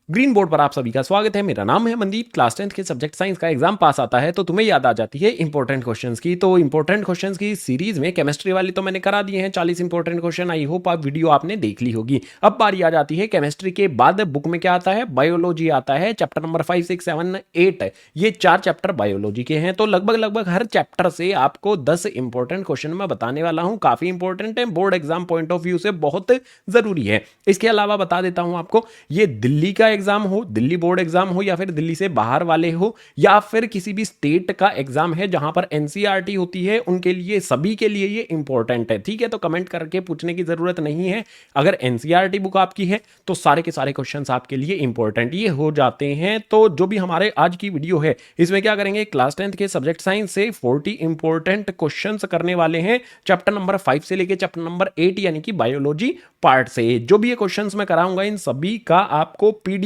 Green board पर आप सभी का स्वागत है। मेरा नाम है मनदीप। क्लास 10th के सब्जेक्ट साइंस का एग्जाम पास आता है तो तुम्हें याद आ जाती है इंपॉर्टेंट क्वेश्चंस की। तो इंपॉर्टेंट क्वेश्चंस की सीरीज में केमिस्ट्री वाली तो मैंने करा दिए हैं 40 इंपॉर्टेंट क्वेश्चन। आई होप आप वीडियो आपने देख ली होगी। अब बारी आ जाती है केमिस्ट्री के बाद बुक में क्या आता है, बायोलॉजी आता है। चैप्टर नंबर 5, 6, 7, 8 ये 4 चैप्टर बायोलॉजी के हैं। तो लगभग हर चैप्टर से आपको 10 इंपॉर्टेंट क्वेश्चन मैं बताने वाला हूं। काफी इंपॉर्टेंट है, board exam point of view से बहुत जरूरी है। इसके अलावा बता देता हूं आपको, ये दिल्ली का एग्जाम हो, दिल्ली बोर्ड एग्जाम हो, या फिर दिल्ली से बाहर वाले हो, या फिर किसी भी स्टेट का एग्जाम है जहां पर एनसीईआरटी होती है, उनके लिए सभी के लिए ये इंपॉर्टेंट है। ठीक है, तो कमेंट करके पूछने की जरूरत नहीं है। अगर एनसीईआरटी बुक आपकी है तो सारे के सारे क्वेश्चंस आपके लिए इंपॉर्टेंट ये हो जाते हैं। तो जो भी हमारे आज की वीडियो है इसमें क्या करेंगे, क्लास 10th के सब्जेक्ट साइंस से 40 इंपॉर्टेंट क्वेश्चंस करने वाले हैं चैप्टर नंबर 5 से लेके चैप्टर नंबर 8 यानी कि बायोलॉजी पार्ट से। जो भी ये क्वेश्चंस मैं कराऊंगा इन सभी का आपको पीडीएफ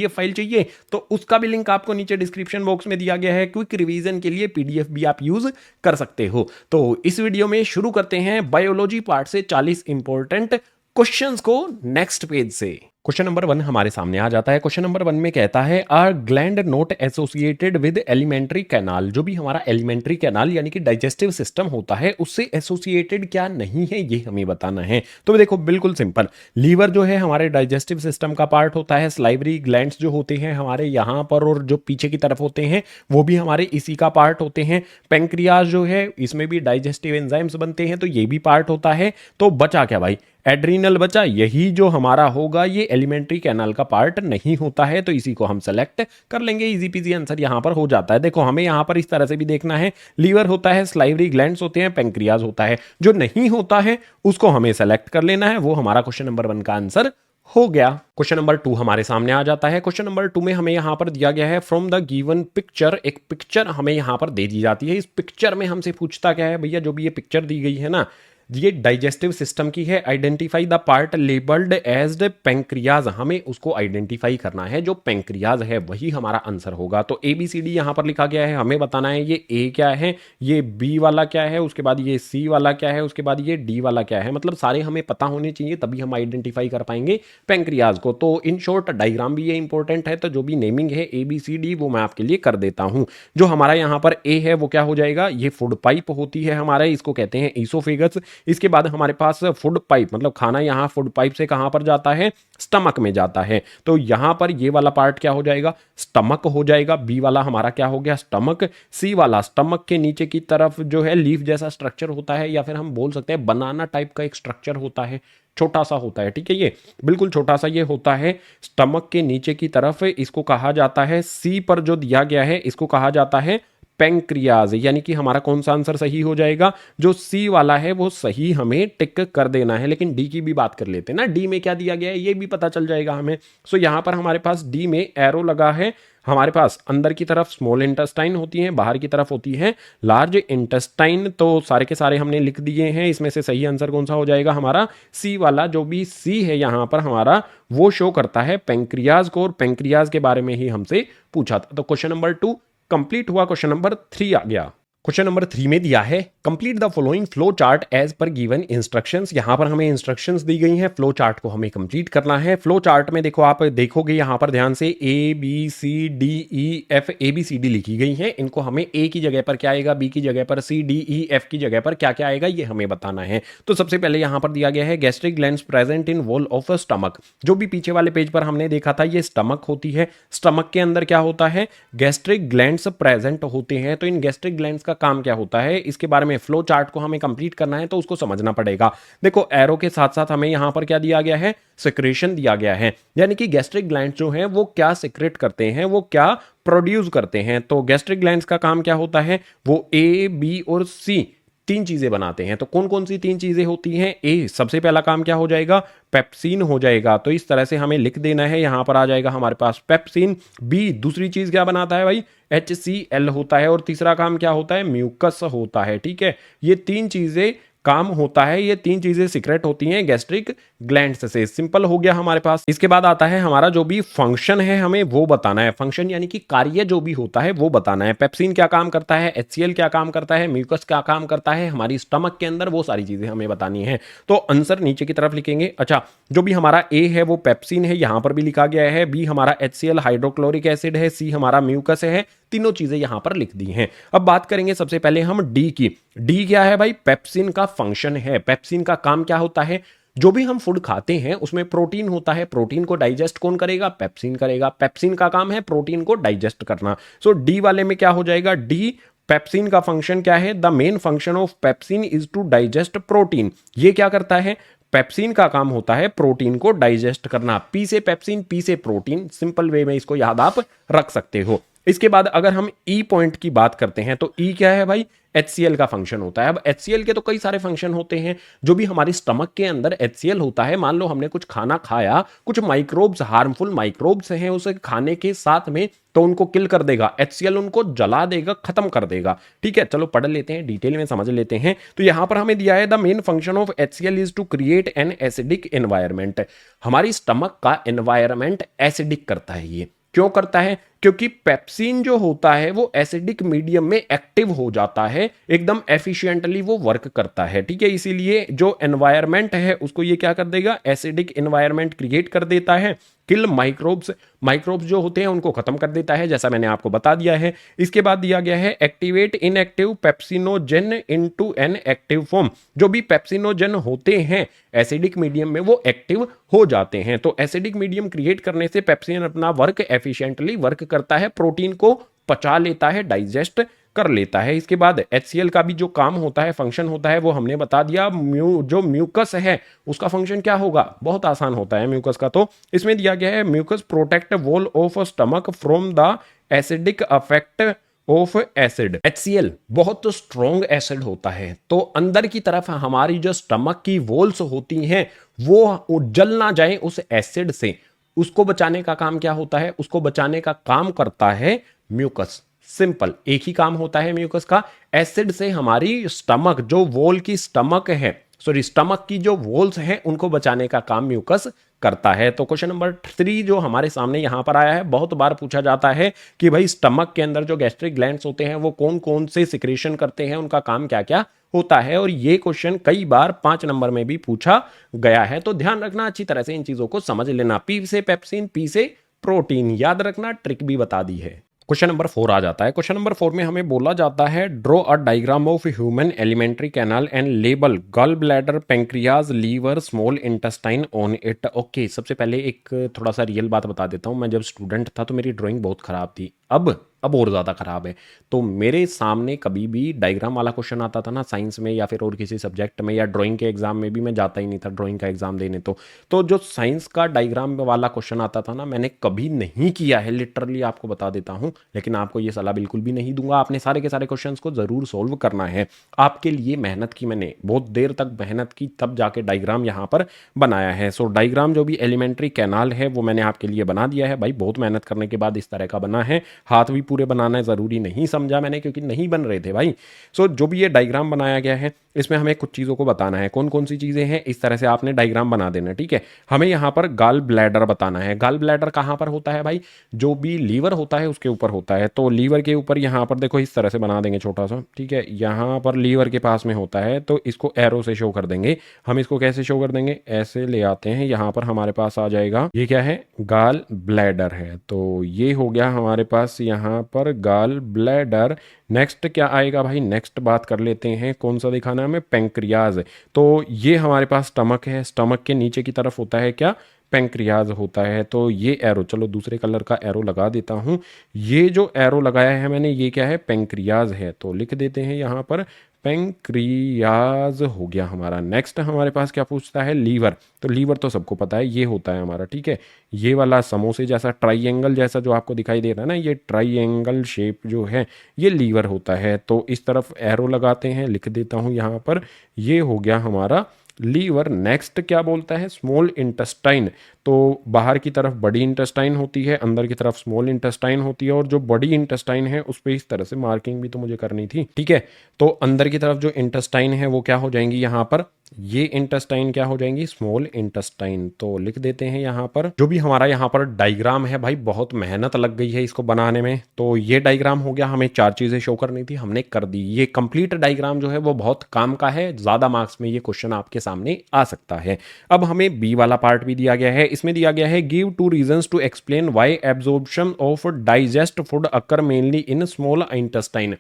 फाइल चाहिए तो उसका भी लिंक आपको नीचे डिस्क्रिप्शन बॉक्स में दिया गया है। क्विक रिवीजन के लिए पीडीएफ भी आप यूज कर सकते हो। तो इस वीडियो में शुरू करते हैं बायोलॉजी पार्ट से 40 इंपॉर्टेंट क्वेश्चंस को नेक्स्ट पेज से। क्वेश्चन नंबर 1 हमारे सामने आ जाता है। क्वेश्चन नंबर 1 में कहता है are gland not associated with alimentary canal. जो भी हमारा एलिमेंट्री कैनाल यानी कि डाइजेस्टिव सिस्टम होता है उससे एसोसिएटेड क्या नहीं है ये हमें बताना है। तो देखो बिल्कुल सिंपल, लीवर जो है हमारे डाइजेस्टिव सिस्टम का पार्ट होता है। स्लाइवरी ग्लैंड्स जो होते हैं हमारे यहाँ पर और जो पीछे की तरफ होते हैं वो भी हमारे इसी का पार्ट होते हैं। पेंक्रियाज जो है इसमें भी डाइजेस्टिव एंजाइम्स बनते हैं तो ये भी पार्ट होता है। तो बचा क्या भाई, एड्रीनल बचा। यही जो हमारा होगा ये एलिमेंट्री कैनाल का पार्ट नहीं होता है, तो इसी को हम सेलेक्ट कर लेंगे। इजी पीजी आंसर यहां पर हो जाता है। देखो हमें यहां पर इस तरह से भी देखना है, लीवर होता है, स्लाइवरी ग्लैंड्स होते हैं, पेंक्रियाज होता है। जो नहीं होता है उसको हमें सेलेक्ट कर लेना है। वो हमारा क्वेश्चन नंबर 1 का आंसर हो गया। क्वेश्चन नंबर 2 हमारे सामने आ जाता है। क्वेश्चन नंबर 2 में हमें यहां पर दिया गया है फ्रॉम द गिवन पिक्चर। एक पिक्चर हमें यहां पर दे दी जाती है। इस पिक्चर में हमसे पूछता क्या है भैया, जो भी ये पिक्चर दी गई है ना ये डाइजेस्टिव सिस्टम की है। Identify the part labelled as the pancreas. हमें उसको आइडेंटिफाई करना है, जो पेंक्रियाज है वही हमारा आंसर होगा। तो ए बी सी डी यहां पर लिखा गया है, हमें बताना है ये ए क्या है, ये बी वाला क्या है, उसके बाद ये सी वाला क्या है, उसके बाद ये डी वाला क्या है। मतलब सारे हमें पता होने चाहिए तभी हम आइडेंटिफाई कर पाएंगे पेंक्रियाज को। तो इन शॉर्ट डायग्राम भी ये इंपॉर्टेंट है। तो जो भी नेमिंग है ए बी सी डी वो मैं आपके लिए कर देता हूं। जो हमारा यहां पर ए है वो क्या हो जाएगा, ये फूड पाइप होती है हमारा, इसको कहते हैं ईसोफेगस। इसके बाद हमारे पास फूड पाइप, मतलब खाना यहाँ फूड पाइप से कहां पर जाता है, स्टमक में जाता है। तो यहां पर ये वाला पार्ट क्या हो जाएगा, स्टमक हो जाएगा। बी वाला हमारा क्या हो गया, स्टमक। सी वाला स्टमक के नीचे की तरफ जो है लीफ जैसा स्ट्रक्चर होता है, या फिर हम बोल सकते हैं बनाना टाइप का एक स्ट्रक्चर होता है, छोटा सा होता है। ठीक है, ये बिल्कुल छोटा सा ये होता है स्टमक के नीचे की तरफ। इसको कहा जाता है, सी पर जो दिया गया है इसको कहा जाता है पेंक्रियाज। यानी कि हमारा कौन सा आंसर सही हो जाएगा, जो सी वाला है वो सही हमें टिक कर देना है। लेकिन डी की भी बात कर लेते हैं ना, डी में क्या दिया गया है ये भी पता चल जाएगा हमें। सो यहां पर हमारे पास डी में एरो लगा है। हमारे पास अंदर की तरफ स्मॉल इंटेस्टाइन होती है, बाहर की तरफ होती है लार्ज इंटेस्टाइन। तो सारे के सारे हमने लिख दिए हैं। इसमें से सही आंसर कौन सा हो जाएगा, हमारा सी वाला। जो भी सी है यहां पर हमारा वो शो करता है पेंक्रियाज को, और पेंक्रियाज के बारे में ही हमसे पूछा था। तो क्वेश्चन नंबर 2 कंप्लीट हुआ। क्वेश्चन नंबर 3 आ गया। क्वेश्चन नंबर 3 में दिया है complete the following flow chart as per given instructions. यहां पर हमें इंस्ट्रक्शंस दी गई हैं, फ्लो चार्ट को हमें कंप्लीट करना है। फ्लो चार्ट में देखो, आप देखोगे यहां पर ध्यान से A B C D E F, A B C D लिखी गई है। इनको हमें ए की जगह पर क्या आएगा, बी की जगह पर सी, डी ई एफ की जगह पर क्या क्या आएगा ये हमें बताना है। तो सबसे पहले यहां पर दिया गया है gastric glands present in wall of stomach. जो भी पीछे वाले पेज पर हमने देखा था ये स्टमक होती है। स्टमक के अंदर क्या होता है, गैस्ट्रिक ग्लैंड्स प्रेजेंट होते हैं। तो इन गैस्ट्रिक ग्लैंड्स का काम क्या होता है, इसके बारे में फ्लो चार्ट को हमें कंप्लीट करना है तो उसको समझना पड़ेगा। देखो एरो के साथ साथ हमें यहां पर क्या दिया गया है, सिक्रेशन दिया गया है। यानी कि गैस्ट्रिक ग्लैंड्स जो हैं वो क्या सिक्रेट करते हैं, वो क्या प्रोड्यूस करते हैं। तो गैस्ट्रिक ग्लैंड्स का काम क्या होता है, वो ए बी और सी 3 चीजें बनाते हैं। तो कौन कौन सी 3 चीजें होती हैं, ए सबसे पहला काम क्या हो जाएगा, पेप्सिन हो जाएगा। तो इस तरह से हमें लिख देना है, यहां पर आ जाएगा हमारे पास पेप्सिन। बी दूसरी चीज क्या बनाता है भाई, HCl होता है। और तीसरा काम क्या होता है, म्यूकस होता है। ठीक है, ये 3 चीजें काम होता है, ये 3 चीजें सीक्रेट होती हैं गैस्ट्रिक ग्लैंड्स से। सिंपल हो गया हमारे पास। इसके बाद आता है हमारा जो भी फंक्शन है हमें वो बताना है, फंक्शन यानी कि कार्य जो भी होता है वो बताना है। पेप्सिन क्या काम करता है, HCl क्या काम करता है, म्यूकस क्या काम करता है हमारी स्टमक के अंदर, वो सारी चीजें हमें बतानी है। तो आंसर नीचे की तरफ लिखेंगे। अच्छा, जो भी हमारा ए है वो पेप्सिन है, यहां पर भी लिखा गया है। बी हमारा HCl हाइड्रोक्लोरिक एसिड है। सी हमारा म्यूकस है। तीनों चीजें यहां पर लिख दी हैं। अब बात करेंगे सबसे पहले हम डी की। डी क्या है भाई, पेप्सिन का फंक्शन है। पेप्सिन का काम क्या होता है, जो भी हम फूड खाते हैं उसमें प्रोटीन होता है, प्रोटीन को डाइजेस्ट कौन करेगा, पेप्सिन करेगा। पेप्सिन का काम है प्रोटीन को डाइजेस्ट करना। सो डी वाले में क्या हो जाएगा, डी पेप्सिन का फंक्शन क्या है, the main function of pepsin is to digest protein. ये क्या करता है, पेप्सिन का काम होता है प्रोटीन को डाइजेस्ट करना। पी से पेप्सिन, पी से प्रोटीन, सिंपल वे में इसको याद आप रख सकते हो। इसके बाद अगर हम ई पॉइंट की बात करते हैं तो ई क्या है भाई, HCl का फंक्शन होता है। अब HCl के तो कई सारे फंक्शन होते हैं। जो भी हमारी स्टमक के अंदर HCl होता है, मान लो हमने कुछ खाना खाया, कुछ माइक्रोब्स, हार्मफुल माइक्रोब्स हैं उसे खाने के साथ में, तो उनको किल कर देगा। HCl उनको जला देगा, खत्म कर देगा। ठीक है, चलो पढ़ लेते हैं, डिटेल में समझ लेते हैं। तो यहां पर हमें दिया है the main function of HCl is to create an acidic environment. हमारी स्टमक का एनवायरमेंट एसिडिक करता है। ये क्यों करता है, क्योंकि पेप्सिन जो होता है वो एसिडिक मीडियम में एक्टिव हो जाता है, एकदम एफिशिएंटली वो वर्क करता है। ठीक है, इसीलिए जो एनवायरमेंट है उसको ये क्या कर देगा, एसिडिक एनवायरमेंट क्रिएट कर देता है। किल माइक्रोब्स, माइक्रोब्स जो होते हैं उनको खत्म कर देता है, जैसा मैंने आपको बता दिया है। इसके बाद दिया गया है activate inactive pepsinogen into an active form. जो भी पेप्सिनोजेन होते हैं एसिडिक मीडियम में वो एक्टिव हो जाते हैं। तो एसिडिक मीडियम क्रिएट करने से पेप्सिन अपना वर्क एफिशिएंटली वर्क करता है, प्रोटीन को पचा लेता है, डाइजेस्ट कर लेता है। इसके बाद HCl का भी जो काम होता है, फंक्शन होता है, वो हमने बता दिया। जो म्यूकस है उसका फंक्शन क्या होगा, बहुत आसान होता है म्यूकस का। तो इसमें दिया गया है mucus protect wall of stomach from the acidic affect of acid. HCl बहुत स्ट्रॉन्ग एसिड होता है, तो अंदर की तरफ हमारी जो स्टमक की वॉल्स होती हैं वो जल ना जाए उस एसिड से, उसको बचाने का काम क्या होता है, उसको बचाने का काम करता है म्यूकस। सिंपल, एक ही काम होता है म्यूकस का, एसिड से हमारी स्टमक, जो वॉल की स्टमक है, सॉरी स्टमक की जो वॉल्स हैं उनको बचाने का काम म्यूकस करता है। तो क्वेश्चन नंबर 3 जो हमारे सामने यहां पर आया है, बहुत बार पूछा जाता है कि भाई स्टमक के अंदर जो गैस्ट्रिक ग्लैंड्स होते हैं वो कौन कौन से सिक्रेशन करते हैं, उनका काम क्या क्या होता है। और ये क्वेश्चन कई बार 5 नंबर में भी पूछा गया है, तो ध्यान रखना अच्छी तरह से, इन चीजों को समझ लेना। पी से पेप्सिन, पी से प्रोटीन, याद रखना, ट्रिक भी बता दी है। क्वेश्चन नंबर 4 आ जाता है। क्वेश्चन नंबर 4 में हमें बोला जाता है draw a diagram of human alimentary canal and label gall bladder, pancreas, liver, small intestine on it. Okay, सबसे पहले एक थोड़ा सा रियल बात बता देता हूँ। मैं जब स्टूडेंट था तो मेरी ड्राइंग बहुत खराब थी, अब और ज़्यादा खराब है। तो मेरे सामने कभी भी डायग्राम वाला क्वेश्चन आता था ना साइंस में या फिर और किसी सब्जेक्ट में या ड्राइंग के एग्जाम में भी, मैं जाता ही नहीं था ड्राइंग का एग्जाम देने। तो जो साइंस का डायग्राम वाला क्वेश्चन आता था ना, मैंने कभी नहीं किया है, लिटरली आपको बता देता हूँ। लेकिन आपको ये सलाह बिल्कुल भी नहीं दूंगा, आपने सारे के सारे क्वेश्चंस को ज़रूर सोल्व करना है। आपके लिए मेहनत की, मैंने बहुत देर तक मेहनत की, तब जाके डायग्राम यहाँ पर बनाया है। सो डायग्राम जो भी एलिमेंट्री कैनाल है वो मैंने आपके लिए बना दिया है भाई, बहुत मेहनत करने के बाद इस तरह का बना है। हाथ भी पूरे बनाना ज़रूरी नहीं समझा मैंने, क्योंकि नहीं बन रहे थे भाई। सो जो भी ये डायग्राम बनाया गया है इसमें हमें कुछ चीज़ों को बताना है, कौन कौन सी चीज़ें हैं, इस तरह से आपने डायग्राम बना देना। ठीक है, हमें यहाँ पर गॉल ब्लैडर बताना है। गॉल ब्लैडर कहाँ पर होता है भाई, जो भी लीवर होता है उसके ऊपर होता है। तो लीवर के ऊपर यहाँ पर देखो इस तरह से बना देंगे छोटा सा। ठीक है, यहाँ पर लीवर के पास में होता है, तो इसको एरो से शो कर देंगे। हम इसको कैसे शो कर देंगे, ऐसे ले आते हैं, यहाँ पर हमारे पास आ जाएगा, ये क्या है, गॉल ब्लैडर है। तो ये हो गया हमारे पास यहाँ पर गॉल ब्लैडर। नेक्स्ट क्या आएगा भाई, नेक्स्ट बात कर लेते हैं, कौन सा दिखाना है हमें, पेंक्रियाज। तो ये हमारे पास स्टमक है, स्टमक के नीचे की तरफ होता है क्या, पेंक्रियाज होता है। तो ये एरो, चलो दूसरे कलर का एरो लगा देता हूँ। ये जो एरो लगाया है मैंने, ये क्या है, पेंक्रियाज है। तो लिख देते हैं यहाँ पर पेंक्रियाज हो गया हमारा। नेक्स्ट हमारे पास क्या पूछता है, लीवर। तो लीवर तो सबको पता है, ये होता है हमारा। ठीक है, ये वाला समोसे जैसा ट्राइएंगल जैसा जो आपको दिखाई दे रहा है ना, ये ट्राइएंगल शेप जो है ये लीवर होता है। तो इस तरफ एरो लगाते हैं, लिख देता हूँ यहाँ पर, ये हो गया हमारा लीवर। नेक्स्ट क्या बोलता है, स्मॉल इंटेस्टाइन। तो बाहर की तरफ बड़ी इंटेस्टाइन होती है, अंदर की तरफ स्मॉल इंटेस्टाइन होती है, और जो बड़ी इंटेस्टाइन है उस पर इस तरह से मार्किंग भी तो मुझे करनी थी, ठीक है। तो अंदर की तरफ जो इंटेस्टाइन है वो क्या हो जाएंगी यहाँ पर, ये इंटेस्टाइन क्या हो जाएंगी, स्मॉल इंटेस्टाइन। तो लिख देते हैं यहाँ पर। जो भी हमारा यहाँ पर डायग्राम है भाई, बहुत मेहनत लग गई है इसको बनाने में। तो ये डायग्राम हो गया, हमें 4 चीजें शो करनी थी, हमने कर दी। ये कंप्लीट डायग्राम जो है वो बहुत काम का है, ज्यादा मार्क्स में ये क्वेश्चन आपके सामने आ सकता है। अब हमें बी वाला पार्ट भी दिया गया है। इसमें दिया गया है give 2 reasons to explain why absorption of digest food occur mainly in small intestine.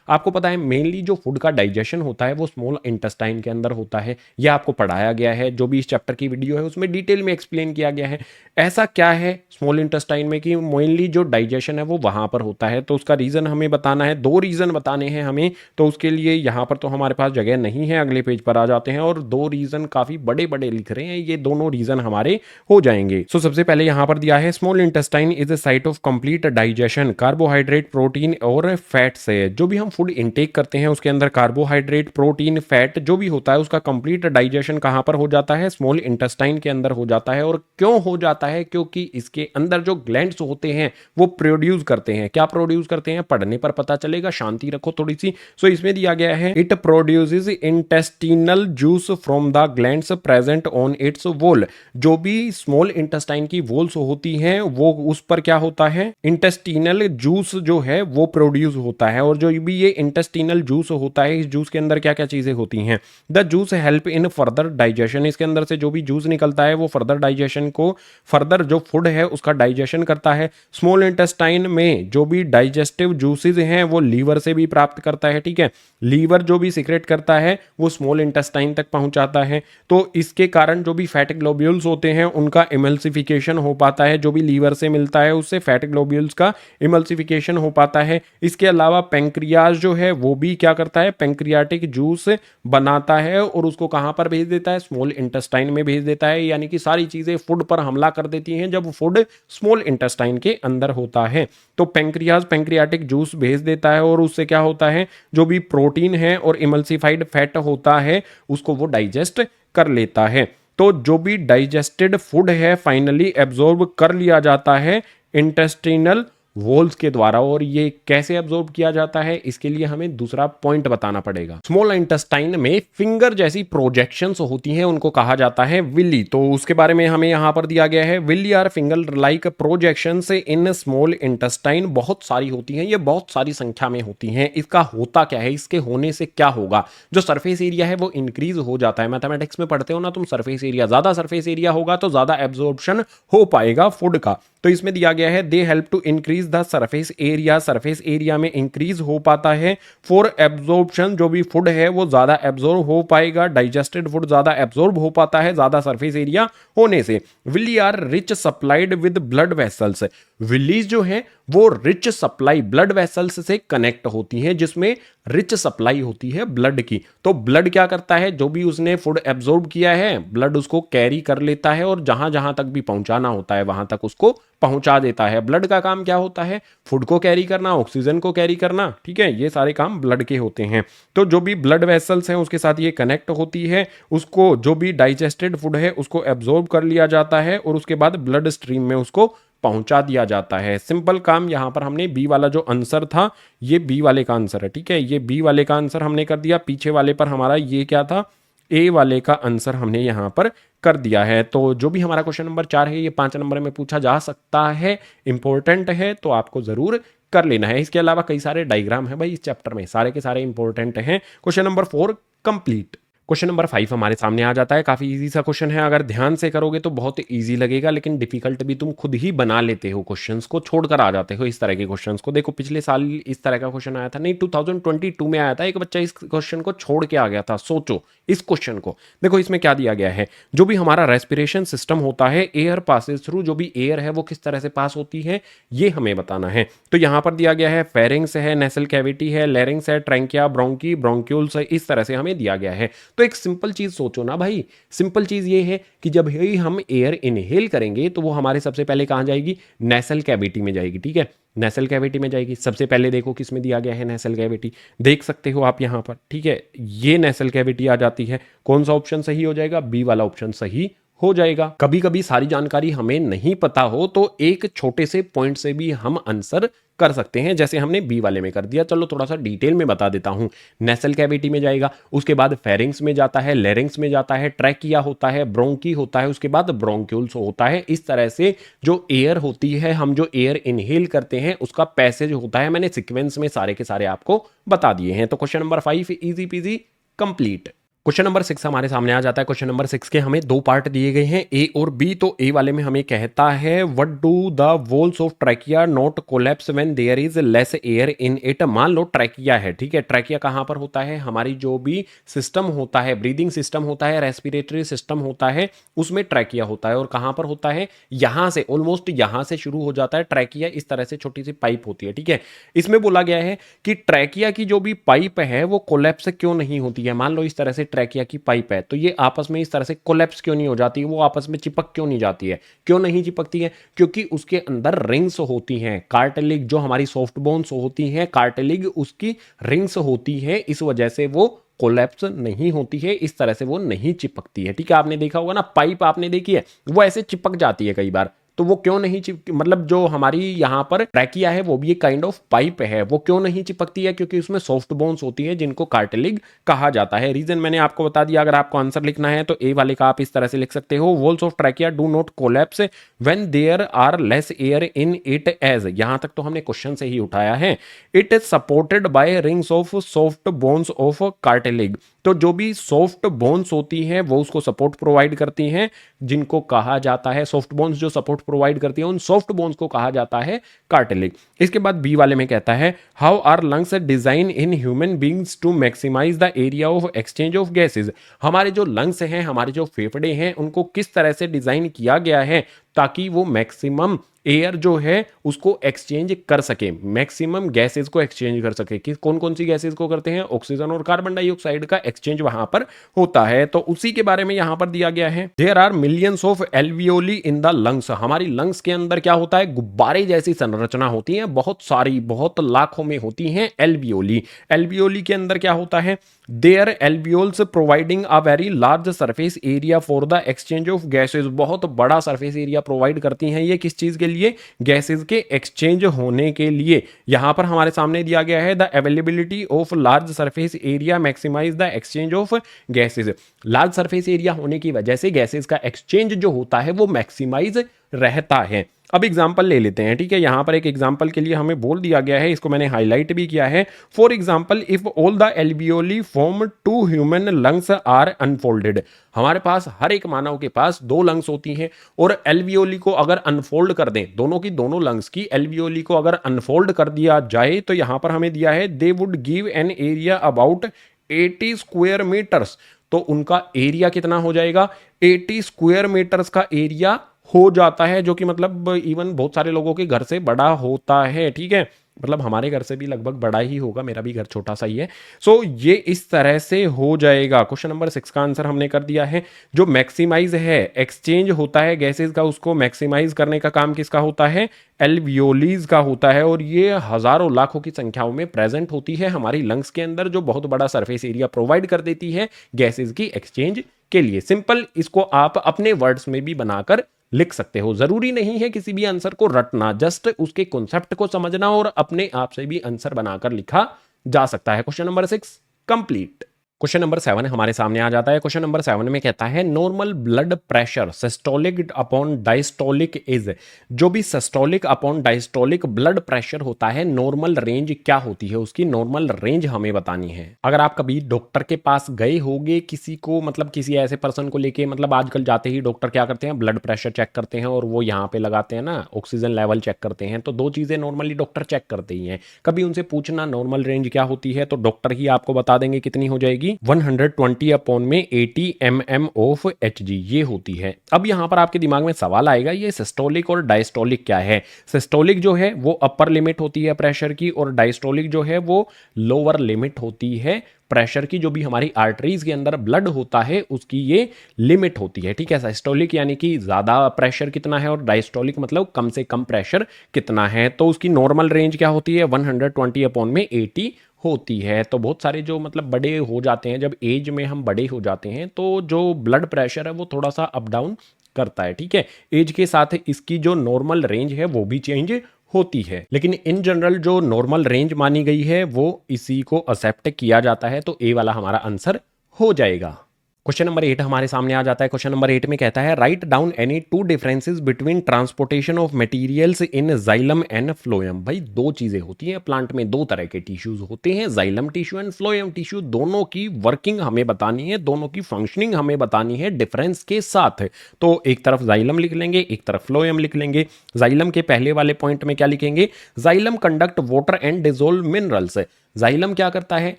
आपको पता है मेनली जो फूड का डाइजेशन होता है वो स्मॉल इंटेस्टाइन के अंदर होता है। यह आपको पढ़ाया गया है, जो भी इस चैप्टर की वीडियो है उसमें डिटेल में एक्सप्लेन किया गया है। ऐसा क्या है स्मॉल इंटेस्टाइन में कि मेनली जो डाइजेशन है वो वहां पर होता है। तो उसका रीजन हमें बताना है, 2 रीजन बताने हैं हमें। तो उसके लिए यहाँ पर तो हमारे पास जगह नहीं है, अगले पेज पर आ जाते हैं। और 2 रीजन काफी बड़े बड़े लिख रहे हैं, ये दोनों रीजन हमारे हो जाएंगे। सो सबसे पहले यहाँ पर दिया है small intestine is a site of complete digestion carbohydrate protein और फैट से। जो भी हम फूड इनटेक करते हैं उसके अंदर कार्बोहाइड्रेट प्रोटीन फैट जो भी होता है उसका कंप्लीट डाइजेशन कहां पर हो जाता है, स्मॉल इंटेस्टाइन के अंदर हो जाता है। और क्यों हो जाता है, क्योंकि इसके अंदर जो ग्लैंड्स होते हैं वो प्रोड्यूस करते हैं। क्या प्रोड्यूस करते हैं, पढ़ने पर पता चलेगा, शांति रखो थोड़ी सी। सो इसमें दिया गया है it produces intestinal juice from the glands present on it's wall. जो भी स्मॉल इंटेस्टाइन की वॉल्स होती हैं वो उस पर क्या होता है, इंटेस्टिनल जूस जो है वो प्रोड्यूस होता है। और जो भी ये इंटेस्टिनल जूस होता है, इस जूस के अंदर क्या क्या चीजें होती हैं, the juice help in further digestion. इसके अंदर से जो भी जूस निकलता है वो फर्दर डाइजेशन को, फर्दर जो फूड है उसका डाइजेशन करता है। स्मॉल इंटेस्टाइन में जो भी डाइजेस्टिव जूसेस हैं वो लीवर से भी प्राप्त करता है, ठीक है। लीवर जो भी सीक्रेट करता है वो स्मॉल इंटेस्टाइन तक पहुंचाता है। तो इसके कारण जो भी फैट ग्लोब्यूल्स होते हैं उनका इमल्सिफिकेशन हो पाता है। जो भी लीवर से मिलता है उससे फैट ग्लोब्यूल्स का इमल्सिफिकेशन हो पाता है। इसके अलावा पेंक्रियाज जो है वो भी क्या करता है, पेंक्रियाटिक जूस बनाता है और उसको कहां पर भेज देता है, स्मॉल इंटेस्टाइन में भेज देता है। यानी कि सारी चीजें फूड पर हमला कर देती हैं जब फूड स्मॉल इंटेस्टाइन के अंदर होता है। तो पेंक्रियाज पेंक्रियाटिक जूस भेज देता है और उससे क्या होता है, जो भी प्रोटीन है और इमल्सिफाइड फैट होता है उसको वो डाइजेस्ट कर लेता है। तो जो भी डाइजेस्टेड फूड है फाइनली एब्जॉर्ब कर लिया जाता है इंटेस्टिनल वॉल्स के द्वारा। और ये कैसे एब्जॉर्ब किया जाता है, इसके लिए हमें दूसरा पॉइंट बताना पड़ेगा। स्मॉल इंटेस्टाइन में फिंगर जैसी प्रोजेक्शंस होती हैं, उनको कहा जाता है विली। तो उसके बारे में हमें यहां पर दिया गया है, villi are finger like projections in small intestine. बहुत सारी होती हैं, ये बहुत सारी संख्या में होती हैं। इसका होता क्या है, इसके होने से क्या होगा, जो सरफेस एरिया है वो इंक्रीज हो जाता है। मैथमेटिक्स में पढ़ते हो ना तुम, सरफेस एरिया, ज्यादा सरफेस एरिया होगा तो ज्यादा एब्जॉर्प्शन हो पाएगा फूड का। तो इसमें दिया गया है they help to increase the surface area. Surface area में इंक्रीज हो पाता है फॉर एब्जॉर्प्शन। जो भी फूड है वो ज्यादा एब्जॉर्ब हो पाएगा, डाइजेस्टेड फूड ज्यादा एब्जॉर्ब हो पाता है ज्यादा सरफेस एरिया होने से। Villi are rich supplied with blood vessels. Villis जो है वो रिच सप्लाई ब्लड वेसल्स से कनेक्ट होती हैं, जिसमें रिच सप्लाई होती है ब्लड की। तो ब्लड क्या करता है, जो भी उसने फूड एब्जॉर्ब किया है ब्लड उसको कैरी कर लेता है और जहां जहां तक भी पहुंचाना होता है वहां तक उसको पहुंचा देता है। ब्लड का काम क्या होता है, फूड को कैरी करना, ऑक्सीजन को कैरी करना, ठीक है। ये सारे काम ब्लड के होते हैं। तो जो भी ब्लड वेसल्स हैं उसके साथ ये कनेक्ट होती है, उसको जो भी डाइजेस्टेड फूड है उसको एब्जॉर्ब कर लिया जाता है और उसके बाद ब्लड स्ट्रीम में उसको पहुंचा दिया जाता है। सिंपल काम। यहां पर हमने बी वाला जो आंसर था ये बी वाले का आंसर है, ठीक है। ये बी वाले का आंसर हमने कर दिया। पीछे वाले पर हमारा ये क्या था, ए वाले का आंसर हमने यहां पर कर दिया है। तो जो भी हमारा क्वेश्चन नंबर 4 है ये 5 नंबर में पूछा जा सकता है, इंपॉर्टेंट है तो आपको जरूर कर लेना है। इसके अलावा कई सारे डायग्राम है भाई इस चैप्टर में, सारे के सारे इंपॉर्टेंट हैं। Question number 4 complete. Question number 5 हमारे सामने आ जाता है। काफी इजी सा क्वेश्चन है, अगर ध्यान से करोगे तो बहुत इजी लगेगा, लेकिन डिफिकल्ट भी तुम खुद ही बना लेते हो, क्वेश्चंस को छोड़कर आ जाते हो इस तरह के क्वेश्चंस को। देखो पिछले साल इस तरह का क्वेश्चन आया था, नहीं 2022 में आया था, एक बच्चा इस क्वेश्चन को छोड़ के आ गया था। सोचो इस क्वेश्चन को। देखो इसमें क्या दिया गया है, जो भी हमारा रेस्पिरेशन सिस्टम होता है, एयर पासेस थ्रू, जो भी एयर है वो किस तरह से पास होती है ये हमें बताना है। तो यहां पर दिया गया है फेरिंग्स है, नेसल कैविटी है, लैरिंग्स है, ट्रैंकिया, ब्रोंकी, ब्रोंक्यूल्स है, इस तरह से हमें दिया गया है। तो एक सिंपल चीज सोचो ना भाई, सिंपल चीज ये है कि जब ही हम एयर इनहेल करेंगे तो वो हमारे सबसे पहले कहां जाएगी, नेसल कैविटी में जाएगी, ठीक है। नेसल कैविटी में जाएगी सबसे पहले। देखो किसमें दिया गया है नेसल कैविटी, देख सकते हो आप यहां पर, ठीक है। ये नेसल कैविटी आ जाती है। कौन सा ऑप्शन सही हो जाएगा, बी वाला ऑप्शन सही हो जाएगा। कभी कभी सारी जानकारी हमें नहीं पता हो तो एक छोटे से पॉइंट से भी हम आंसर कर सकते हैं, जैसे हमने बी वाले में कर दिया। चलो थोड़ा सा डिटेल में बता देता हूं। नेसल कैविटी में जाएगा, उसके बाद फेरिंग्स में जाता है, लेरिंग्स में जाता है, ट्रैकिया होता है, ब्रोंकी होता है, उसके बाद ब्रोंक्यूल्स होता है। इस तरह से जो एयर होती है, हम जो एयर इनहेल करते हैं उसका पैसेज होता है। मैंने सीक्वेंस में सारे के सारे आपको बता दिए हैं। तो question number 5 easy PG complete. Question number 6 हमारे सामने आ जाता है। क्वेश्चन नंबर 6 के हमें दो पार्ट दिए गए हैं, ए और बी। तो ए वाले में हमें कहता है what do the walls of trachea not collapse when there is less air in it. मान लो ट्रैकिया है, ठीक है। ट्रैकिया कहां पर होता है? हमारी जो भी सिस्टम होता है, ब्रीदिंग सिस्टम होता है, रेस्पिरेटरी सिस्टम होता है, उसमें ट्रैकिया होता है। और कहां पर होता है? यहां से, ऑलमोस्ट यहां से शुरू हो जाता है ट्रैकिया। इस तरह से छोटी सी पाइप होती है, ठीक है। इसमें बोला गया है कि ट्रैकिया की जो भी पाइप है वो कोलैप्स क्यों नहीं होती है। मान लो इस तरह से ट्रैकिया की पाइप है, तो ये आपस में इस तरह से कोलैप्स क्यों नहीं हो जाती, वो आपस में चिपक क्यों नहीं जाती है? क्यों नहीं चिपकती है? क्योंकि उसके अंदर रिंग्स होती हैं, कार्टिलेज, जो हमारी सॉफ्ट बोन्स होती हैं, कार्टिलेज उसकी रिंग्स होती है। इस वजह से वो कोलैप्स नहीं होती है, इस तरह से वो नहीं चिपकती है, ठीक है। आपने देखा होगा ना, पाइप आपने देखी है, वो ऐसे चिपक जाती है कई बार। तो वो क्यों नहीं मतलब जो हमारी यहाँ पर ट्रैकिया है वो भी एक काइंड ऑफ पाइप है, वो क्यों नहीं चिपकती है? क्योंकि उसमें सॉफ्ट बोन्स होती है जिनको कार्टिलेज कहा जाता है। रीजन मैंने आपको बता दिया। अगर आपको आंसर लिखना है तो ए वाले का आप इस तरह से लिख सकते हो, walls of trachea do not collapse when there are less air in it as. यहां तक तो हमने क्वेश्चन से ही उठाया है। It is supported by rings of soft bones of cartilage. तो जो भी सॉफ्ट बोन्स होती हैं वो उसको सपोर्ट प्रोवाइड करती हैं, जिनको कहा जाता है, सॉफ्ट बोन्स जो सपोर्ट प्रोवाइड करती है उन सॉफ्ट बोन्स को कहा जाता है कार्टिलेज। इसके बाद बी वाले में कहता है how are lungs design in human beings to maximise the area of exchange of gases. हमारे जो लंग्स हैं, हमारे जो फेफड़े हैं, उनको किस तरह से डिजाइन किया गया है ताकि वो मैक्सिमम एयर जो है उसको एक्सचेंज कर सके, मैक्सिमम गैसेज को एक्सचेंज कर सके। कि कौन कौन सी गैसेज को करते हैं? ऑक्सीजन और कार्बन डाइऑक्साइड का एक्सचेंज वहां पर होता है। तो उसी के बारे में यहां पर दिया गया है। There are millions of alveoli in the lungs. हमारी लंग्स के अंदर क्या होता है? गुब्बारे जैसी संरचना होती है, बहुत सारी, बहुत लाखों में होती हैं एल्वियोली। एल्वियोली के अंदर क्या होता है? There alveoles providing a very large surface area for the exchange of gases. बहुत बड़ा सरफेस एरिया प्रोवाइड करती हैं ये, किस चीज के लिए? गैसेज के एक्सचेंज होने के लिए। यहां पर हमारे सामने दिया गया है the availability of large surface area maximise the exchange of gases. Large surface area होने की वजह से गैसेज का एक्सचेंज जो होता है वो मैक्सिमाइज रहता है। अब एग्जाम्पल ले लेते हैं, ठीक है। यहां पर एक एग्जाम्पल के लिए हमें बोल दिया गया है, इसको मैंने हाईलाइट भी किया है। For example, if all the alveoli form to human lungs are unfolded. हमारे पास, हर एक मानव के पास दो लंग्स होती हैं, और एल्वियोली को अगर अनफोल्ड कर दें, दोनों की दोनों लंग्स की एल्वियोली को अगर अनफोल्ड कर दिया जाए, तो यहां पर हमें दिया है they would give an area about 80 square metres. तो उनका एरिया कितना हो जाएगा? 80 स्क्वायर मीटर्स का एरिया हो जाता है, जो कि मतलब इवन बहुत सारे लोगों के घर से बड़ा होता है, ठीक है। मतलब हमारे घर से भी लगभग बड़ा ही होगा, मेरा भी घर छोटा सा ही है। सो ये इस तरह से हो जाएगा। क्वेश्चन नंबर 6 का आंसर हमने कर दिया है। जो मैक्सिमाइज है, एक्सचेंज होता है गैसेज का, उसको मैक्सिमाइज करने का काम किसका होता है? एल्वियोलीज का होता है। और ये हजारों लाखों की संख्याओं में प्रेजेंट होती है हमारी लंग्स के अंदर, जो बहुत बड़ा सरफेस एरिया प्रोवाइड कर देती है गैसेज की एक्सचेंज के लिए। सिंपल, इसको आप अपने वर्ड्स में भी बनाकर लिख सकते हो। जरूरी नहीं है किसी भी आंसर को रटना, जस्ट उसके कॉन्सेप्ट को समझना और अपने आप से भी आंसर बनाकर लिखा जा सकता है। Question number 6 complete. Question number 7 हमारे सामने आ जाता है। क्वेश्चन नंबर 7 में कहता है normal blood pressure systolic upon diastolic is. जो भी systolic upon diastolic blood pressure होता है, नॉर्मल रेंज क्या होती है उसकी? नॉर्मल रेंज हमें बतानी है। अगर आप कभी डॉक्टर के पास गए होगे, किसी को, मतलब किसी ऐसे पर्सन को लेके, मतलब आजकल जाते ही डॉक्टर क्या करते हैं? ब्लड प्रेशर चेक करते हैं, और वो यहाँ पे लगाते हैं ना, ऑक्सीजन लेवल चेक करते हैं। तो दो चीजें नॉर्मली डॉक्टर चेक करते ही हैं। कभी उनसे पूछना नॉर्मल रेंज क्या होती है, तो डॉक्टर ही आपको बता देंगे कितनी हो जाएगी। 120 अपॉन में 80 mm ऑफ Hg ये होती है। अब यहां पर आपके दिमाग में सवाल आएगा, ये सिस्टोलिक और डायस्टोलिक क्या है? सिस्टोलिक जो है वो अपर लिमिट होती है प्रेशर की, और डायस्टोलिक जो है वो लोअर लिमिट होती है प्रेशर की। जो भी हमारी आर्टरीज के अंदर ब्लड होता है उसकी ये लिमिट होती है, ठीक है। सिस्टोलिक यानी कि ज्यादा प्रेशर कितना है, और डायस्टोलिक मतलब कम से कम प्रेशर कितना है। तो उसकी नॉर्मल रेंज क्या होती है? 120 अपॉन में 80 होती है। तो बहुत सारे जो मतलब बड़े हो जाते हैं, जब एज में हम बड़े हो जाते हैं तो जो ब्लड प्रेशर है वो थोड़ा सा अप डाउन करता है, ठीक है। एज के साथ इसकी जो नॉर्मल रेंज है वो भी चेंज होती है, लेकिन इन जनरल जो नॉर्मल रेंज मानी गई है वो इसी को एक्सेप्ट किया जाता है। तो ए वाला हमारा आंसर हो जाएगा। क्वेश्चन नंबर 8 हमारे सामने आ जाता है। क्वेश्चन नंबर 8 में कहता है write down any two differences between transportation of materials in xylem and phloem. भाई दो चीजें होती हैं प्लांट में, दो तरह के टिश्यूज होते हैं, xylem tissue and phloem tissue. दोनों की वर्किंग हमें बतानी है, दोनों की फंक्शनिंग हमें बतानी है डिफरेंस के साथ। तो एक तरफ जाइलम लिख लेंगे, एक तरफ फ्लोएम लिख लेंगे। जाइलम के पहले वाले पॉइंट में क्या लिखेंगे, xylem conduct water and dissolve minerals. Xylem क्या करता है,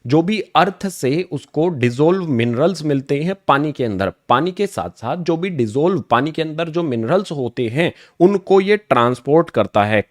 जो भी अर्थ से उसको डिसॉल्व मिनरल्स मिलते हैं पानी के अंदर, पानी के साथ साथ जो भी डिसॉल्व पानी के अंदर जो मिनरल्स होते हैं उनको ये ट्रांसपोर्ट करता है।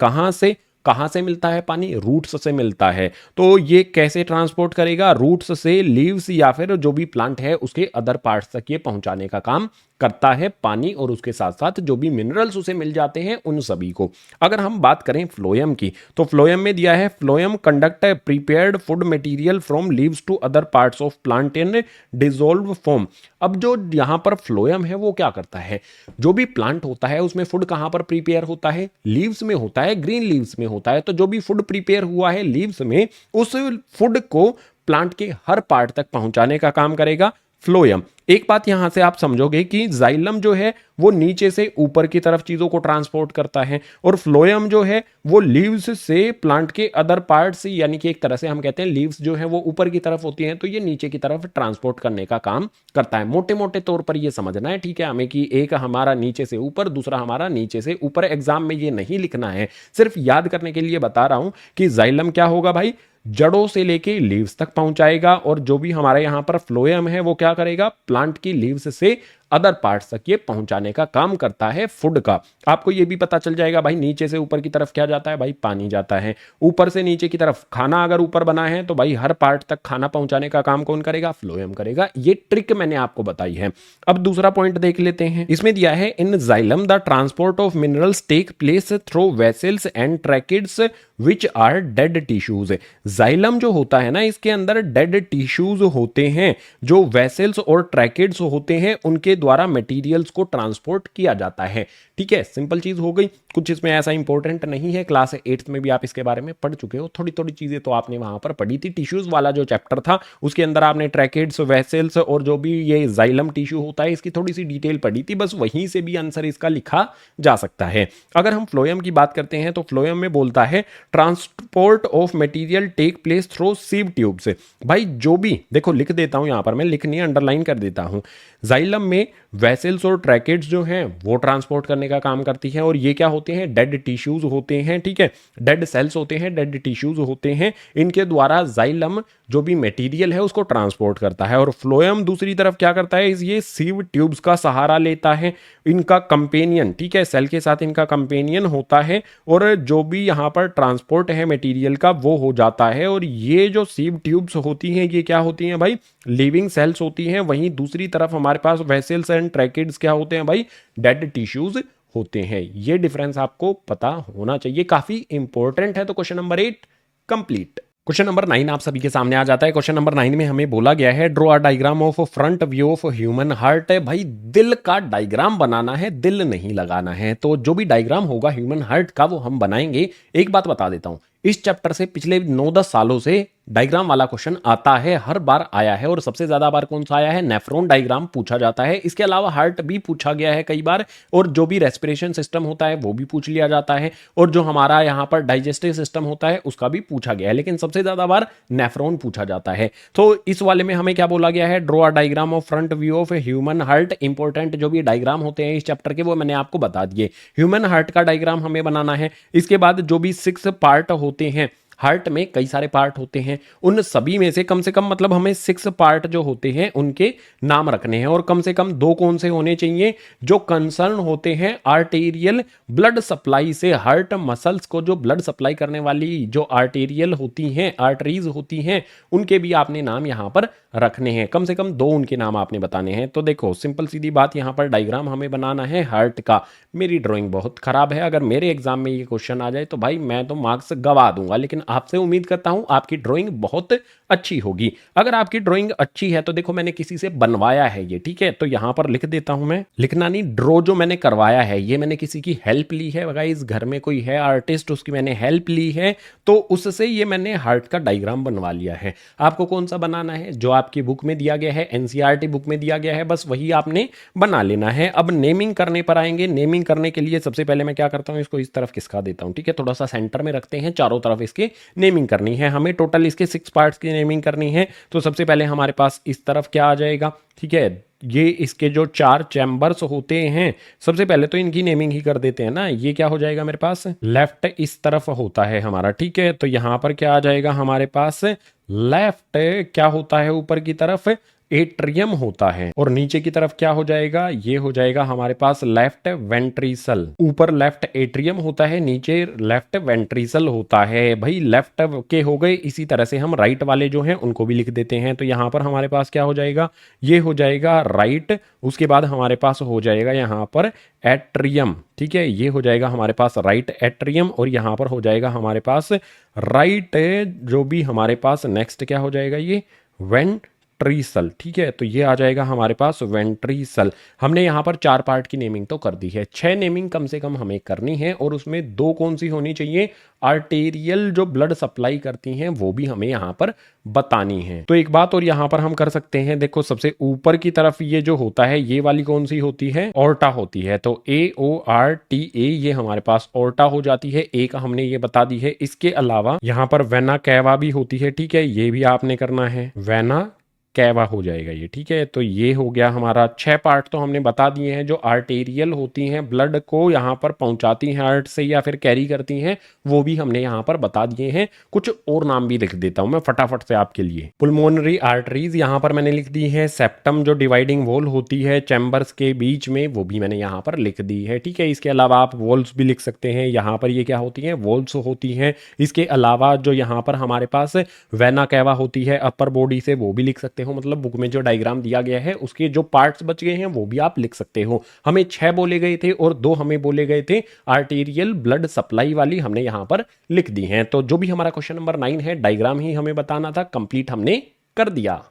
कहां से मिलता है पानी, रूट्स से मिलता है। तो ये कैसे ट्रांसपोर्ट करेगा, रूट्स से लीव्स या फिर जो भी प्लांट है उसके अदर पार्ट्स तक ये पहुंचाने का काम करता है पानी, और उसके साथ साथ जो भी मिनरल्स उसे मिल जाते हैं उन सभी को। अगर हम बात करें फ्लोएम की, तो फ्लोएम में दिया है phloem conduct prepared food material from leaves to other parts of plant in dissolve form. अब जो यहां पर फ्लोएम है वो क्या करता है, जो भी प्लांट होता है उसमें फूड कहां पर प्रिपेयर होता है, लीव्स में होता है, ग्रीन लीव्स में होता है। तो जो भी फूड प्रिपेयर हुआ है लीव्स में, उस फूड को प्लांट के हर पार्ट तक पहुंचाने का काम करेगा फ्लोएम। एक बात यहां से आप समझोगे कि जाइलम जो है वो नीचे से ऊपर की तरफ चीजों को ट्रांसपोर्ट करता है, और फ्लोएम जो है वो लीव्स से प्लांट के अदर पार्ट्स, यानी कि एक तरह से हम कहते हैं लीव्स जो है वो ऊपर की तरफ होती हैं तो ये नीचे की तरफ ट्रांसपोर्ट करने का काम करता है। मोटे मोटे तौर पर ये समझना है, ठीक है, हमें कि एक हमारा नीचे से ऊपर, दूसरा हमारा नीचे से ऊपर। एग्जाम में ये नहीं लिखना है, सिर्फ याद करने के लिए बता रहा हूं कि जाइलम क्या होगा भाई, जड़ों से लेके लीव्स तक पहुंचाएगा, और जो भी हमारे यहां पर फ्लोएम है वो क्या करेगा, प्लांट की लीव्स से अदर पार्ट्स तक ये पहुंचाने का काम करता है फूड का। आपको ये भी पता चल जाएगा भाई, नीचे से ऊपर की तरफ क्या जाता है भाई, पानी जाता है। ऊपर से नीचे की तरफ खाना अगर ऊपर बना है तो भाई हर पार्ट तक खाना पहुंचाने का काम कौन करेगा, फ्लोएम करेगा। ये ट्रिक मैंने आपको बताई है। अब दूसरा पॉइंट देख लेते हैं। इसमें दिया है in xylem the transport of minerals take place through vessels and tracheids which are dead tissues. Xylem जो होता है ना, इसके अंदर डेड टिश्यूज होते हैं, जो वेसल्स और ट्रैकिड्स होते हैं उनके द्वारा मटेरियल्स को ट्रांसपोर्ट किया जाता है। ठीक है, सिंपल चीज हो गई, कुछ इसमें ऐसा इंपॉर्टेंट नहीं है। क्लास 8th में भी आप इसके बारे में पढ़ चुके हो, थोड़ी थोड़ी चीजें तो आपने वहां पर पढ़ी थी। टिश्यूज वाला जो चैप्टर था उसके अंदर आपने ट्रैकिड्स, वेसल्स और जो भी ये जाइलम टिश्यू होता है इसकी थोड़ी सी डिटेल पढ़ी थी, बस वहीं से भी आंसर इसका लिखा जा सकता है। अगर हम फ्लोएम की बात करते हैं तो फ्लोएम में बोलता है transport of material take place through sieve tubes. भाई जो भी, देखो लिख देता हूं, यहां पर मैं लिखनी अंडरलाइन कर देता हूं। जाइलम में वेसल्स और ट्रैकिड्स जो हैं वो ट्रांसपोर्ट करने का काम करती है, और ये क्या होते हैं, डेड टिश्यूज होते हैं। ठीक है, डेड सेल्स होते हैं, डेड टिश्यूज होते हैं, इनके द्वारा जाइलम जो भी मटेरियल है उसको ट्रांसपोर्ट करता है। और फ्लोएम दूसरी तरफ क्या करता है, ये सीव ट्यूब्स का सहारा लेता है, इनका कंपेनियन, ठीक है, सेल के साथ इनका कंपेनियन होता है, और जो भी यहाँ पर ट्रांसपोर्ट है मटेरियल का वो हो जाता है। और ये जो सीव ट्यूब्स होती हैं ये क्या होती हैं भाई, लिविंग सेल्स होती हैं। वहीं दूसरी तरफ हमारे पास वेसल्स एंड ट्रैकिड्स क्या होते हैं भाई, डेड टिश्यूज होते हैं। ये डिफरेंस आपको पता होना चाहिए, काफी इंपॉर्टेंट है। तो question number 8 complete. Question number 9 आप सभी के सामने आ जाता है। क्वेश्चन नंबर 9 में हमें बोला गया है draw a diagram of front view of human heart. है भाई, दिल का डायग्राम बनाना है, दिल नहीं लगाना है। तो जो भी डायग्राम होगा ह्यूमन हार्ट का वो हम बनाएंगे। एक बात बता देता हूं, इस चैप्टर से पिछले 9-10 सालों से डायग्राम वाला क्वेश्चन आता है, हर बार आया है, और सबसे ज्यादा बार कौन सा आया है, नेफ्रॉन डायग्राम पूछा जाता है। इसके अलावा हार्ट भी पूछा गया है कई बार, और जो भी रेस्पिरेशन सिस्टम होता है वो भी पूछ लिया जाता है, और जो हमारा यहाँ पर डाइजेस्टिव सिस्टम होता है उसका भी पूछा गया है, लेकिन सबसे ज्यादा बार नेफ्रॉन पूछा जाता है। तो इस वाले में हमें क्या बोला गया है, draw a diagram of front view of human heart. Important जो भी डायग्राम होते हैं इस चैप्टर के वो मैंने आपको बता दिए। ह्यूमन हार्ट का डायग्राम हमें बनाना है। इसके बाद जो भी 6 पार्ट होते हैं, हार्ट में कई सारे पार्ट होते हैं, उन सभी में से कम मतलब हमें 6 पार्ट जो होते हैं उनके नाम रखने हैं, और कम से कम 2 कौन से होने चाहिए, जो कंसर्न होते हैं आर्टेरियल ब्लड सप्लाई से। हार्ट मसल्स को जो ब्लड सप्लाई करने वाली जो आर्टेरियल होती हैं, आर्टरीज होती हैं, उनके भी आपने नाम यहां पर रखने हैं, कम से कम 2 उनके नाम आपने बताने हैं। तो देखो सिंपल सीधी बात, यहाँ पर डायग्राम हमें बनाना है हार्ट का। मेरी ड्राइंग बहुत खराब है, अगर मेरे एग्जाम में ये क्वेश्चन आ जाए तो भाई मैं तो मार्क्स गवा दूंगा, लेकिन आपसे उम्मीद करता हूं आपकी ड्राइंग बहुत अच्छी होगी। अगर आपकी ड्राइंग अच्छी है तो देखो मैंने किसी से बनवाया है ये, ठीक है, तो यहां पर लिख देता हूं मैं, लिखना नहीं, ड्रॉ जो मैंने करवाया है ये मैंने किसी की हेल्प ली है। गाइस घर में कोई है आर्टिस्ट, उसकी मैंने हेल्प ली है, तो उससे ये मैंने हार्ट का डायग्राम बनवा लिया है। आपको कौन सा बनाना है, जो आपकी बुक में दिया गया है, एनसीईआरटी बुक में दिया गया है, बस वही आपने बना लेना है। अब नेमिंग करने पर आएंगे। नेमिंग करने के लिए सबसे पहले मैं क्या करता हूं, इसको इस तरफ खिसका देता हूं, ठीक है, थोड़ा सा सेंटर में रखते हैं, चारों तरफ इसके नेमिंग करनी है हमें। टोटल इसके 6 पार्ट्स की नेमिंग करनी है। तो सबसे पहले हमारे पास इस तरफ क्या आ जाएगा, ठीक है, ये इसके जो 4 चैम्बर्स होते हैं, सबसे पहले तो इनकी नेमिंग ही कर देते हैं ना। ये क्या हो जाएगा मेरे पास, लेफ्ट इस तरफ होता है हमारा, ठीक है, तो यहां पर क्या आ जाएगा हमारे पास, लेफ्ट क्या होता है ऊपर की तरफ, एट्रियम होता है, और नीचे की तरफ क्या हो जाएगा, ये हो जाएगा हमारे पास लेफ्ट वेंट्रिसल। ऊपर लेफ्ट एट्रियम होता है, नीचे लेफ्ट वेंट्रिसल होता है। भाई लेफ्ट के हो गए, इसी तरह से हम राइट वाले जो हैं उनको भी लिख देते हैं। तो यहां पर हमारे पास क्या हो जाएगा, ये हो जाएगा राइट, उसके बाद हमारे पास हो जाएगा यहां पर एट्रियम, ठीक है, ये हो जाएगा हमारे पास राइट एट्रियम, और यहां पर हो जाएगा हमारे पास राइट, जो भी हमारे पास नेक्स्ट क्या हो जाएगा, ये वेंट्रिसल, ठीक है, तो ये आ जाएगा हमारे पास वेंट्रिसल। हमने यहाँ पर 4 पार्ट की नेमिंग तो कर दी है, 6 नेमिंग कम से कम हमें करनी है, और उसमें 2 कौन सी होनी चाहिए, आर्टेरियल जो ब्लड सप्लाई करती हैं वो भी हमें यहाँ पर बतानी है। तो एक बात और यहाँ पर हम कर सकते हैं, देखो सबसे ऊपर की तरफ ये जो होता है, ये वाली कौन सी होती है, ऑर्टा होती है, तो AORTA ये हमारे पास ऑर्टा हो जाती है, एक हमने ये बता दी है। इसके अलावा यहाँ पर वेना कैवा भी होती है, ठीक है, ये भी आपने करना है, वेना कैवा हो जाएगा ये, ठीक है, तो ये हो गया हमारा। 6 पार्ट तो हमने बता दिए हैं जो आर्टेरियल होती हैं, ब्लड को यहाँ पर पहुंचाती हैं हार्ट से या फिर कैरी करती हैं, वो भी हमने यहाँ पर बता दिए हैं। कुछ और नाम भी लिख देता हूं मैं फटाफट से आपके लिए। पुल्मोनरी आर्टरीज यहाँ पर मैंने लिख दी है, सेप्टम जो डिवाइडिंग वॉल होती है चैम्बर्स के बीच में, वो भी मैंने यहाँ पर लिख दी है, ठीक है। इसके अलावा आप वॉल्स भी लिख सकते हैं, यहाँ पर ये क्या होती हैं, वॉल्स होती हैं। इसके अलावा जो यहाँ पर हमारे पास वेना कैवा होती है अपर बॉडी से, वो भी लिख सकते हो, मतलब बुक में जो डायग्राम दिया गया है उसके जो पार्ट्स बच गए हैं वो भी आप लिख सकते हो। हमें 6 बोले गए थे और 2 हमें बोले गए थे आर्टेरियल ब्लड सप्लाई वाली, हमने यहां पर लिख दी हैं। तो जो भी हमारा क्वेश्चन नंबर 9 है, डायग्राम ही हमें बताना था, कंप्लीट हमने कर दिया।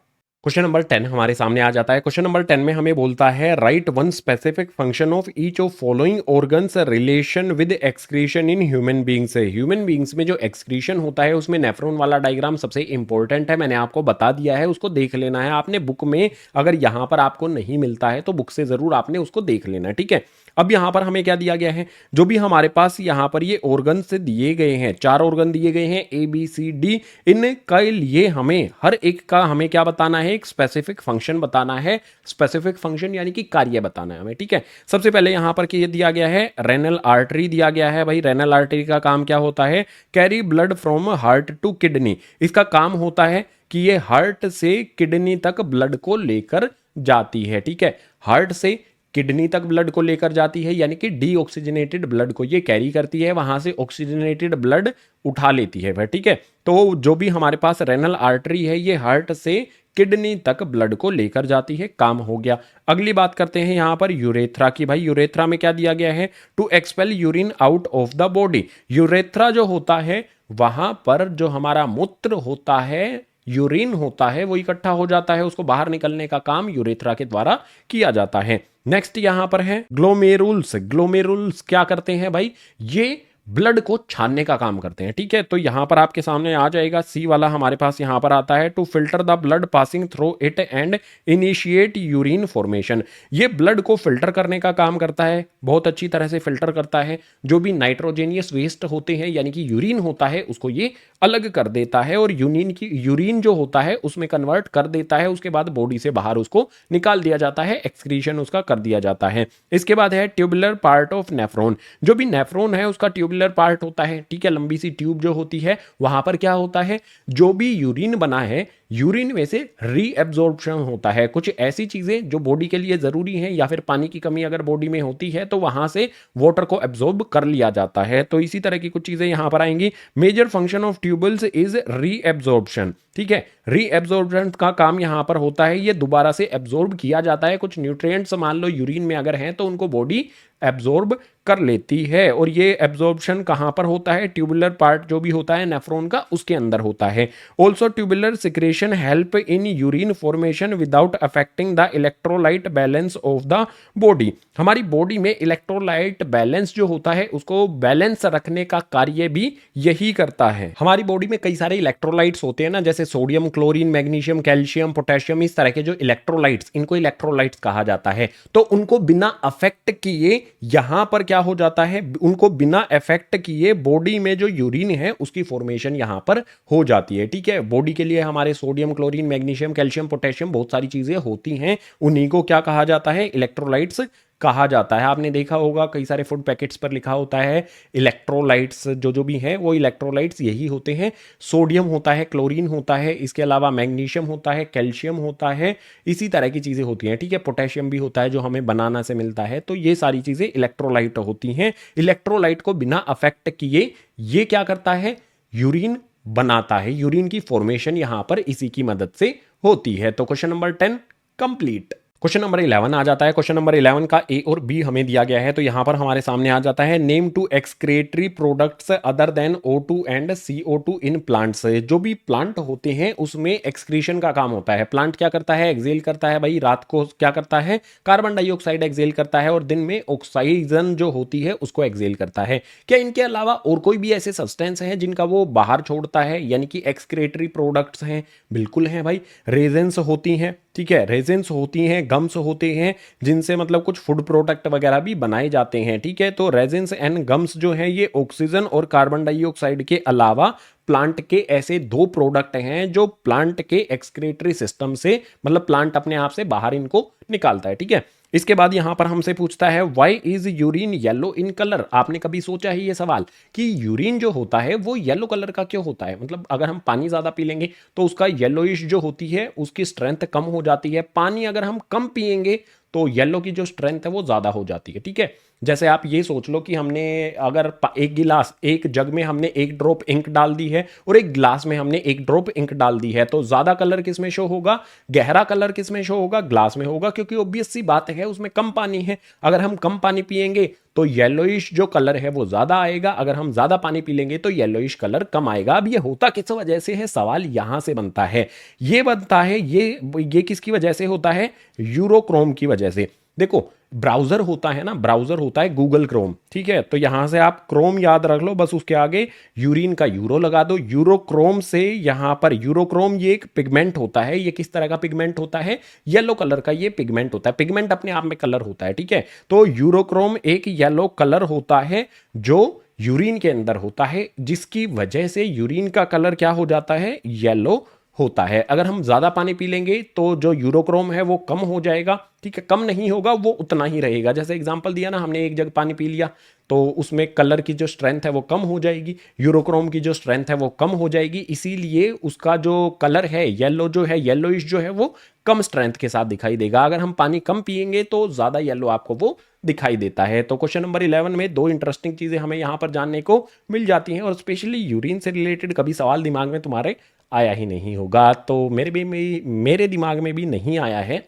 क्वेश्चन नंबर 10 हमारे सामने आ जाता है। क्वेश्चन नंबर 10 में हमें बोलता है right one specific function of each of following organs relation with excretion in human beings. Human beings में जो एक्सक्रीशन होता है उसमें नेफ्रॉन वाला डायग्राम सबसे इंपॉर्टेंट है, मैंने आपको बता दिया है, उसको देख लेना है आपने बुक में। अगर यहां पर आपको नहीं मिलता है तो बुक से जरूर आपने उसको देख लेना है, ठीक है। अब यहां पर हमें क्या दिया गया है, जो भी हमारे पास यहां पर ये ऑर्गन से दिए गए हैं, 4 ऑर्गन दिए गए हैं ABCD, इनके लिए हमें हर एक का हमें क्या बताना है, एक स्पेसिफिक फंक्शन बताना है। स्पेसिफिक फंक्शन यानी कि कार्य बताना है हमें, ठीक है। सबसे पहले यहां पर ये दिया गया है रेनल आर्टरी दिया गया है। भाई रेनल आर्टरी का काम क्या होता है, carry blood from heart to kidney. इसका काम होता है कि ये हार्ट से किडनी तक ब्लड को लेकर जाती है, ठीक है, हार्ट से किडनी तक ब्लड को लेकर जाती है, यानी कि डीऑक्सीजनेटेड ब्लड को ये कैरी करती है, वहां से ऑक्सीजनेटेड ब्लड उठा लेती है, ठीक है। तो जो भी हमारे पास रेनल आर्टरी है ये हार्ट से किडनी तक ब्लड को लेकर जाती है, काम हो गया। अगली बात करते हैं यहां पर यूरेथ्रा की। भाई यूरेथ्रा में क्या दिया गया है, to expel urine out of the body. Urethra जो होता है वहां पर जो हमारा मूत्र होता है, यूरिन होता है, वो इकट्ठा हो जाता है, उसको बाहर निकलने का काम यूरेथ्रा के द्वारा किया जाता है। नेक्स्ट यहां पर है ग्लोमेरुल्स। ग्लोमेरुल्स क्या करते हैं भाई, ये ब्लड को छानने का काम करते हैं, ठीक है। तो यहां पर आपके सामने आ जाएगा सी वाला हमारे पास यहां पर आता है, to filter the blood passing through it and initiate urine formation. ये ब्लड को फिल्टर करने का काम करता है, बहुत अच्छी तरह से फिल्टर करता है। जो भी नाइट्रोजेनियस वेस्ट होते हैं यानी कि यूरिन होता है उसको ये अलग कर देता है, और यूरिन जो होता है उसमें कन्वर्ट कर देता है, उसके बाद बॉडी से बाहर उसको निकाल दिया जाता है, एक्सक्रीशन उसका कर दिया जाता है। इसके बाद है ट्यूबुलर पार्ट ऑफ नेफ्रॉन। जो भी नेफ्रॉन है उसका ट्यूबुलर ट्यूबुलर पार्ट होता है, ठीक है, लंबी सी ट्यूब जो होती है, वहां पर क्या होता है, जो भी यूरिन बना है, यूरिन में से रीएब्जॉर्प्शन होता है। कुछ ऐसी चीजें जो बॉडी के लिए जरूरी हैं या फिर पानी की कमी अगर बॉडी में होती है तो वहां से वाटर को एब्जॉर्ब कर लिया जाता है। तो इसी तरह की कुछ चीजें यहां पर आएंगी। Major function of tubules is reabsorption, ठीक है, रीएब्जॉर्प्शन का काम यहां पर होता है, ये दोबारा से एब्जॉर्ब किया जाता है। कुछ न्यूट्रिएंट्स मान लो यूरिन में अगर हैं तो उनको बॉडी एब्जॉर्ब कर लेती है। और ये एब्जॉर्प्शन कहां पर होता है, ट्यूबुलर पार्ट जो भी होता है नेफ्रॉन का, उसके अंदर होता है। Also tubular secretion help in urine formation without affecting the electrolyte balance of the body. हमारी बॉडी में इलेक्ट्रोलाइट बैलेंस जो होता है उसको बैलेंस रखने का कार्य भी यही करता है। हमारी बॉडी में कई सारे इलेक्ट्रोलाइट्स होते हैं ना, जैसे sodium, chlorine, magnesium, calcium, potassium, इस तरह के जो इलेक्ट्रोलाइट्स, इनको इलेक्ट्रोलाइट्स कहा जाता है। तो उनको बिना अफेक्ट किए यहां पर क्या हो जाता है, उनको बिना इफेक्ट किए बॉडी में जो यूरिन है उसकी फॉर्मेशन यहां पर हो जाती है, ठीक है। बॉडी के लिए हमारे sodium, chlorine, magnesium, calcium, potassium बहुत सारी चीजें होती हैं, उन्हीं को क्या कहा जाता है, इलेक्ट्रोलाइट्स कहा जाता है। आपने देखा होगा कई सारे फूड पैकेट्स पर लिखा होता है इलेक्ट्रोलाइट्स, जो भी है वो इलेक्ट्रोलाइट्स यही होते हैं। सोडियम होता है, क्लोरीन होता है, इसके अलावा मैग्नीशियम होता है, कैल्शियम होता है, इसी तरह की चीजें होती हैं, ठीक है। पोटेशियम भी होता है जो हमें बनाना से मिलता है। तो ये सारी चीजें इलेक्ट्रोलाइट होती हैं। इलेक्ट्रोलाइट को बिना अफेक्ट किए ये क्या करता है, यूरिन बनाता है। यूरिन की फॉर्मेशन यहां पर इसी की मदद से होती है। तो question number 10 complete. Question number 11 आ जाता है। क्वेश्चन नंबर 11 का ए और बी हमें दिया गया है, तो यहां पर हमारे सामने आ जाता है name two excretory products other than O2 and CO2 in plants. जो भी प्लांट होते हैं उसमें एक्सक्रीशन का काम होता है। प्लांट क्या करता है, एक्सेल करता है भाई, रात को क्या करता है, कार्बन डाइऑक्साइड एक्सेल करता है और दिन में ऑक्सीजन जो होती है उसको एक्सेल करता है। क्या इनके अलावा और कोई भी ऐसे सब्सटेंस हैं जिनका वो बाहर छोड़ता है, यानी कि एक्सक्रेटरी प्रोडक्ट्स हैं? बिल्कुल हैं भाई, रेजेंस होती हैं, ठीक है, रेजिन्स होती हैं, गम्स होते हैं, जिनसे मतलब कुछ फूड प्रोडक्ट वगैरह भी बनाए जाते हैं, ठीक है। तो रेजिन्स एंड गम्स जो हैं ये ऑक्सीजन और कार्बन डाइऑक्साइड के अलावा प्लांट के ऐसे दो प्रोडक्ट हैं जो प्लांट के एक्सक्रेटरी सिस्टम से, मतलब प्लांट अपने आप से बाहर इनको निकालता है, ठीक है। इसके बाद यहां पर हमसे पूछता है why is urine yellow in colour. आपने कभी सोचा है ये सवाल कि यूरिन जो होता है वो येलो कलर का क्यों होता है? मतलब अगर हम पानी ज्यादा पी लेंगे तो उसका येलोइश जो होती है उसकी स्ट्रेंथ कम हो जाती है। पानी अगर हम कम पिएंगे तो येलो की जो स्ट्रेंथ है वो ज्यादा हो जाती है, ठीक है। जैसे आप ये सोच लो कि हमने अगर एक गिलास, एक जग में हमने एक ड्रॉप इंक डाल दी है और एक गिलास में हमने एक ड्रॉप इंक डाल दी है, तो ज्यादा कलर किस में शो होगा, गहरा कलर किस में शो होगा, ग्लास में होगा, क्योंकि ऑब्वियस सी बात है उसमें कम पानी है। अगर हम कम पानी पिएंगे तो येलोइश जो कलर है वो ज्यादा आएगा, अगर हम ज्यादा पानी पी लेंगे तो येलोइश कलर कम आएगा। अब ये होता किस वजह से है, सवाल यहां से बनता है। ये बनता है ये किसकी वजह से होता है, यूरोक्रोम की वजह से। देखो ब्राउजर होता है ना, ब्राउजर होता है गूगल क्रोम, ठीक है। तो यहां से आप क्रोम याद रख लो, बस उसके आगे यूरिन का यूरो लगा दो। यूरोक्रोम से यहां पर यूरोक्रोम ये एक पिगमेंट होता है। ये किस तरह का पिगमेंट होता है, येलो कलर का ये पिगमेंट होता है। पिगमेंट अपने आप में कलर होता है, ठीक है। तो यूरोक्रोम एक येलो कलर होता है जो यूरिन के अंदर होता है, जिसकी वजह से यूरिन का कलर क्या हो जाता है, येलो होता है। अगर हम ज्यादा पानी पी लेंगे तो जो यूरोक्रोम है वो कम हो जाएगा, ठीक है, कम नहीं होगा, वो उतना ही रहेगा। जैसे एग्जांपल दिया ना हमने, एक जग पानी पी लिया तो उसमें कलर की जो स्ट्रेंथ है वो कम हो जाएगी, यूरोक्रोम की जो स्ट्रेंथ है वो कम हो जाएगी, इसीलिए उसका जो कलर है येलो जो है, येलोइश जो है वो कम स्ट्रेंथ के साथ दिखाई देगा। अगर हम पानी कम पिएंगे तो ज्यादा येलो आपको वो दिखाई देता है। तो क्वेश्चन नंबर 11 में दो इंटरेस्टिंग चीजें हमें यहां पर जानने को मिल जाती हैं, और स्पेशली यूरिन से रिलेटेड कभी सवाल दिमाग में तुम्हारे आया ही नहीं होगा, तो मेरे दिमाग में भी नहीं आया है।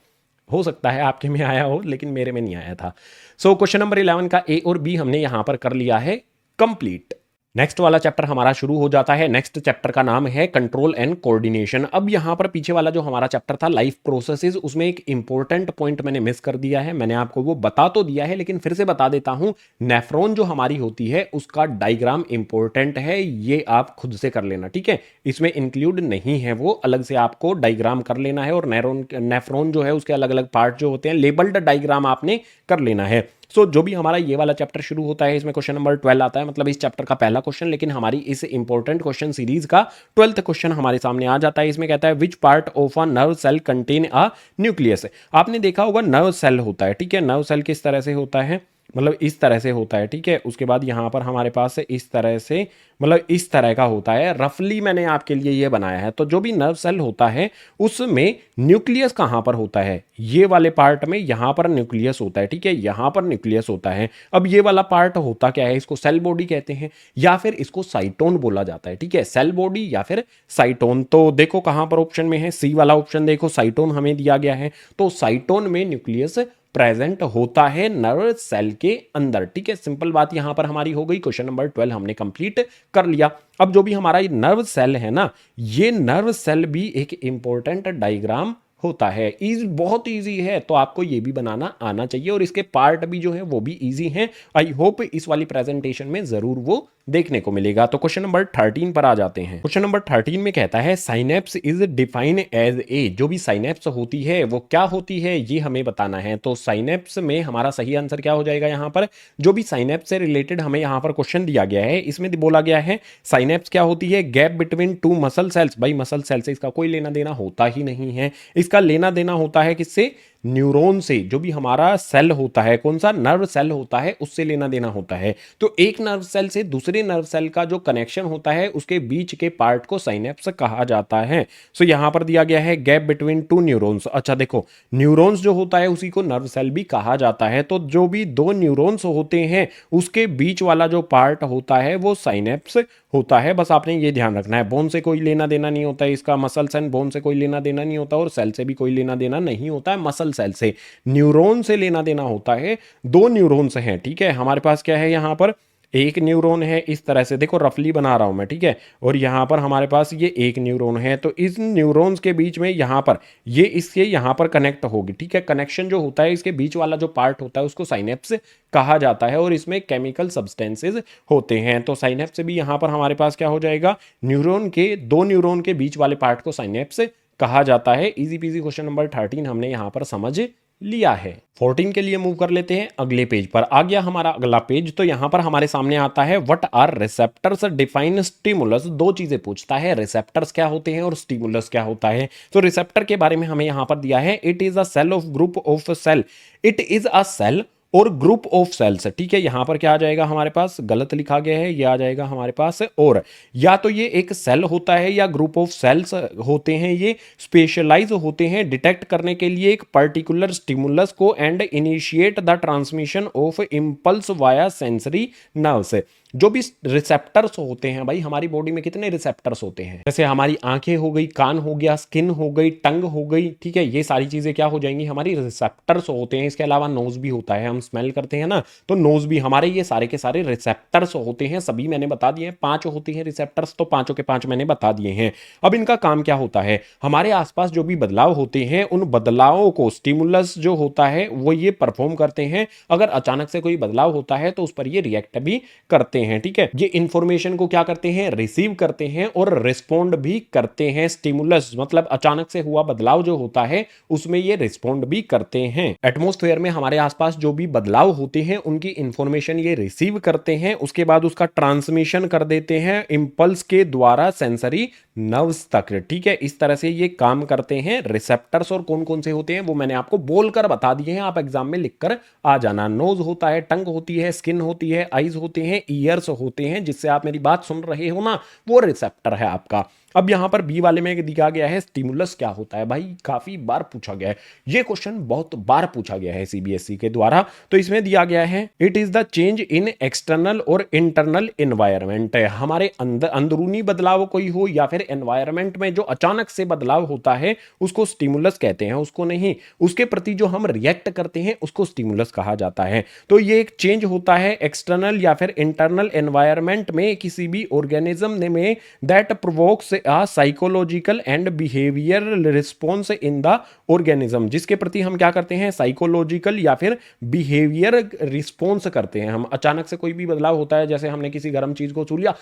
हो सकता है आपके में आया हो, लेकिन मेरे में नहीं आया था। सो क्वेश्चन नंबर 11 का ए और बी हमने यहां पर कर लिया है कंप्लीट। नेक्स्ट वाला चैप्टर हमारा शुरू हो जाता है। नेक्स्ट चैप्टर का नाम है कंट्रोल एंड कोऑर्डिनेशन। अब यहां पर पीछे वाला जो हमारा चैप्टर था लाइफ प्रोसेसेस, उसमें एक इंपॉर्टेंट पॉइंट मैंने मिस कर दिया है। मैंने आपको वो बता तो दिया है, लेकिन फिर से बता देता हूं। नेफ्रॉन जो हमारी होती है उसका डायग्राम इंपॉर्टेंट है, ये आप खुद से कर लेना, ठीक है। इसमें इंक्लूड नहीं है, वो अलग से आपको डायग्राम कर लेना है। और नेफ्रॉन जो है उसके अलग अलग पार्ट जो होते हैं, लेबल्ड डायग्राम आपने कर लेना है। सो जो भी हमारा ये वाला चैप्टर शुरू होता है, इसमें क्वेश्चन नंबर 12 आता है, मतलब इस चैप्टर का पहला क्वेश्चन। लेकिन हमारी इस इंपॉर्टेंट क्वेश्चन सीरीज का 12th क्वेश्चन हमारे सामने आ जाता है। इसमें कहता है which part of a nerve cell contain a nucleus. आपने देखा होगा नर्व सेल होता है, ठीक है। नर्व सेल किस तरह से होता है, मतलब इस तरह से होता है, ठीक है। उसके बाद यहाँ पर हमारे पास इस तरह से, मतलब इस तरह का होता है। रफली मैंने आपके लिए ये बनाया है। तो जो भी नर्व सेल होता है उसमें न्यूक्लियस कहाँ पर होता है, ये वाले पार्ट में यहाँ पर न्यूक्लियस होता है, ठीक है, यहाँ पर न्यूक्लियस होता है। अब ये वाला पार्ट होता क्या है, इसको सेल बॉडी कहते हैं या फिर इसको साइटोन बोला जाता है, ठीक है, सेल बॉडी या फिर साइटोन। तो देखो कहाँ पर ऑप्शन में है, सी वाला ऑप्शन देखो, साइटोन हमें दिया गया है। तो साइटोन में न्यूक्लियस प्रेजेंट होता है नर्व सेल के अंदर, ठीक है। सिंपल बात यहां पर हमारी हो गई। क्वेश्चन नंबर 12 हमने कंप्लीट कर लिया। अब जो भी हमारा ये नर्व सेल है ना, ये नर्व सेल भी एक इंपॉर्टेंट डायग्राम होता है। बहुत इजी है, तो आपको ये भी बनाना आना चाहिए और इसके पार्ट भी जो है वो भी इजी हैं। आई होप इस वाली प्रेजेंटेशन में जरूर वो देखने को मिलेगा। तो क्वेश्चन नंबर 13 पर आ जाते हैं। क्वेश्चन नंबर 13 में कहता है synapse is define as a, जो भी साइनेप्स होती है वो क्या होती है ये हमें बताना है। तो साइनेप्स में हमारा सही आंसर क्या हो जाएगा, यहाँ पर जो भी साइनेप्स से रिलेटेड हमें यहाँ पर क्वेश्चन दिया गया है, इसमें बोला गया है साइनेप्स क्या होती है, gap between to muscle cells. भाई मसल सेल से इसका कोई लेना देना होता ही नहीं है, इसका लेना देना होता है किससे, न्यूरॉन से। जो भी हमारा सेल होता है, कौन सा, नर्व सेल होता है, उससे लेना देना होता है। तो एक नर्व सेल से दूसरे नर्व सेल का जो कनेक्शन होता है उसके बीच के पार्ट को साइनेप्स कहा जाता है। सो यहां पर दिया गया है गैप बिटवीन टू न्यूरॉन्स। अच्छा देखो, न्यूरॉन्स जो होता है उसी को नर्व सेल भी कहा जाता है। तो जो भी दो न्यूरॉन्स होते हैं उसके बीच वाला जो पार्ट होता है वो साइनेप्स होता है। बस आपने ये ध्यान रखना है, बोन से कोई लेना देना नहीं होता है इसका, मसल्स एंड बोन से कोई लेना देना नहीं होता और सेल से भी कोई लेना देना नहीं होता है। मसल सेल से, न्यूरॉन से लेना देना होता है। दो न्यूरॉन्स हैं, ठीक है। हमारे पास क्या है, यहां पर एक न्यूरॉन है, इस तरह से देखो रफली बना रहा हूं मैं, ठीक है, और यहां पर हमारे पास ये एक न्यूरॉन है। तो इस न्यूरॉन्स के बीच में यहां पर ये इसके यहां पर कनेक्ट होगी, ठीक है। कनेक्शन जो होता है इसके बीच वाला जो पार्ट होता है उसको साइनेप्स कहा जाता है और इसमें केमिकल सब्सटेंसेस होते हैं। तो साइनेप्स भी यहां पर हमारे पास क्या हो जाएगा, न्यूरॉन के, दो न्यूरॉन के बीच वाले पार्ट को साइनेप्स कहा जाता है। इजी पीजी क्वेश्चन नंबर 13 हमने यहां पर समझ लिया है। 14 के लिए मूव कर लेते हैं अगले पेज पर। आ गया हमारा अगला पेज। तो यहां पर हमारे सामने आता है what are receptors define stimulus. दो चीजें पूछता है, रिसेप्टर्स क्या होते हैं और स्टिमुलस क्या होता है। तो रिसेप्टर के बारे में हमें यहां पर दिया है, it is a cell of group of cell, it is a cell और ग्रुप ऑफ सेल्स, ठीक है। यहां पर क्या आ जाएगा हमारे पास, गलत लिखा गया है, ये आ जाएगा हमारे पास और, या तो ये एक सेल होता है या ग्रुप ऑफ सेल्स होते हैं। ये स्पेशलाइज होते हैं डिटेक्ट करने के लिए एक पर्टिकुलर स्टिमुलस को and initiate the transmission of impulse via sensory nerves. जो भी रिसेप्टर्स होते हैं, भाई हमारी बॉडी में कितने रिसेप्टर्स होते हैं, जैसे हमारी आंखें हो गई, कान हो गया, स्किन हो गई, टंग हो गई, ठीक है, ये सारी चीजें क्या हो जाएंगी, हमारी रिसेप्टर्स होते हैं। इसके अलावा नोज भी होता है, हम स्मेल करते हैं ना, तो नोज भी हमारे, ये सारे के सारे रिसेप्टर्स होते हैं। सभी मैंने बता दिए हैं, 5 होती हैं रिसेप्टर्स, तो पांचों के 5 मैंने बता दिए हैं। अब इनका काम क्या होता है, हमारे आसपास जो भी बदलाव होते हैं उन बदलावों को स्टिमुलस जो होता है वो ये परफॉर्म करते हैं। अगर अचानक से कोई बदलाव होता है तो उस पर ये रिएक्ट भी करते हैं, ठीक है। ये इंफॉर्मेशन को क्या करते हैं, रिसीव करते हैं और रिस्पोंड भी करते हैं। स्टिमुलस मतलब अचानक से हुआ बदलाव जो होता है उसमें ये रिस्पोंड भी करते हैं। एटमॉस्फेयर में हमारे आसपास जो भी बदलाव होते हैं उनकी इंफॉर्मेशन ये रिसीव करते हैं, उसके बाद उसका ट्रांसमिशन कर देते हैं इंपल्स के द्वारा सेंसरी नर्व्स तक, ठीक है। इस तरह से ये काम करते हैं रिसेप्टर्स। और कौन कौन से होते हैं वो मैंने आपको बोलकर बता दिए हैं, आप एग्जाम में लिखकर आ जाना। नोज होता है, टंग होती है, स्किन होती है, आईज होते हैं, ईयर्स होते हैं, जिससे आप मेरी बात सुन रहे हो ना, वो रिसेप्टर है आपका। अब यहां पर बी वाले में दिया गया है स्टिमुलस क्या होता है। भाई काफी बार पूछा गया है ये क्वेश्चन, बहुत बार पूछा गया है सीबीएसई के द्वारा। तो इसमें दिया गया है it is the change in external और इंटरनल एनवायरनमेंट। हमारे अंदर अंदरूनी बदलाव कोई हो या फिर एनवायरनमेंट में जो अचानक से बदलाव होता है उसको स्टिमुलस कहते हैं, उसको नहीं, उसके प्रति जो हम रिएक्ट करते हैं उसको स्टिमुलस कहा जाता है। तो ये एक चेंज होता है एक्सटर्नल या फिर इंटरनल एनवायरनमेंट में किसी भी ऑर्गेनिज्म में that provokes a psychological and behavioral response in the organism, जिसके प्रति हम क्या करते हैं, साइकोलॉजिकल या फिर बिहेवियर रिस्पॉन्स करते हैं। हम अचानक से कोई भी बदलाव होता है, जैसे हमने किसी गर्म चीज को छू लिया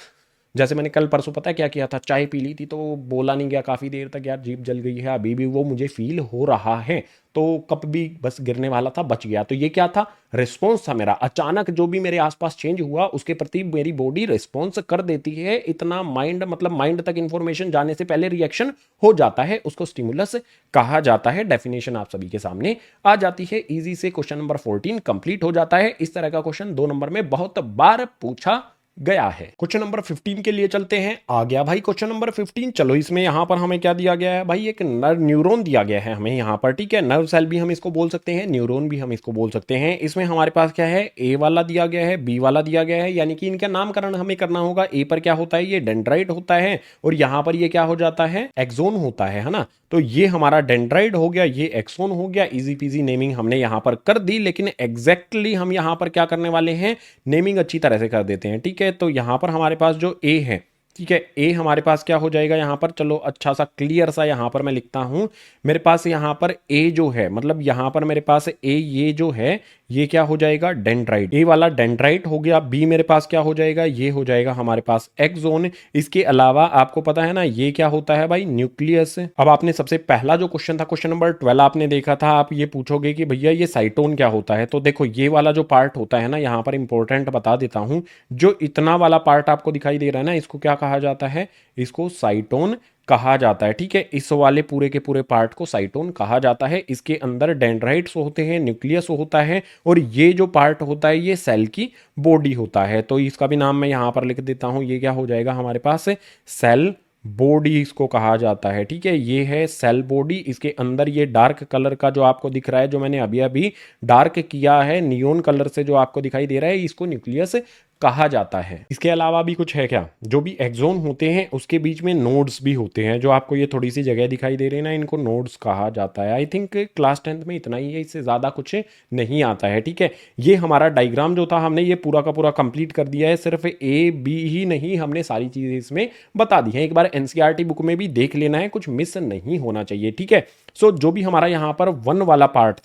जैसे मैंने कल परसों पता है क्या किया था, चाय पी ली थी तो बोला नहीं गया काफ़ी देर तक, यार जीभ जल गई है, अभी भी वो मुझे फील हो रहा है, तो कप भी बस गिरने वाला था, बच गया। तो ये क्या था, रिस्पॉन्स था मेरा। अचानक जो भी मेरे आसपास चेंज हुआ उसके प्रति मेरी बॉडी रिस्पॉन्स कर देती है। इतना माइंड, मतलब माइंड तक इंफॉर्मेशन जाने से पहले रिएक्शन हो जाता है, उसको स्टिमुलस कहा जाता है। डेफिनेशन आप सभी के सामने आ जाती है इजी से। क्वेश्चन नंबर 14 कंप्लीट हो जाता है। इस तरह का क्वेश्चन 2 नंबर में बहुत बार पूछा गया है। क्वेश्चन नंबर 15 के लिए चलते हैं। आ गया भाई क्वेश्चन नंबर 15। चलो इसमें यहां पर हमें क्या दिया गया है भाई, एक न्यूरॉन दिया गया है हमें यहां पर, ठीक है। नर्व सेल भी हम इसको बोल सकते हैं, न्यूरॉन भी हम इसको बोल सकते हैं। इसमें हमारे पास क्या है, ए वाला दिया गया है, बी वाला दिया गया है, यानी कि इनका नामकरण हमें करना होगा। ए पर क्या होता है, ये डेंड्राइट होता है, और यहां पर ये क्या हो जाता है, एक्सोन होता है ना। तो ये हमारा डेंड्राइट हो गया, ये एक्सोन हो गया। इजी पीजी नेमिंग हमने यहां पर कर दी, लेकिन एग्जैक्टली हम यहां पर क्या करने वाले हैं, नेमिंग अच्छी तरह से कर देते हैं, ठीक है। तो यहां पर हमारे पास जो ए है, ठीक है, ए हमारे पास क्या हो जाएगा यहां पर, चलो अच्छा सा क्लियर सा यहां पर मैं लिखता हूं। मेरे पास यहां पर ए जो है, मतलब यहां पर मेरे पास ए, ये जो है ये क्या हो जाएगा, डेंड्राइट। ए वाला डेंड्राइट हो गया। बी मेरे पास क्या हो जाएगा, ये हो जाएगा हमारे पास एक्सोन। इसके अलावा आपको पता है ना ये क्या होता है भाई, न्यूक्लियस। अब आपने सबसे पहला जो क्वेश्चन था, क्वेश्चन नंबर 12 आपने देखा था, आप ये पूछोगे कि भैया ये साइटोन क्या होता है। तो देखो ये वाला जो पार्ट होता है ना, यहां पर इंपॉर्टेंट बता देता हूं, जो इतना वाला पार्ट आपको दिखाई दे रहा है ना, इसको क्या कहा जाता है, इसको साइटोन कहा जाता है, ठीक है। इस वाले पूरे के पूरे पार्ट को साइटोन कहा जाता है। इसके अंदर डेंड्राइट्स होते हैं, न्यूक्लियस होता है, और ये जो पार्ट होता है ये सेल की बॉडी होता है। तो इसका भी नाम मैं यहां पर लिख देता हूं, ये क्या हो जाएगा हमारे पास, सेल बॉडी इसको कहा जाता है, ठीक है। ये है सेल बॉडी। इसके अंदर ये डार्क कलर का जो आपको दिख रहा है, जो मैंने अभी अभी डार्क किया है नियोन कलर से जो आपको दिखाई दे रहा है, इसको न्यूक्लियस कहा जाता है। इसके अलावा भी कुछ है क्या, जो भी एक्सोन होते हैं उसके बीच में नोड्स भी होते हैं, जो आपको ये थोड़ी सी जगह दिखाई दे रही है ना, इनको नोड्स कहा जाता है। आई थिंक क्लास 10th में इतना ही है, इससे ज्यादा कुछ नहीं आता है, ठीक है। ये हमारा डायग्राम जो था, हमने ये पूरा का पूरा कंप्लीट कर दिया है। सिर्फ ए बी ही नहीं, हमने सारी चीजें इसमें बता दी हैं। एक बार एनसीईआरटी बुक में भी देख लेना है, कुछ मिस नहीं होना चाहिए, ठीक है। सो जो भी हमारा यहाँ पर वन वाला पार्ट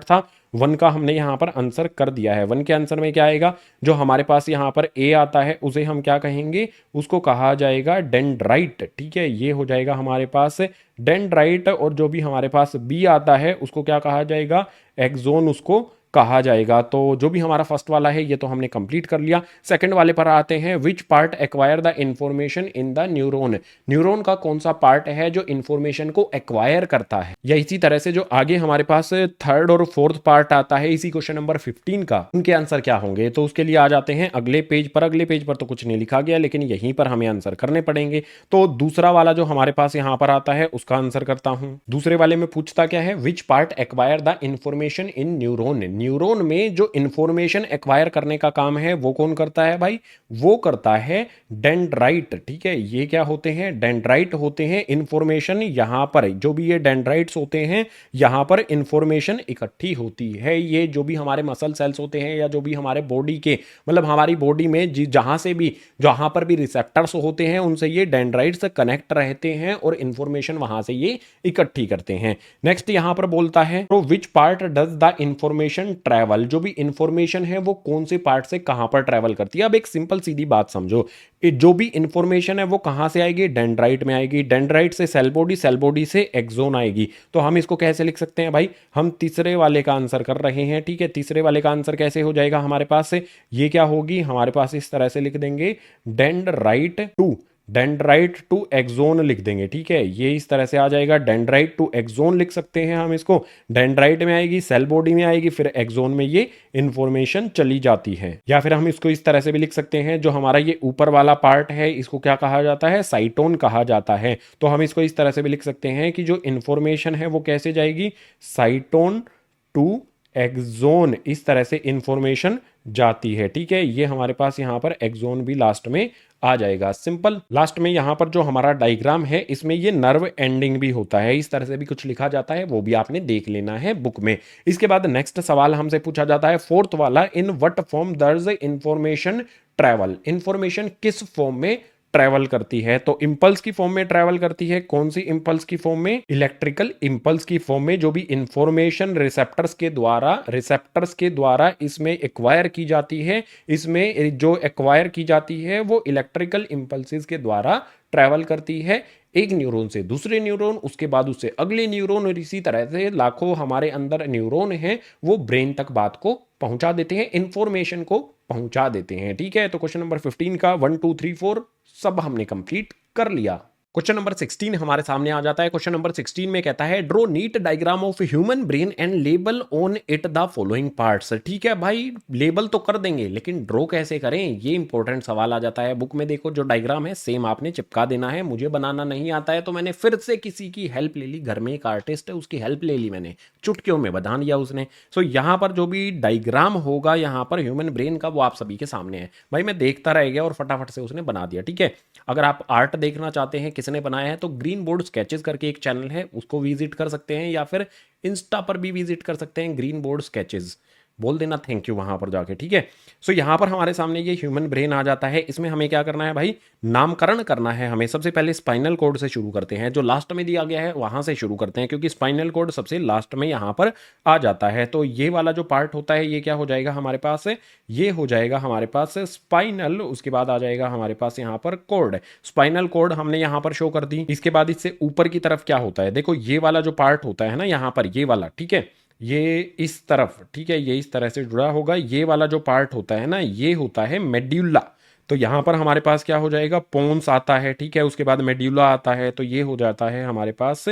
था, वन का हमने यहां पर आंसर कर दिया है। वन के आंसर में क्या आएगा, जो हमारे पास यहां पर ए आता है उसे हम क्या कहेंगे, उसको कहा जाएगा डेंड्राइट, ठीक है। ये हो जाएगा हमारे पास डेंड्राइट। और जो भी हमारे पास बी आता है उसको क्या कहा जाएगा, एक्सोन उसको कहा जाएगा। तो जो भी हमारा फर्स्ट वाला है ये तो हमने कंप्लीट कर लिया। सेकंड वाले पर आते हैं, which part acquire the information in the neuron. Neuron का कौन सा पार्ट है जो इंफॉर्मेशन को एक्वायर करता है, या इसी तरह से जो आगे हमारे पास थर्ड और फोर्थ पार्ट आता है इसी क्वेश्चन नंबर 15 का, उनके आंसर क्या होंगे। तो उसके लिए आ जाते हैं अगले पेज पर। अगले पेज पर तो कुछ नहीं लिखा गया, लेकिन यहीं पर हमें आंसर करने पड़ेंगे। तो दूसरा वाला जो हमारे पास यहां पर आता है उसका आंसर करता हूं। दूसरे वाले में पूछता क्या है, which part acquire the information in neuron. Neuron में जो इंफॉर्मेशन एक्वायर करने का काम है वो कौन करता है भाई, वो करता है डेंड्राइट, ठीक है। ये क्या होते हैं, डेंड्राइट होते हैं। इंफॉर्मेशन यहां पर जो भी ये डेंड्राइट्स होते हैं, यहां पर इंफॉर्मेशन इकट्ठी होती है। ये जो भी हमारे मसल सेल्स होते हैं, या जो भी हमारे बॉडी के, मतलब हमारी बॉडी में जहां से भी, जहां पर भी रिसेप्टर्स होते हैं, उनसे ये डेंड्राइट्स कनेक्ट रहते हैं और इंफॉर्मेशन वहां से ये इकट्ठी करते हैं। नेक्स्ट यहां पर बोलता है, तो which part does the information travel. जो भी इंफॉर्मेशन है वो कौन से पार्ट से कहां पर ट्रैवल करती है। अब एक सिंपल सीधी बात समझो, जो भी इंफॉर्मेशन है वो कहां से आएगी, डेंड्राइट में आएगी। डेंड्राइट से सेल बॉडी से एक्सोन आएगी। तो हम इसको कैसे लिख सकते हैं भाई, हम तीसरे वाले का आंसर कर रहे हैं, ठीक है। तीसरे वाले का आंसर कैसे हो जाएगा हमारे पास से, ये क्या होगी हमारे पास, इस तरह से लिख देंगे, डेंड्राइट टू एक्सोन लिख देंगे, ठीक है। ये इस तरह से आ जाएगा, डेंड्राइट टू एक्सोन लिख सकते हैं हम इसको। डेंड्राइट में आएगी, सेल बॉडी में आएगी, फिर एक्सोन में ये इंफॉर्मेशन चली जाती है। या फिर हम इसको इस तरह से भी लिख सकते हैं, जो हमारा ये ऊपर वाला पार्ट है इसको क्या कहा जाता है, साइटोन कहा जाता है। तो हम इसको इस तरह से भी लिख सकते हैं कि जो इंफॉर्मेशन है वो कैसे जाएगी, साइटोन टू एक्सोन, इस तरह से इंफॉर्मेशन जाती है, ठीक है। ये हमारे पास यहां पर एक्सोन भी लास्ट में आ जाएगा, सिंपल। लास्ट में यहां पर जो हमारा डायग्राम है इसमें ये नर्व एंडिंग भी होता है, इस तरह से भी कुछ लिखा जाता है, वो भी आपने देख लेना है बुक में। इसके बाद नेक्स्ट सवाल हमसे पूछा जाता है, फोर्थ वाला, in what form does information travel. Information किस फॉर्म में ट्रेवल करती है। तो इंपल्स की फॉर्म में ट्रेवल करती है। कौन सी इंपल्स की फॉर्म में? इलेक्ट्रिकल इंपल्स की फॉर्म में, जो भी इंफॉर्मेशन रिसेप्टर्स के द्वारा इसमें एक्वायर की जाती है। इसमें जो एक्वायर की जाती है वो इलेक्ट्रिकल इंपल्सेस के द्वारा ट्रेवल करती है, एक न्यूरॉन से दूसरे न्यूरॉन, उसके बाद उससे अगले न्यूरॉन, और इसी तरह से लाखों हमारे अंदर न्यूरॉन हैं, वो ब्रेन तक बात को पहुंचा देते हैं, इंफॉर्मेशन को पहुंचा देते हैं। ठीक है, तो क्वेश्चन नंबर 15 का 1 2 3 4 सब हमने कंप्लीट कर लिया। क्वेश्चन नंबर 16 हमारे सामने आ जाता है। क्वेश्चन नंबर 16 में कहता है draw NEET diagram of human brain and label on it the following parts. ठीक है भाई, लेबल तो कर देंगे लेकिन ड्रॉ कैसे करें, ये इंपॉर्टेंट सवाल आ जाता है। बुक में देखो जो डायग्राम है सेम आपने चिपका देना है। मुझे बनाना नहीं आता है तो मैंने फिर से किसी की हेल्प ले ली, घर में एक आर्टिस्ट है उसकी हेल्प ले ली मैंने, चुटकियों में बना दिया उसने। सो यहाँ पर जो भी डायग्राम होगा यहाँ पर ह्यूमन ब्रेन का, वो आप सभी के सामने है। भाई मैं देखता रह गया और फटाफट से उसने बना दिया। ठीक है, अगर आप आर्ट देखना चाहते हैं किसने बनाया है तो ग्रीन बोर्ड स्केचेस करके एक चैनल है, उसको विजिट कर सकते हैं, या फिर इंस्टा पर भी विजिट कर सकते हैं, ग्रीन बोर्ड स्केचेस बोल देना थैंक यू वहां पर जाके। ठीक है, सो यहां पर हमारे सामने ये ह्यूमन ब्रेन आ जाता है। इसमें हमें क्या करना है भाई, नामकरण करना है हमें। सबसे पहले स्पाइनल कोड से शुरू करते हैं, जो लास्ट में दिया गया है वहां से शुरू करते हैं, क्योंकि स्पाइनल कोड सबसे लास्ट में यहां पर आ जाता है। तो ये वाला जो पार्ट होता है ये क्या हो जाएगा हमारे पास, ये हो जाएगा हमारे पास स्पाइनल, उसके बाद आ जाएगा हमारे पास यहाँ पर कोड। स्पाइनल कोड हमने यहाँ पर शो कर दी। इसके बाद इससे ऊपर की तरफ क्या होता है, देखो ये वाला जो पार्ट होता है ना यहाँ पर, ये वाला, ठीक है, ये इस तरफ, ठीक है, ये इस तरह से जुड़ा होगा। ये वाला जो पार्ट होता है ना, ये होता है मेड्यूला। तो यहां पर हमारे पास क्या हो जाएगा, पोन्स आता है। ठीक है, उसके बाद मेड्यूला आता है, तो ये हो जाता है हमारे पास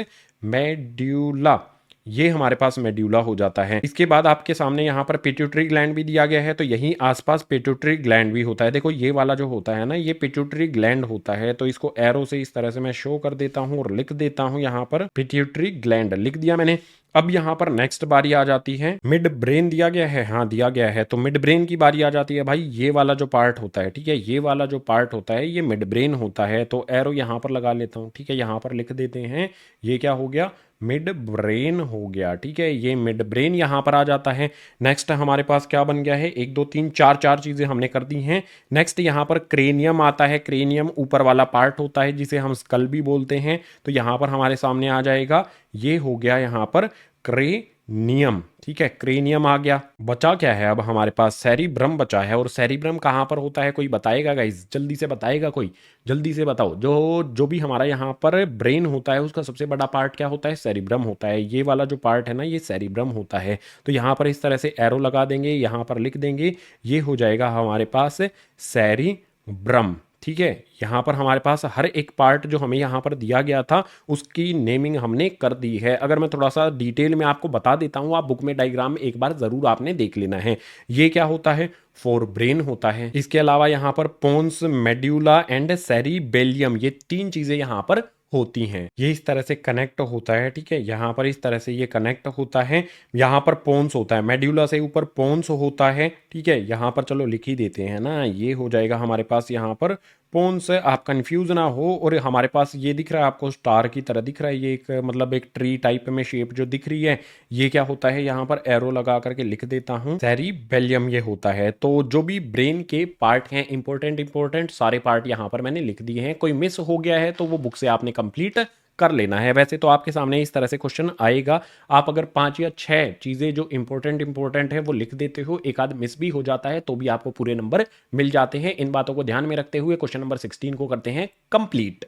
मेड्यूला। ये हमारे पास मेड्यूला हो जाता है। इसके बाद आपके सामने यहाँ पर पिट्यूटरी ग्लैंड भी दिया गया है, तो यहीं आसपास पिट्यूटरी ग्लैंड भी होता है। देखो ये वाला जो होता है ना, ये पिट्यूटरी ग्लैंड होता है। तो इसको एरो से इस तरह से मैं शो कर देता हूँ और लिख देता हूँ यहाँ पर पिट्यूटरी ग्लैंड, लिख दिया मैंने। अब यहाँ पर नेक्स्ट बारी आ जाती है, मिड ब्रेन दिया गया है, हाँ दिया गया है, तो मिड ब्रेन की बारी आ जाती है। भाई ये वाला जो पार्ट होता है, ठीक है, ये वाला जो पार्ट होता है ये मिड ब्रेन होता है। तो एरो यहाँ पर लगा लेता हूँ, ठीक है, यहाँ पर लिख देते हैं, ये क्या हो गया, मिड ब्रेन हो गया। ठीक है, ये मिड ब्रेन यहाँ पर आ जाता है। नेक्स्ट हमारे पास क्या बन गया है, 1 2 3 4 4 चीजें हमने कर दी हैं। नेक्स्ट यहाँ पर क्रेनियम आता है। क्रेनियम ऊपर वाला पार्ट होता है जिसे हम स्कल भी बोलते हैं। तो यहाँ पर हमारे सामने आ जाएगा, ये हो गया यहाँ पर क्रेनियम। ठीक है, क्रेनियम आ गया। बचा क्या है अब हमारे पास, सेरिब्रम बचा है। और सेरिब्रम कहाँ पर होता है, कोई बताएगा गाइस, जल्दी से बताएगा कोई, जल्दी से बताओ। जो भी हमारा यहाँ पर ब्रेन होता है उसका सबसे बड़ा पार्ट क्या होता है, सेरिब्रम होता है। ये वाला जो पार्ट है ना, ये सेरिब्रम होता है। तो यहाँ पर इस तरह से एरो लगा देंगे, यहाँ पर लिख देंगे, ये हो जाएगा हमारे पास सेरिब्रम। ठीक है, यहाँ पर हमारे पास हर एक पार्ट जो हमें यहाँ पर दिया गया था उसकी नेमिंग हमने कर दी है। अगर मैं थोड़ा सा डिटेल में आपको बता देता हूँ, आप बुक में डायग्राम एक बार जरूर आपने देख लेना है। ये क्या होता है, फोर ब्रेन होता है। इसके अलावा यहाँ पर पोन्स, मेड्यूला एंड सेरिबेलियम, ये 3 चीजें यहाँ पर होती हैं। ये इस तरह से कनेक्ट होता है। ठीक है, यहाँ पर इस तरह से ये कनेक्ट होता है। यहाँ पर पोन्स होता है, मेड्यूला से ऊपर पोन्स होता है। ठीक है, यहाँ पर चलो लिख ही देते हैं ना, ये हो जाएगा हमारे पास यहाँ पर पोन्स, आप कंफ्यूज ना हो। और हमारे पास ये दिख रहा है आपको, स्टार की तरह दिख रहा है, ये एक मतलब एक ट्री टाइप में शेप जो दिख रही है, ये क्या होता है, यहाँ पर एरो लगा करके लिख देता हूँ, सेरिबेलियम ये होता है। तो जो भी ब्रेन के पार्ट हैं इंपॉर्टेंट सारे पार्ट यहाँ पर मैंने लिख दिए हैं। कोई मिस हो गया है तो वो बुक से आपने कंप्लीट कर लेना है। वैसे तो आपके सामने इस तरह से क्वेश्चन आएगा, आप अगर 5 या 6 चीजें जो इंपॉर्टेंट है वो लिख देते हो, एक आध मिस भी हो जाता है तो भी आपको पूरे नंबर मिल जाते हैं। इन बातों को ध्यान में रखते हुए क्वेश्चन नंबर 16 को करते हैं कंप्लीट।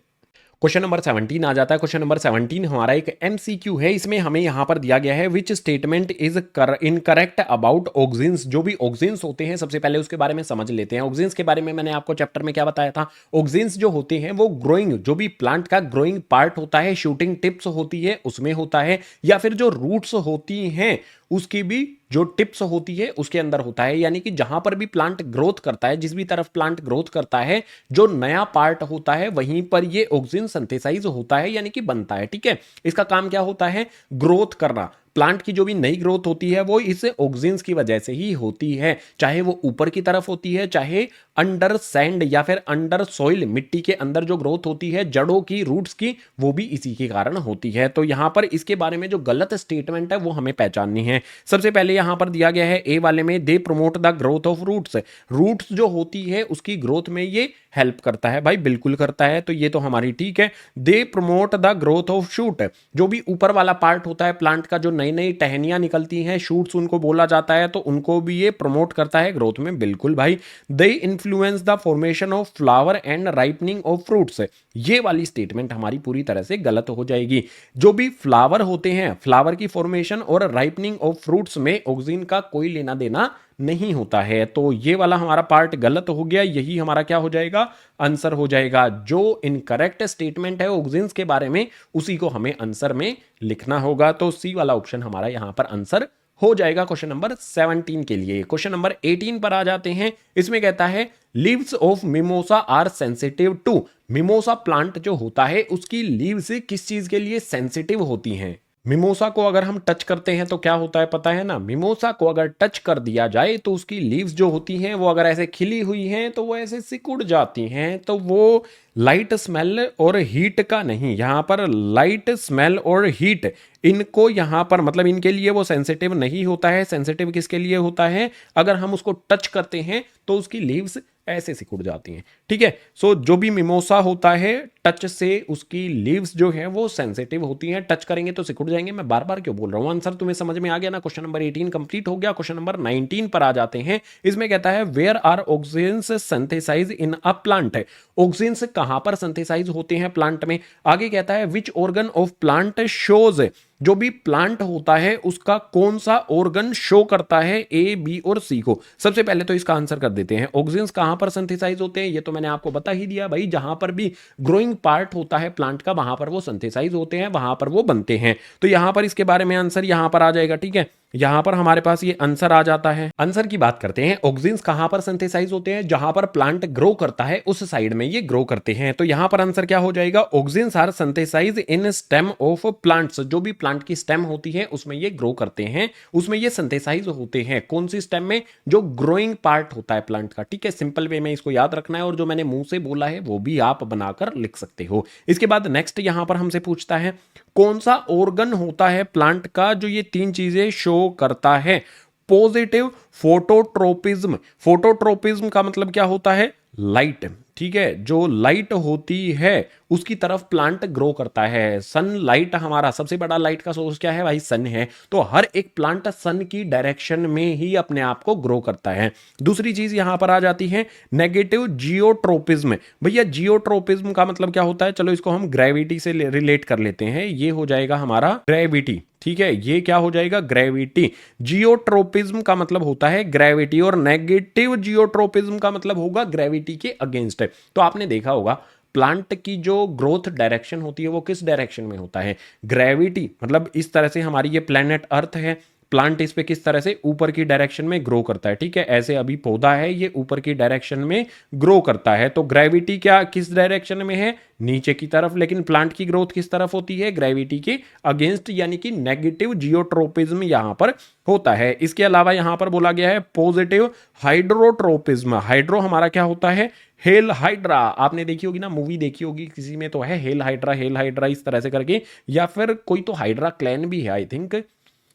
क्वेश्चन नंबर 17 आ जाता है। क्वेश्चन नंबर 17 हमारा एक एमसीक्यू है। इसमें हमें यहां पर दिया गया है, which statement is incorrect about auxins. जो भी ऑक्सिन्स होते हैं सबसे पहले उसके बारे में समझ लेते हैं। ऑक्सिन्स के बारे में मैंने आपको चैप्टर में क्या बताया था, ऑक्सिन्स जो होते हैं वो ग्रोइंग, जो भी प्लांट का ग्रोइंग पार्ट होता है, शूटिंग टिप्स होती है उसमें होता है, या फिर जो रूट्स होती हैं उसकी भी जो टिप्स होती है उसके अंदर होता है। यानी कि जहां पर भी प्लांट ग्रोथ करता है, जिस भी तरफ प्लांट ग्रोथ करता है, जो नया पार्ट होता है वहीं पर ये ऑक्सिन सिंथेसाइज होता है, यानी कि बनता है। ठीक है, इसका काम क्या होता है, ग्रोथ करना। प्लांट की जो भी नई ग्रोथ होती है वो इस ऑक्सिन्स की वजह से ही होती है, चाहे वो ऊपर की तरफ होती है, चाहे अंडर सैंड या फिर अंडर सॉइल, मिट्टी के अंदर जो ग्रोथ होती है जड़ों की, रूट्स की, वो भी इसी के कारण होती है। तो यहां पर इसके बारे में जो गलत स्टेटमेंट है वो हमें पहचाननी है। सबसे पहले यहां पर दिया गया है ए वाले में, they promote the growth of roots. Roots जो होती है उसकी ग्रोथ में ये हेल्प करता है? भाई बिल्कुल करता है, तो ये तो हमारी ठीक है। दे promote the growth of shoot, जो भी ऊपर वाला पार्ट होता है प्लांट का, जो नई नई टहनियां निकलती हैं, शूट्स उनको बोला जाता है, तो उनको भी ये प्रमोट करता है ग्रोथ में। बिल्कुल भाई। They influence the formation of flower and ripening of fruits, ये वाली स्टेटमेंट हमारी पूरी तरह से गलत हो जाएगी। जो भी फ्लावर होते हैं, फ्लावर की फॉर्मेशन और राइपनिंग ऑफ फ्रूट्स में ऑक्सीजन का कोई लेना देना नहीं होता है, तो ये वाला हमारा पार्ट गलत हो गया। यही हमारा क्या हो जाएगा? आंसर हो जाएगा। जो इनकरेक्ट स्टेटमेंट है ऑक्सीजन के बारे में, उसी को हमें आंसर में लिखना होगा। तो सी वाला ऑप्शन हमारा यहां पर आंसर हो जाएगा क्वेश्चन नंबर 17 के लिए। क्वेश्चन नंबर 18 पर आ जाते हैं। इसमें कहता है leaves of mimosa are sensitive to, mimosa plant जो होता है उसकी लीव्स किस चीज के लिए सेंसिटिव होती हैं? मिमोसा को अगर हम टच करते हैं तो क्या होता है पता है ना? मिमोसा को अगर टच कर दिया जाए तो उसकी लीव्स जो होती हैं वो अगर ऐसे खिली हुई हैं तो वो ऐसे सिकुड़ जाती हैं, तो वो लाइट स्मेल और हीट का नहीं, यहां पर लाइट स्मेल और हीट इनको यहां पर मतलब इनके लिए वो सेंसिटिव नहीं होता है। सेंसिटिव किसके लिए होता है? अगर हम उसको टच करते हैं तो उसकी लीव्स ऐसे सिकुड़ जाती हैं। ठीक है, सो जो भी मिमोसा होता है टच से उसकी लीव्स जो है वो सेंसिटिव होती हैं, टच करेंगे तो सिकुड़ जाएंगे। मैं बार बार क्यों बोल रहा हूं? आंसर तुम्हें समझ में आ गया ना? क्वेश्चन नंबर 18 कंप्लीट हो गया। क्वेश्चन नंबर 19 पर आ जाते हैं। इसमें कहता है where are auxins synthesize in a plant, auxins कहां पर सिंथेसाइज होते हैं प्लांट में? आगे कहता है which organ of plant shows, जो भी प्लांट होता है उसका कौन सा ऑर्गन शो करता है ए, बी और सी को? सबसे पहले तो इसका आंसर कर देते हैं। ऑक्सीजन्स कहां पर सिंथेसाइज होते हैं? ये तो मैंने आपको बता ही दिया भाई, जहां पर भी ग्रोइंग पार्ट होता है प्लांट का वहां पर वो सिंथेसाइज होते हैं, वहां पर वो बनते हैं। तो यहां पर इसके बारे में आंसर यहां पर आ जाएगा। ठीक है, यहां पर हमारे पास ये आंसर आ जाता है। आंसर की बात करते हैं, ऑक्सीजन्स कहां पर सिंथेसाइज होते हैं? जहां पर प्लांट ग्रो करता है उस साइड में ये ग्रो करते हैं। तो यहां पर आंसर क्या हो जाएगा? Auxins are synthesize in stem of plants, जो भी प्लांट की स्टेम होती है उसमें ये ग्रो करते हैं, उसमें ये सिंथेसाइज होते हैं। कौन सी स्टेम में? जो ग्रोइंग पार्ट होता है प्लांट का। ठीक है, सिंपल वे में इसको याद रखना है, और जो मैंने मुंह से बोला है वो भी आप बनाकर लिख सकते हो। इसके बाद नेक्स्ट यहां पर हमसे पूछता है कौन सा ऑर्गन होता है प्लांट का जो ये तीन चीजें शो करता है? पॉजिटिव फोटोट्रोपिज्म, फोटोट्रोपिज्म का मतलब क्या होता है? लाइट। ठीक है, जो लाइट होती है उसकी तरफ प्लांट ग्रो करता है। सन लाइट, हमारा सबसे बड़ा लाइट का सोर्स क्या है भाई? सन है। तो हर एक प्लांट सन की डायरेक्शन में ही अपने आप को ग्रो करता है। दूसरी चीज यहां पर आ जाती है नेगेटिव जियोट्रोपिज्म। भैया जियोट्रोपिज्म का मतलब क्या होता है? चलो इसको हम ग्रेविटी से रिलेट कर लेते हैं। ये हो जाएगा हमारा ग्रेविटी। ठीक है, ये क्या हो जाएगा? ग्रेविटी। जियोट्रोपिज्म का मतलब होता है ग्रेविटी, और नेगेटिव जियोट्रोपिज्म का मतलब होगा ग्रेविटी के अगेंस्ट। तो आपने देखा होगा प्लांट की जो ग्रोथ डायरेक्शन होती है वो किस डायरेक्शन में होता है? ग्रेविटी। मतलब इस तरह से हमारी ये प्लेनेट अर्थ है, प्लांट इस पे किस तरह से? ऊपर की डायरेक्शन में ग्रो करता है। ठीक है, ऐसे अभी पौधा है ये ऊपर की डायरेक्शन में ग्रो करता है, तो ग्रेविटी क्या किस डायरेक्शन में है? नीचे की तरफ। लेकिन प्लांट की ग्रोथ किस तरफ होती है? ग्रेविटी के अगेंस्ट, यानी कि नेगेटिव जियोट्रोपिज्म यहां पर होता है। इसके अलावा यहां पर बोला गया है पॉजिटिव हाइड्रोट्रोपिज्म। हाइड्रो हमारा क्या होता है? Hello hydra. आपने देखी होगी ना, मूवी देखी होगी किसी में, तो है हेल हाइड्रा, हेल हाइड्रा इस तरह से करके, या फिर कोई तो हाइड्रा क्लैन भी है आई थिंक,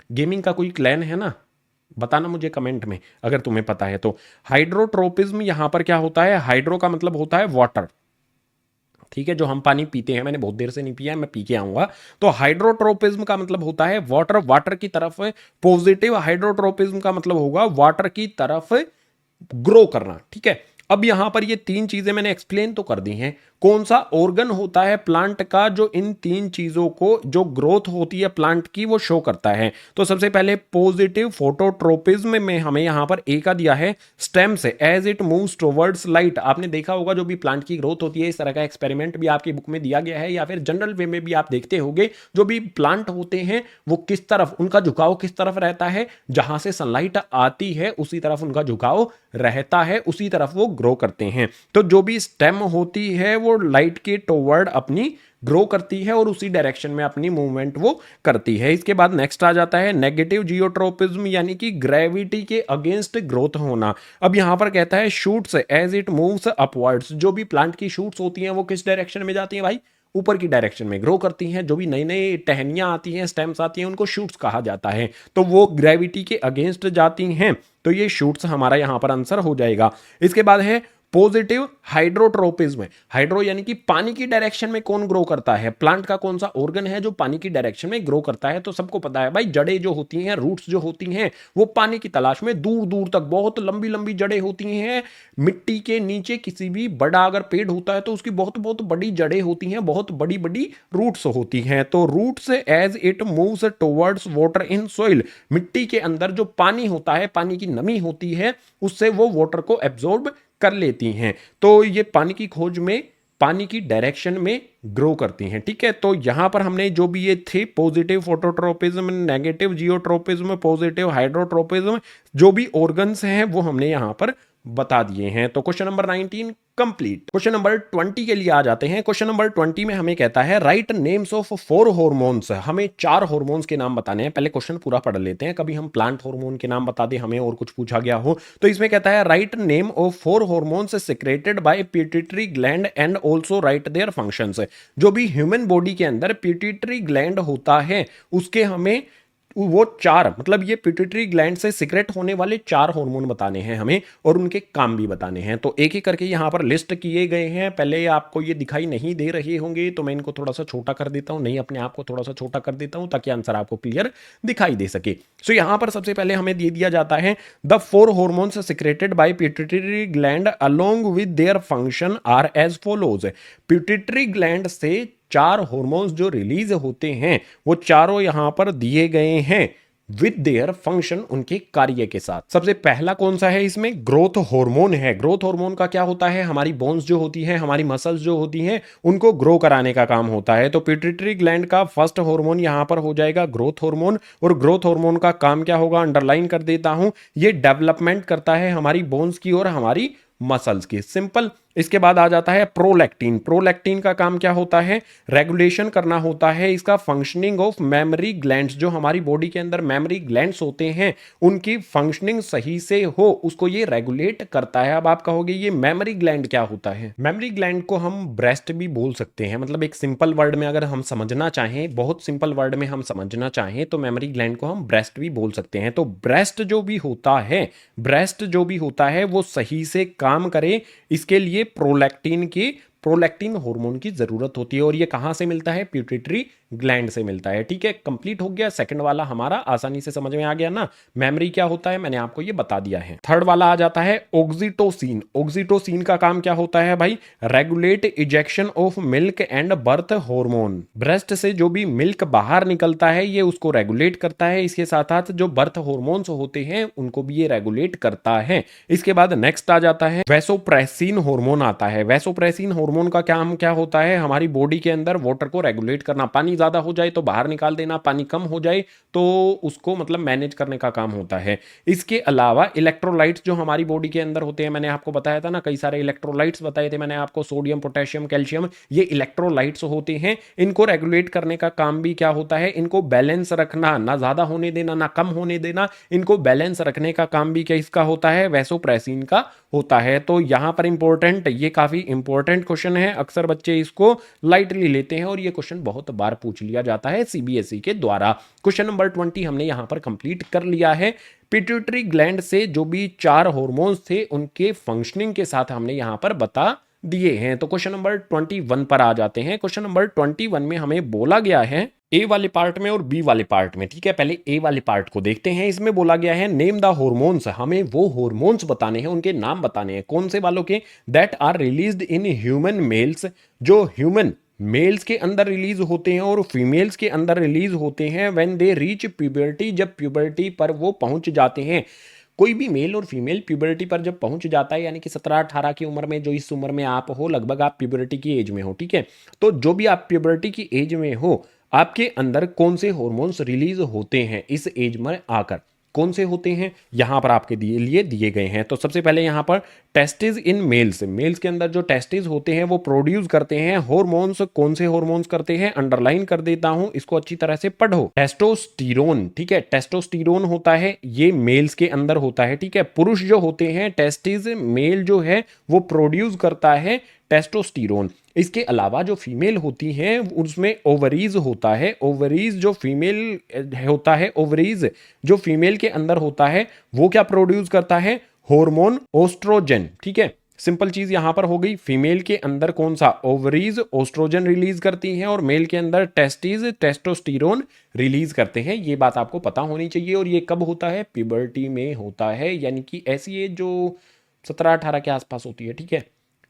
गेमिंग का कोई क्लैन है ना, बताना मुझे कमेंट में अगर तुम्हें पता है तो। हाइड्रोट्रोपिज्म यहां पर क्या होता है? हाइड्रो का मतलब होता है वाटर। ठीक है, जो हम पानी पीते हैं, मैंने बहुत देर से नहीं पिया है, मैं पी के आऊंगा। तो हाइड्रोट्रोपिज्म का मतलब होता है वाटर, वाटर की तरफ। पॉजिटिव हाइड्रोट्रोपिज्म का मतलब होगा वाटर की तरफ ग्रो करना। ठीक है, अब यहां पर ये तीन चीजें मैंने एक्सप्लेन तो कर दी हैं। कौन सा ऑर्गन होता है प्लांट का जो इन तीन चीजों को, जो ग्रोथ होती है प्लांट की, वो शो करता है? तो सबसे पहले पॉजिटिव फोटोट्रोपिज्म में हमें यहां पर ए का दिया है स्टेम से, as it moves towards light. आपने देखा होगा जो भी प्लांट की ग्रोथ होती है, इस तरह का एक्सपेरिमेंट भी आपकी बुक में दिया गया है, या फिर जनरल वे में भी आप देखते होंगे। जो भी प्लांट होते हैं वो किस तरफ, उनका झुकाव किस तरफ रहता है? जहां से सनलाइट आती है उसी तरफ उनका झुकाव रहता है, उसी तरफ वो ग्रो करते हैं। तो जो भी स्टेम होती है वो लाइट के टुवर्ड अपनी ग्रो करती है और उसी डायरेक्शन में अपनी मूवमेंट वो करती है। इसके बाद नेक्स्ट आ जाता है नेगेटिव जियोट्रोपिज्म, यानी कि ग्रेविटी के अगेंस्ट ग्रोथ होना। अब यहां पर कहता है shoots as it moves upwards. जो भी प्लांट की शूट्स होती हैं वो किस डायरेक्शन में जाती हैं भाई? ऊपर की डायरेक्शन में ग्रो करती हैं। जो भी नई नई टहनियां आती हैं, स्टेम्स आती हैं, उनको शूट्स कहा जाता है। तो वो ग्रेविटी के अगेंस्ट जाती हैं, तो ये शूट्स हमारा यहां पर आंसर हो जाएगा। इसके बाद है पॉजिटिव हाइड्रोट्रोपिज्म, हाइड्रो यानी कि पानी की डायरेक्शन में कौन ग्रो करता है, प्लांट का कौन सा ऑर्गन है जो पानी की डायरेक्शन में ग्रो करता है, तो सबको पता है भाई जड़ें जो होती हैं, रूट्स जो होती हैं, वो पानी की तलाश में दूर दूर तक बहुत लंबी लंबी जड़ें होती हैं। मिट्टी के नीचे किसी भी बड़ा अगर पेड़ होता है तो उसकी बहुत बहुत बड़ी जड़ें होती हैं, बहुत बड़ी बड़ी रूट्स होती हैं। तो roots as it moves towards water in soil, मिट्टी के अंदर जो पानी होता है, पानी की नमी होती है, उससे वो वाटर को एब्जॉर्ब कर लेती हैं। तो ये पानी की खोज में पानी की डायरेक्शन में ग्रो करती हैं। ठीक है, तो यहां पर हमने जो भी ये थे, positive phototropism, negative geotropism, positive hydrotropism, जो भी ऑर्गन्स हैं वो हमने यहां पर बता दिए हैं। तो question number 19 complete. Question number 20 के लिए आ जाते हैं। क्वेश्चन नंबर 20 में हमें कहता है राइट नेम्स ऑफ 4 हॉर्मोन्स, हमें 4 हॉर्मोन्स के नाम बताने हैं। पहले क्वेश्चन पूरा पढ़ लेते हैं, कभी हम प्लांट हार्मोन के नाम बता दें हमें और कुछ पूछा गया हो। तो इसमें कहता है write name of 4 hormones secreted bye pituitary gland and also right their functions. जो भी ह्यूमन बॉडी के अंदर पिट्यूटरी ग्लैंड होता है उसके हमें वो 4, मतलब ये पिट्यूटरी ग्लैंड से सीक्रेट होने वाले 4 हार्मोन बताने हैं हमें और उनके काम भी बताने हैं। तो एक एक करके यहां पर लिस्ट किए गए हैं। पहले आपको ये दिखाई नहीं दे रहे होंगे तो मैं इनको थोड़ा सा छोटा कर देता हूं, नहीं अपने आप को थोड़ा सा छोटा कर देता हूं ताकि आंसर आपको क्लियर दिखाई दे सके। सो यहां पर सबसे पहले हमें दे दिया जाता है the 4 hormones secreted by pituitary gland along with their function are as follows. Pituitary gland से 4 हॉर्मोन्स जो रिलीज होते हैं वो चारों यहां पर दिए गए हैं विद देयर फंक्शन, उनके कार्य के साथ। सबसे पहला कौन सा है इसमें, ग्रोथ हार्मोन है। ग्रोथ हार्मोन का क्या होता है, हमारी बोन्स जो होती हैं, हमारी मसल्स जो होती हैं, उनको ग्रो कराने का काम होता है। तो पिट्यूटरी ग्लैंड का फर्स्ट हार्मोन यहां पर हो जाएगा ग्रोथ हार्मोन। और ग्रोथ हार्मोन का काम क्या होगा, अंडरलाइन कर देता हूं, ये डेवलपमेंट करता है हमारी बोन्स की और हमारी मसल्स की, सिंपल। इसके बाद आ जाता है प्रोलैक्टिन। प्रोलैक्टिन का काम क्या होता है, रेगुलेशन करना होता है इसका फंक्शनिंग ऑफ मेमोरी ग्लैंड्स। जो हमारी बॉडी के अंदर मेमोरी ग्लैंड्स होते हैं उनकी फंक्शनिंग सही से हो, उसको ये रेगुलेट करता है। अब आप कहोगे ये मेमोरी ग्लैंड क्या होता है, मेमोरी ग्लैंड को हम ब्रेस्ट भी बोल सकते हैं। मतलब एक सिंपल वर्ड में अगर हम समझना चाहें, बहुत सिंपल वर्ड में हम समझना चाहें तो मेमोरी ग्लैंड को हम ब्रेस्ट भी बोल सकते हैं। तो ब्रेस्ट जो भी होता है, ब्रेस्ट जो भी होता है वो सही से काम करे, इसके लिए प्रोलैक्टिन हार्मोन की जरूरत होती है। और ये कहां से मिलता है, पिट्यूटरी ग्लैंड से मिलता है। ठीक है, कंप्लीट हो गया। सेकंड वाला हमारा आसानी से समझ में आ गया ना, मेमोरी क्या होता है मैंने आपको ये बता दिया है। थर्ड वाला आ जाता है ऑक्सीटोसिन। ऑक्सीटोसिन का काम क्या होता है भाई, regulate ejection of milk and birth hormone. Breast से जो भी मिल्क बाहर निकलता है ये उसको रेगुलेट करता है। इसके साथ साथ जो बर्थ हार्मोन्स होते हैं उनको भी ये रेगुलेट करता है। इसके बाद नेक्स्ट आ जाता है वैसोप्रेसिन हार्मोन आता है। वैसोप्रेसिन हार्मोन का काम क्या होता है, हमारी बॉडी के अंदर वाटर को रेगुलेट करना। पानी ज्यादा हो जाए तो बाहर निकाल देना, पानी कम हो जाए तो उसको मतलब मैनेज करने का काम होता है। इसके अलावा इलेक्ट्रोलाइट्स जो हमारी बॉडी के अंदर होते हैं, मैंने आपको बताया था ना, कई सारे इलेक्ट्रोलाइट्स बताए थे मैंने आपको, सोडियम, पोटेशियम, कैल्शियम, ये इलेक्ट्रोलाइट्स होते हैं। इनको रेगुलेट करने का काम भी क्या होता है, इनको बैलेंस रखना, ना ज्यादा होने देना ना कम होने देना, इनको बैलेंस रखने का काम भी क्या इसका होता है, वैसोप्रेसिन का होता है। तो यहां पर इंपॉर्टेंट, ये काफी इंपॉर्टेंट क्वेश्चन है, अक्सर बच्चे इसको लाइटली लेते हैं और ये क्वेश्चन बहुत बार पूछ लिया जाता है सीबीएसई के द्वारा। क्वेश्चन नंबर 20 हमने यहां पर कंप्लीट कर लिया है। पिट्यूटरी ग्लैंड से जो भी 4 हार्मोन्स थे उनके फंक्शनिंग के साथ हमने यहां पर बता दिए हैं। तो क्वेश्चन नंबर 21 पर आ जाते हैं। क्वेश्चन नंबर 21 में हमें बोला गया है ए वाले पार्ट में और बी वाले पार्ट में। ठीक है, पहले ए वाले पार्ट को देखते हैं। इसमें बोला गया है नेम द हार्मोन्स, हमें वो हार्मोन्स बताने हैं, उनके नाम बताने हैं। कौन से वालों के, that are released in human males, जो ह्यूमन मेल्स के अंदर रिलीज होते हैं और फीमेल्स के अंदर रिलीज होते हैं व्हेन दे रीच प्यूबर्टी, जब प्यूबर्टी पर वो पहुंच जाते हैं। कोई भी मेल और फीमेल प्यूबर्टी पर जब पहुंच जाता है, यानी कि 17-18 की उम्र में, जो इस उम्र में आप हो, लगभग आप प्यूबर्टी की एज में हो। ठीक है, तो जो भी आप प्यूबर्टी की एज में हो, आपके अंदर कौन से हार्मोन्स रिलीज होते हैं इस एज में आकर, कौन से होते हैं यहां पर आपके लिए दिए गए हैं। तो सबसे पहले यहां पर टेस्टिस इन मेल्स, मेल्स के अंदर जो टेस्टिस होते हैं वो प्रोड्यूस करते हैं हार्मोन्स। कौन से हार्मोन्स करते हैं, अंडरलाइन कर देता हूं, इसको अच्छी तरह से पढ़ो। टेस्टोस्टेरोन, ठीक है, टेस्टोस्टेरोन होता है, ये मेल्स के अंदर होता है। ठीक है, पुरुष जो होते हैं, टेस्टिस मेल जो है वो प्रोड्यूस करता है टेस्टोस्टेरोन। इसके अलावा जो फीमेल होती हैं उसमें ओवरीज होता है। ओवरीज जो फीमेल होता है, ओवरीज जो फीमेल के अंदर होता है वो क्या प्रोड्यूस करता है, हार्मोन ओस्ट्रोजन। ठीक है, सिंपल चीज यहां पर हो गई। फीमेल के अंदर कौन सा, ओवरीज ओस्ट्रोजन रिलीज करती हैं और मेल के अंदर टेस्टिस टेस्टोस्टेरोन रिलीज करते हैं। ये बात आपको पता होनी चाहिए। और ये कब होता है, प्यूबर्टी में होता है, यानी कि ऐसी एज जो 17-18 के आसपास होती है। ठीक है,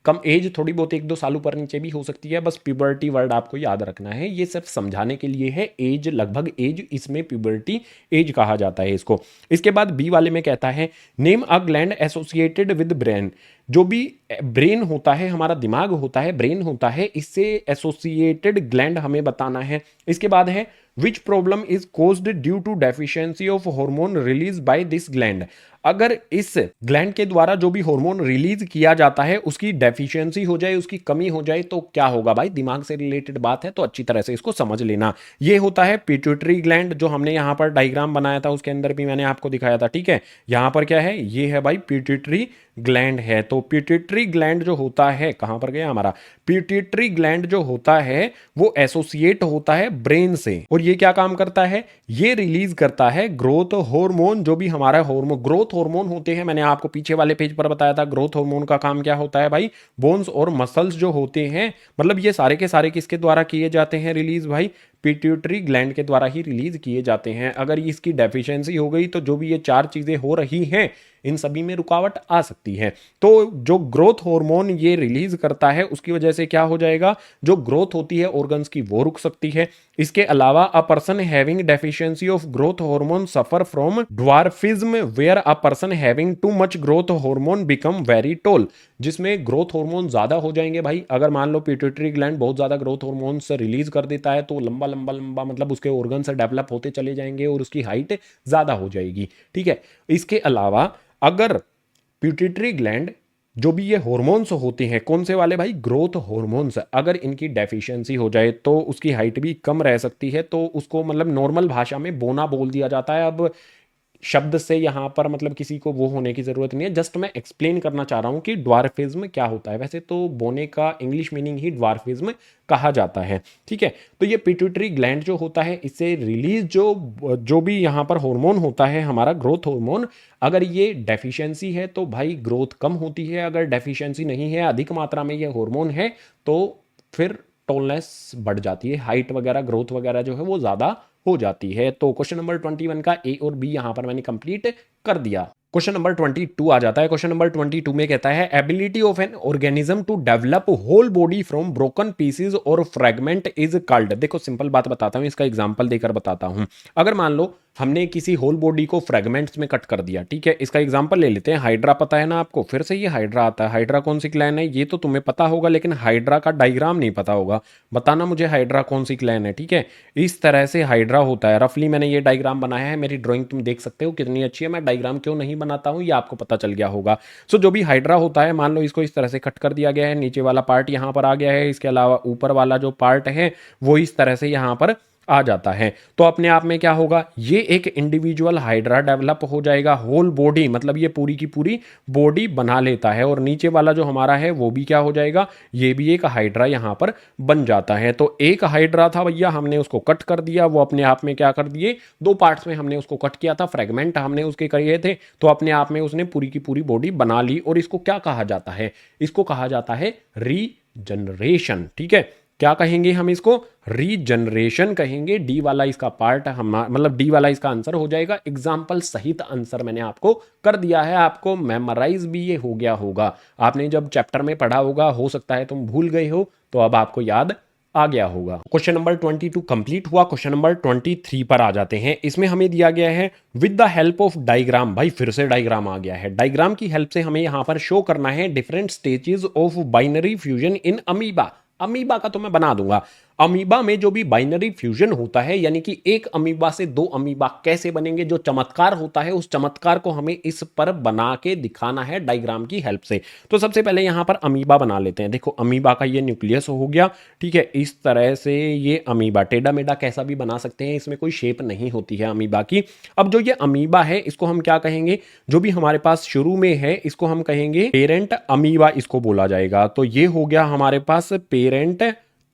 कम एज थोड़ी बहुत 1-2 साल ऊपर नीचे भी हो सकती है, बस प्यूबर्टी वर्ड आपको याद रखना है। ये सिर्फ समझाने के लिए है, एज लगभग एज, इसमें प्यूबर्टी एज कहा जाता है इसको। इसके बाद बी वाले में कहता है name a gland associated with brain. जो भी ब्रेन होता है, हमारा दिमाग होता है, ब्रेन होता है, इससे एसोसिएटेड ग्लैंड हमें बताना है। इसके बाद है which problem is caused due to deficiency of hormone release by this gland. अगर इस ग्लैंड के द्वारा जो भी हार्मोन रिलीज किया जाता है उसकी डेफिशिएंसी हो जाए, उसकी कमी हो जाए, तो क्या होगा भाई, दिमाग से रिलेटेड बात है, तो अच्छी तरह से इसको समझ लेना। ये होता है पिट्यूटरी ग्लैंड, जो हमने यहां पर डायग्राम बनाया था उसके अंदर भी मैंने आपको दिखाया था। ठीक है, यहां पर क्या है, ये है भाई पिट्यूटरी ग्लैंड है। तो पिट्यूटरी ग्लैंड जो होता है, कहां पर गया हमारा, पिट्यूटरी ग्लैंड जो होता है वो एसोसिएट होता है ब्रेन से। और ये क्या काम करता है, ये रिलीज करता है ग्रोथ हार्मोन। जो भी हमारा हार्मोन, ग्रोथ हार्मोन होते हैं, मैंने आपको पीछे वाले पेज पर बताया था ग्रोथ हार्मोन का काम क्या होता है भाई, बोन्स और मसल्स जो होते हैं, मतलब ये सारे के सारे किसके द्वारा किए जाते हैं रिलीज भाई, पिट्यूटरी ग्लैंड के द्वारा ही रिलीज किए जाते हैं। अगर इसकी डेफिशिएंसी हो गई तो जो भी ये 4 चीजें हो रही हैं इन सभी में रुकावट आ सकती है। तो जो ग्रोथ हार्मोन ये रिलीज करता है उसकी वजह से क्या हो जाएगा, जो ग्रोथ होती है ऑर्गन्स की वो रुक सकती है। इसके अलावा a person having deficiency of growth hormone suffer from dwarfism where a person having too much growth hormone become very tall. जिसमें ग्रोथ हार्मोन ज्यादा हो जाएंगे भाई, अगर मान लो पिट्यूटरी ग्लैंड बहुत ज्यादा ग्रोथ हार्मोन से रिलीज कर देता है तो लंबा लंबा लंबा मतलब उसके ऑर्गन से डेवलप होते चले जाएंगे और उसकी हाइट ज्यादा हो जाएगी। ठीक है, इसके अलावा अगर पिट्यूटरी ग्लैंड जो भी ये हॉर्मोन्स होते हैं, कौन से वाले भाई, ग्रोथ हॉर्मोन्स, अगर इनकी डेफिशिएंसी हो जाए तो उसकी हाइट भी कम रह सकती है। तो उसको मतलब नॉर्मल भाषा में बोना बोल दिया जाता है। अब शब्द से यहाँ पर मतलब किसी को वो होने की जरूरत नहीं है, जस्ट मैं एक्सप्लेन करना चाह रहा हूँ कि ड्वार्फिज्म क्या होता है। वैसे तो बोने का इंग्लिश मीनिंग ही ड्वार्फिज्म कहा जाता है। ठीक है, तो ये पिट्यूटरी ग्लैंड जो होता है इससे रिलीज जो भी यहाँ पर हार्मोन होता है हमारा ग्रोथ हार्मोन, अगर ये डेफिशिएंसी है तो भाई ग्रोथ कम होती है, अगर डेफिशिएंसी नहीं है, अधिक मात्रा में ये हार्मोन है, तो फिर टॉलनेस बढ़ जाती है, हाइट वगैरह ग्रोथ वगैरह जो है वो ज्यादा हो जाती है। तो क्वेश्चन नंबर 21 का ए और बी यहां पर मैंने कंप्लीट कर दिया। क्वेश्चन नंबर 22 आ जाता है। क्वेश्चन नंबर 22 में कहता है ability of an organism to develop whole body from broken pieces और फ्रेगमेंट इज कॉल्ड। देखो सिंपल बात बताता हूं, इसका एग्जांपल देकर बताता हूं। अगर मान लो हमने किसी होल बॉडी को फ्रेगमेंट्स में कट कर दिया, ठीक है, इसका एग्जांपल ले लेते हैं। हाइड्रा पता है ना आपको, फिर से ये हाइड्रा आता है। हाइड्रा कौन सी क्लैन है ये तो तुम्हें पता होगा, लेकिन हाइड्रा का डायग्राम नहीं पता होगा। बताना मुझे हाइड्रा कौन सी क्लैन है। ठीक है, इस तरह से हाइड्रा होता है। रफली मैंने ये डायग्राम बनाया है, मेरी ड्राइंग तुम देख सकते हो कितनी अच्छी है। मैं डायग्राम क्यों नहीं बनाता हूं ये आपको पता चल गया होगा। सो जो भी हाइड्रा होता है, मान लो इसको इस तरह से कट कर दिया गया है, नीचे वाला पार्ट यहां पर आ गया है, इसके अलावा ऊपर वाला जो पार्ट है वो इस तरह से यहां पर आ जाता है। तो अपने आप में क्या होगा, ये एक इंडिविजुअल हाइड्रा डेवलप हो जाएगा। होल बॉडी मतलब ये पूरी की पूरी बॉडी बना लेता है। और नीचे वाला जो हमारा है वो भी क्या हो जाएगा, ये भी एक हाइड्रा यहां पर बन जाता है। तो एक हाइड्रा था भैया, हमने उसको कट कर दिया, वो अपने आप में क्या कर दिए, 2 पार्ट्स में हमने उसको कट किया था, फ्रेगमेंट हमने उसके किए थे, तो अपने आप में उसने पूरी की पूरी बॉडी बना ली। और इसको क्या कहा जाता है, इसको कहा जाता है रीजनरेशन। ठीक है, क्या कहेंगे हम इसको, रीजनरेशन कहेंगे। डी वाला इसका पार्ट हम मतलब डी वाला इसका आंसर हो जाएगा। एग्जाम्पल सहित आंसर मैंने आपको कर दिया है, आपको मेमोराइज भी ये हो गया होगा। आपने जब चैप्टर में पढ़ा होगा, हो सकता है तुम भूल गए हो, तो अब आपको याद आ गया होगा। क्वेश्चन नंबर 22 कंप्लीट हुआ। क्वेश्चन नंबर 23 पर आ जाते हैं। इसमें हमें दिया गया है with the help of diagram. भाई फिर से डायग्राम आ गया है। डायग्राम की हेल्प से हमें यहां पर शो करना है different stages of binary fusion in amoeba. Amoeba का तो मैं बना दूंगा। अमीबा में जो भी बाइनरी फ्यूजन होता है, यानी कि एक अमीबा से 2 अमीबा कैसे बनेंगे, जो चमत्कार होता है उस चमत्कार को हमें इस पर बना के दिखाना है डायग्राम की हेल्प से। तो सबसे पहले यहां पर अमीबा बना लेते हैं। देखो अमीबा का ये न्यूक्लियस हो गया, ठीक है, इस तरह से ये अमीबा टेढ़ा मेढ़ा कैसा भी बना सकते हैं, इसमें कोई शेप नहीं होती है अमीबा की। अब जो ये अमीबा है इसको हम क्या कहेंगे, जो भी हमारे पास शुरू में है इसको हम कहेंगे पेरेंट अमीबा, इसको बोला जाएगा। तो ये हो गया हमारे पास पेरेंट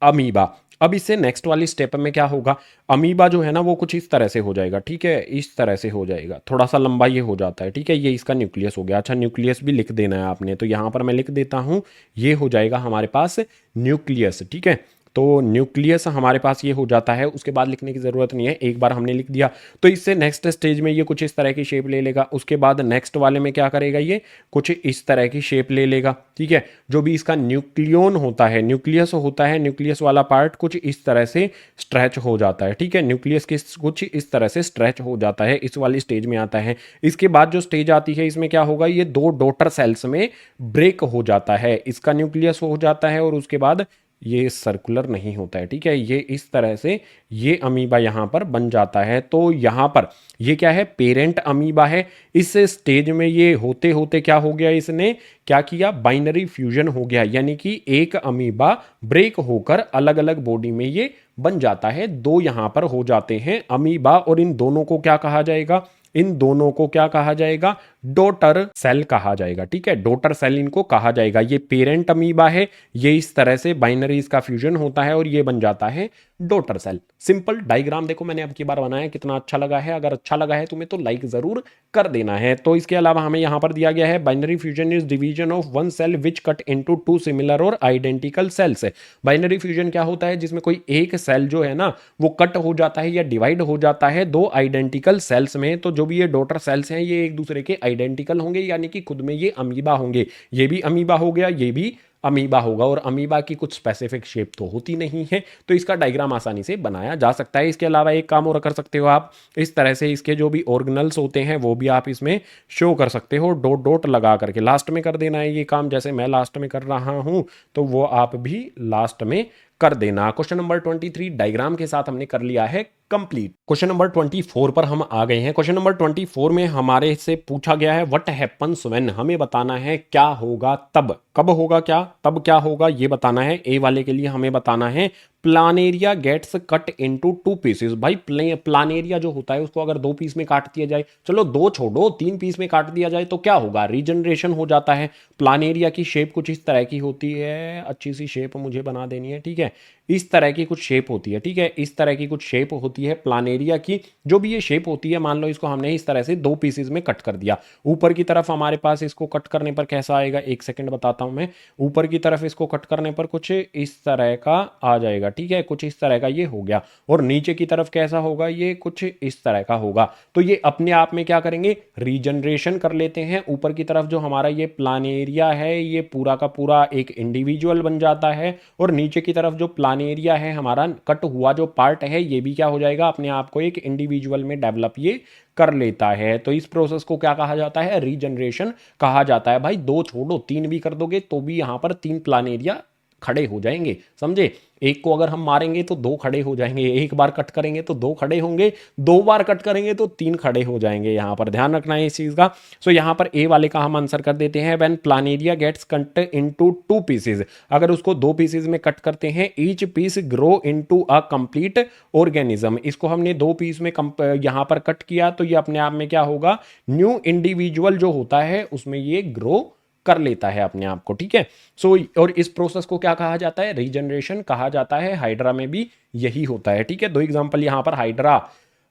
अमीबा। अब इससे नेक्स्ट वाली स्टेप में क्या होगा, अमीबा जो है ना वो कुछ इस तरह से हो जाएगा, ठीक है, इस तरह से हो जाएगा, थोड़ा सा लंबा ये हो जाता है, ठीक है, ये इसका न्यूक्लियस हो गया। अच्छा, न्यूक्लियस भी लिख देना है आपने, तो यहाँ पर मैं लिख देता हूँ, ये हो जाएगा हमारे पास न्यूक्लियस, ठीक है। तो न्यूक्लियस हमारे पास ये हो जाता है, उसके बाद लिखने की ज़रूरत नहीं है, एक बार हमने लिख दिया। तो इससे नेक्स्ट स्टेज में ये कुछ इस तरह की शेप ले लेगा, उसके बाद नेक्स्ट वाले में क्या करेगा, ये कुछ इस तरह की शेप ले लेगा, ठीक है। जो भी इसका न्यूक्लियन होता है, न्यूक्लियस होता है, न्यूक्लियस वाला पार्ट कुछ इस तरह से स्ट्रेच हो जाता है, ठीक है, न्यूक्लियस के कुछ इस तरह से स्ट्रेच हो जाता है, इस वाली स्टेज में आता है। इसके बाद जो स्टेज आती है इसमें क्या होगा, ये दो डॉटर सेल्स में ब्रेक हो जाता है, इसका न्यूक्लियस हो जाता है और उसके बाद ये सर्कुलर नहीं होता है, ठीक है, ये इस तरह से ये अमीबा यहाँ पर बन जाता है। तो यहाँ पर ये क्या है, पेरेंट अमीबा है। इस स्टेज में ये होते होते क्या हो गया, इसने क्या किया, बाइनरी फ्यूजन हो गया, यानी कि एक अमीबा ब्रेक होकर अलग अलग बॉडी में ये बन जाता है, दो यहाँ पर हो जाते हैं अमीबा, और इन दोनों को क्या कहा जाएगा, इन दोनों को क्या कहा जाएगा, डॉटर सेल कहा जाएगा, ठीक है, डॉटर सेल इनको कहा जाएगा। ये पेरेंट अमीबा है, ये इस तरह से बाइनरी इसका फ्यूजन होता है और ये बन जाता है डॉटर सेल। सिंपल डायग्राम देखो मैंने अब की बार बनाया, कितना अच्छा लगा है, अगर अच्छा लगा है तुम्हें तो लाइक जरूर कर देना है। तो इसके अलावा हमें यहाँ पर दिया गया है, binary fusion is division of one cell which cut into two similar और आइडेंटिकल सेल्स। बाइनरी फ्यूजन क्या होता है, जिसमें कोई एक सेल जो है ना वो कट हो जाता है या डिवाइड हो जाता है दो आइडेंटिकल सेल्स में। तो जो भी ये डॉटर सेल्स हैं ये एक दूसरे के आइडेंटिकल होंगे, यानी कि खुद में ये अमीबा होंगे, ये भी अमीबा हो गया, ये भी अमीबा होगा, और अमीबा की कुछ स्पेसिफिक शेप तो होती नहीं है, तो इसका डायग्राम आसानी से बनाया जा सकता है। इसके अलावा एक काम और कर सकते हो आप, इस तरह से इसके जो भी ऑर्गेनल्स होते हैं वो भी आप इसमें शो कर सकते हो, डॉट डॉट लगा करके लास्ट में कर देना है ये काम, जैसे मैं लास्ट में कर रहा हूं तो वो आप भी लास्ट में कर देना। क्वेश्चन नंबर 23 डायग्राम के साथ हमने कर लिया है कंप्लीट। क्वेश्चन नंबर 24 पर हम आ गए हैं। क्वेश्चन नंबर 24 में हमारे से पूछा गया है व्हाट हैपन्स व्हेन, हमें बताना है क्या होगा तब, कब होगा क्या, तब क्या होगा ये बताना है। ए वाले के लिए हमें बताना है planaria gets cut into two pieces. भाई प्लानेरिया जो होता है उसको अगर दो पीस में काट दिया जाए, चलो दो छोड़ो तीन पीस में काट दिया जाए तो क्या होगा, रीजनरेशन हो जाता है। प्लानेरिया की शेप कुछ इस तरह की होती है, अच्छी सी शेप मुझे बना देनी है, ठीक है, इस तरह की कुछ शेप होती है, ठीक है, इस तरह की कुछ शेप होती है प्लानेरिया की। जो भी ये शेप होती है, मान लो इसको हमने इस तरह से दो पीसेस में कट कर दिया, ऊपर की तरफ हमारे पास इसको कट करने पर कैसा आएगा, एक सेकंड बताता हूं मैं। ऊपर की तरफ इसको कट करने पर कुछ इस तरह का आ जाएगा, ठीक है, कुछ इस तरह का ये हो गया, और नीचे की तरफ कैसा होगा, ये कुछ इस तरह का होगा। तो ये अपने आप में क्या करेंगे, रीजनरेशन कर लेते हैं। ऊपर की तरफ जो हमारा ये प्लानेरिया है ये पूरा का पूरा एक इंडिविजुअल बन जाता है, और नीचे की तरफ जो प्लानेरिया है हमारा कट हुआ जो पार्ट है ये भी क्या हो जाएगा, अपने आप को एक इंडिविजुअल में डेवलप ये कर लेता है। तो इस प्रोसेस को क्या कहा जाता है, रीजनरेशन कहा जाता है। भाई दो छोड़ो तीन भी कर दोगे तो भी यहां पर तीन प्लानेरिया खड़े हो जाएंगे, समझे। एक को अगर हम मारेंगे तो दो खड़े हो जाएंगे, एक बार कट करेंगे तो दो खड़े होंगे, दो बार कट करेंगे तो तीन खड़े हो जाएंगे। यहां पर ध्यान रखना है इस चीज का। सो यहां पर ए वाले का हम आंसर कर देते हैं, when planaria gets cut into two pieces. अगर उसको दो पीसेस में कट करते हैं, each piece grow into a complete organism. इसको हमने दो पीस में यहां पर कट किया तो ये अपने आप में क्या होगा, न्यू इंडिविजुअल जो होता है उसमें ये ग्रो कर लेता है अपने आप को, ठीक है। सो और इस प्रोसेस को क्या कहा जाता है, रीजनरेशन कहा जाता है। हाइड्रा में भी यही होता है, ठीक है। दो एग्जांपल यहां पर हाइड्रा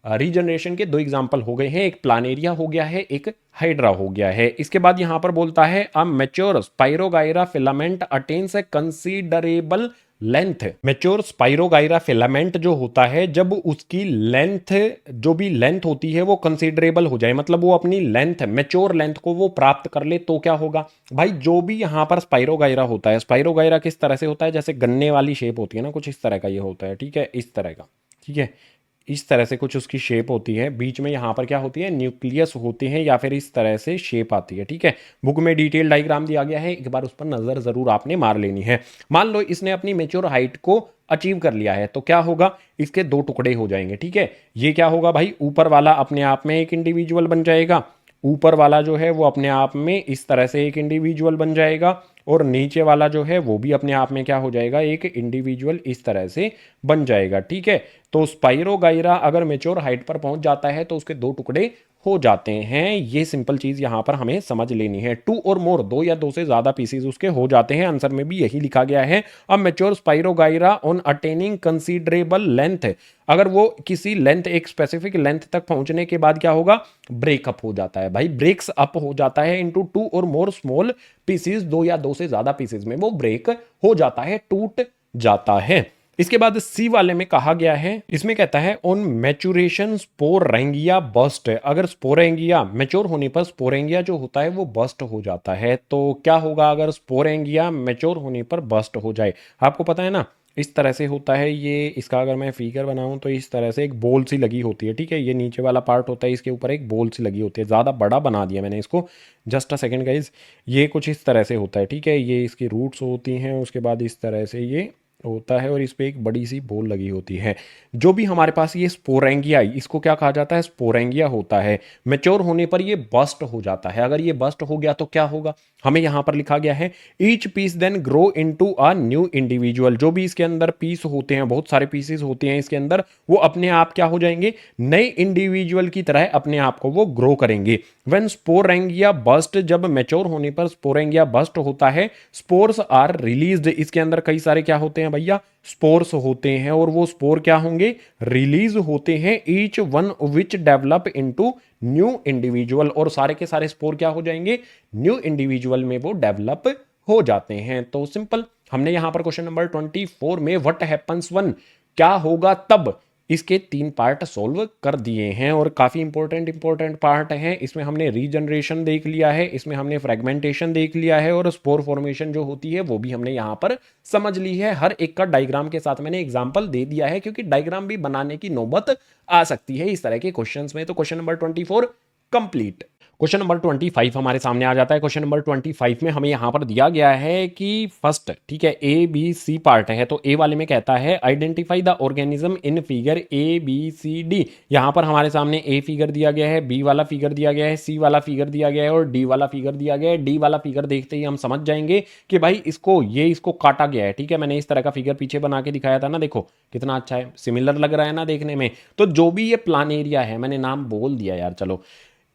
रीजनरेशन के दो एग्जांपल हो गए हैं, एक प्लानेरिया हो गया है, एक हाइड्रा हो गया है। इसके बाद यहां पर बोलता है a mature spirogyra filament attains A considerable length. Mature spirogyra filament जो होता है, जब उसकी लेंथ जो भी लेंथ होती है वो कंसीडरेबल हो जाए, मतलब वो अपनी लेंथ मैच्योर लेंथ को वो प्राप्त कर ले, तो क्या होगा भाई, जो भी यहां पर स्पाइरोगाइरा होता है, स्पाइरोगाइरा किस तरह से होता है, जैसे गन्ने वाली शेप होती है ना, कुछ इस तरह का ये होता है, ठीक है, इस तरह का, ठीक है, इस तरह से कुछ उसकी शेप होती है। बीच में यहाँ पर क्या होती है, न्यूक्लियस होते हैं, या फिर इस तरह से शेप आती है, ठीक है। बुक में डिटेल डायग्राम दिया गया है, एक बार उस पर नजर जरूर आपने मार लेनी है। मान लो इसने अपनी मेच्योर हाइट को अचीव कर लिया है, तो क्या होगा, इसके दो टुकड़े हो जाएंगे, ठीक है। ये क्या होगा भाई, ऊपर वाला अपने आप में एक इंडिविजुअल बन जाएगा, ऊपर वाला जो है वो अपने आप में इस तरह से एक इंडिविजुअल बन जाएगा, और नीचे वाला जो है वो भी अपने आप में क्या हो जाएगा, एक इंडिविजुअल इस तरह से बन जाएगा, ठीक है। तो स्पाइरोगाइरा अगर मेच्योर हाइट पर पहुंच जाता है तो उसके दो टुकड़े हो जाते हैं। ये सिंपल चीज यहां पर हमें समझ लेनी है। टू और मोर, दो या दो से ज्यादा पीसीज उसके हो जाते हैं, आंसर में भी यही लिखा गया है। अब mature spirogyra on attaining considerable length, अगर वो किसी लेंथ, एक स्पेसिफिक लेंथ तक पहुंचने के बाद क्या होगा, ब्रेकअप हो जाता है भाई, ब्रेक्स अप हो जाता है इनटू टू और मोर स्मॉल पीसीज, दो या दो से ज्यादा पीसीज में वो ब्रेक हो जाता है, टूट जाता है। इसके बाद सी वाले में कहा गया है, इसमें कहता है ऑन मैचुरेशन स्पोरेंगिया बस्ट, अगर स्पोरेंगिया मैच्योर होने पर स्पोरेंगिया जो होता है वो बस्ट हो जाता है। तो क्या होगा अगर स्पोरेंगिया मैच्योर होने पर बस्ट हो जाए, आपको पता है ना इस तरह से होता है ये। इसका अगर मैं फिगर बनाऊं तो इस तरह से एक बोल सी लगी होती है, ठीक है, ये नीचे वाला पार्ट होता है, इसके ऊपर एक बोल सी लगी होती है, ज़्यादा बड़ा बना दिया मैंने इसको, जस्ट अ सेकेंड गाइज। ये कुछ इस तरह से होता है, ठीक है, ये इसकी रूट्स होती हैं, उसके बाद इस तरह से ये होता है और इस पे एक बड़ी सी बोल लगी होती है। जो भी हमारे पास ये स्पोरेंगिया, इसको क्या कहा जाता है, स्पोरेंगिया होता है, मैच्योर होने पर ये बस्ट हो जाता है। अगर ये बस्ट हो गया तो क्या होगा, हमें यहां पर लिखा गया है each piece then grow into a new individual, जो भी इसके अंदर पीस होते हैं, बहुत सारे पीसेस होते हैं इसके अंदर, वो अपने आप क्या हो जाएंगे, नए इंडिविजुअल की तरह अपने आप को वो ग्रो करेंगे। व्हेन स्पोरेंगिया बस्ट, जब मैच्योर होने पर स्पोरेंगिया बस्ट होता है, स्पोर्स आर रिलीज्ड, इसके अंदर कई सारे क्या होते हैं भैया, स्पोर्स होते हैं, और वो स्पोर क्या होंगे, रिलीज होते हैं, each one which develop into new individual, और सारे के सारे स्पोर क्या हो जाएंगे, न्यू इंडिविजुअल में वो डेवलप हो जाते हैं। तो सिंपल, हमने यहां पर क्वेश्चन नंबर 24 में व्हाट हैपेंस वन, क्या होगा तब, इसके 3 पार्ट सोल्व कर दिए हैं, और काफी इंपॉर्टेंट पार्ट है। इसमें हमने रीजनरेशन देख लिया है, इसमें हमने फ्रेगमेंटेशन देख लिया है, और स्पोर फॉर्मेशन जो होती है वो भी हमने यहां पर समझ ली है। हर एक का डायग्राम के साथ मैंने एग्जांपल दे दिया है, क्योंकि डायग्राम भी बनाने की नौबत आ सकती है इस तरह के क्वेश्चंस में। तो question number 24 complete. Question number 25 हमारे सामने आ जाता है। क्वेश्चन नंबर 25 में हमें यहां पर दिया गया है कि फर्स्ट, ठीक है, ए बी सी पार्ट है, तो ए वाले में कहता है identify the organism in figure A B C D. यहां पर हमारे सामने ए फिगर दिया गया है, बी वाला फिगर दिया गया है, सी वाला फिगर दिया गया है, और डी वाला फिगर दिया गया है। डी वाला फिगर देखते ही हम समझ जाएंगे कि भाई इसको काटा गया है, ठीक है, मैंने इस तरह का फिगर पीछे बना के दिखाया था ना, देखो कितना अच्छा है, सिमिलर लग रहा है ना देखने में। तो जो भी ये प्लान एरिया है, मैंने नाम बोल दिया यार, चलो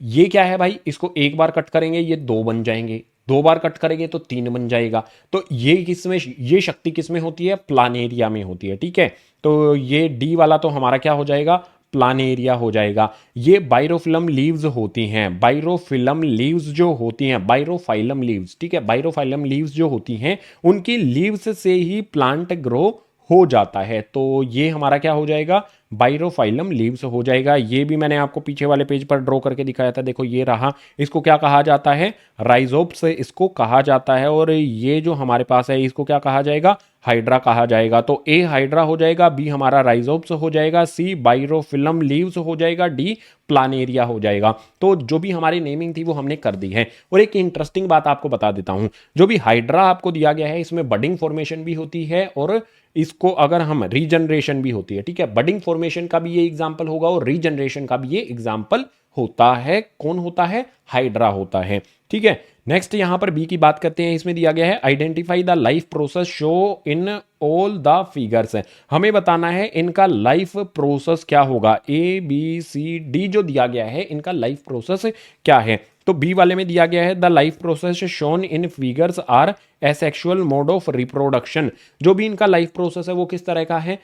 ये क्या है भाई, इसको एक बार कट करेंगे ये 2 बन जाएंगे, 2 बार कट करेंगे तो 3 बन जाएगा। तो ये किसमें, ये शक्ति किसमें होती है, प्लानेरिया में होती है, ठीक है। तो ये डी वाला तो हमारा क्या हो जाएगा, प्लानेरिया हो जाएगा। ये बायरोफिलम लीव्स होती हैं, बायरोफिलम लीव्स जो होती हैं, बायरोफाइलम लीव्स, ठीक है, बायरोफाइलम लीव्स जो होती हैं उनकी लीव्स से ही प्लांट ग्रो हो जाता है। तो ये हमारा क्या हो जाएगा, बायरोफाइलम लीव्स हो जाएगा। ये भी मैंने आपको पीछे वाले पेज पर ड्रॉ करके दिखाया था, देखो ये रहा। इसको क्या कहा जाता है, राइजोप्स इसको कहा जाता है, और ये जो हमारे पास है इसको क्या कहा जाएगा, हाइड्रा कहा जाएगा। तो ए हाइड्रा हो जाएगा, बी हमारा राइजोप्स हो जाएगा, सी बायरोफिलम लीव्स हो जाएगा, डी प्लानेरिया हो जाएगा। तो जो भी हमारी नेमिंग थी वो हमने कर दी है। और एक इंटरेस्टिंग बात आपको बता देता हूं, जो भी हाइड्रा आपको दिया गया है इसमें बडिंग फॉर्मेशन भी होती है, और इसको अगर हम रीजनरेशन भी होती है, ठीक है, बडिंग फॉर्मेशन का भी ये एग्जांपल होगा और रीजनरेशन का भी ये एग्जांपल होता है। कौन होता है, हाइड्रा होता है, ठीक है। नेक्स्ट यहां पर बी की बात करते हैं, इसमें दिया गया है identify the life process show in all the figures. हमें बताना है इनका लाइफ प्रोसेस क्या होगा, ए बी सी डी जो दिया गया है इनका लाइफ प्रोसेस क्या है। तो बी वाले में दिया गया है the life process shown in figures are asexual mode of reproduction. जो भी इनका लाइफ प्रोसेस है वो किस तरह का है,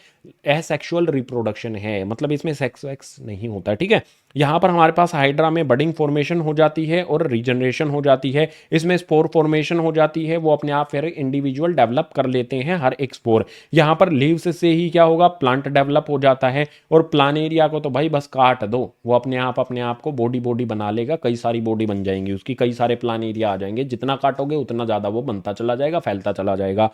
एसेक्सुअल रिप्रोडक्शन है, मतलब इसमें सेक्स वैक्स नहीं होता, ठीक है। यहां पर हमारे पास हाइड्रा में बडिंग फॉर्मेशन हो जाती है और रीजनरेशन हो जाती है, इसमें स्पोर फॉर्मेशन हो जाती है, वो अपने आप फिर इंडिविजुअल डेवलप कर लेते हैं हर एक स्पोर। यहां पर लीव्स से ही क्या होगा, प्लांट डेवलप हो जाता है, और प्लानेरिया को तो भाई बस काट दो, वो अपने आप को बॉडी बना लेगा, कई सारी बॉडी बन जाएंगी उसकी, कई सारे प्लानेरिया आ जाएंगे, जितना काटोगे उतना ज्यादा वो बनता चला जाएगा, फैलता चला जाएगा,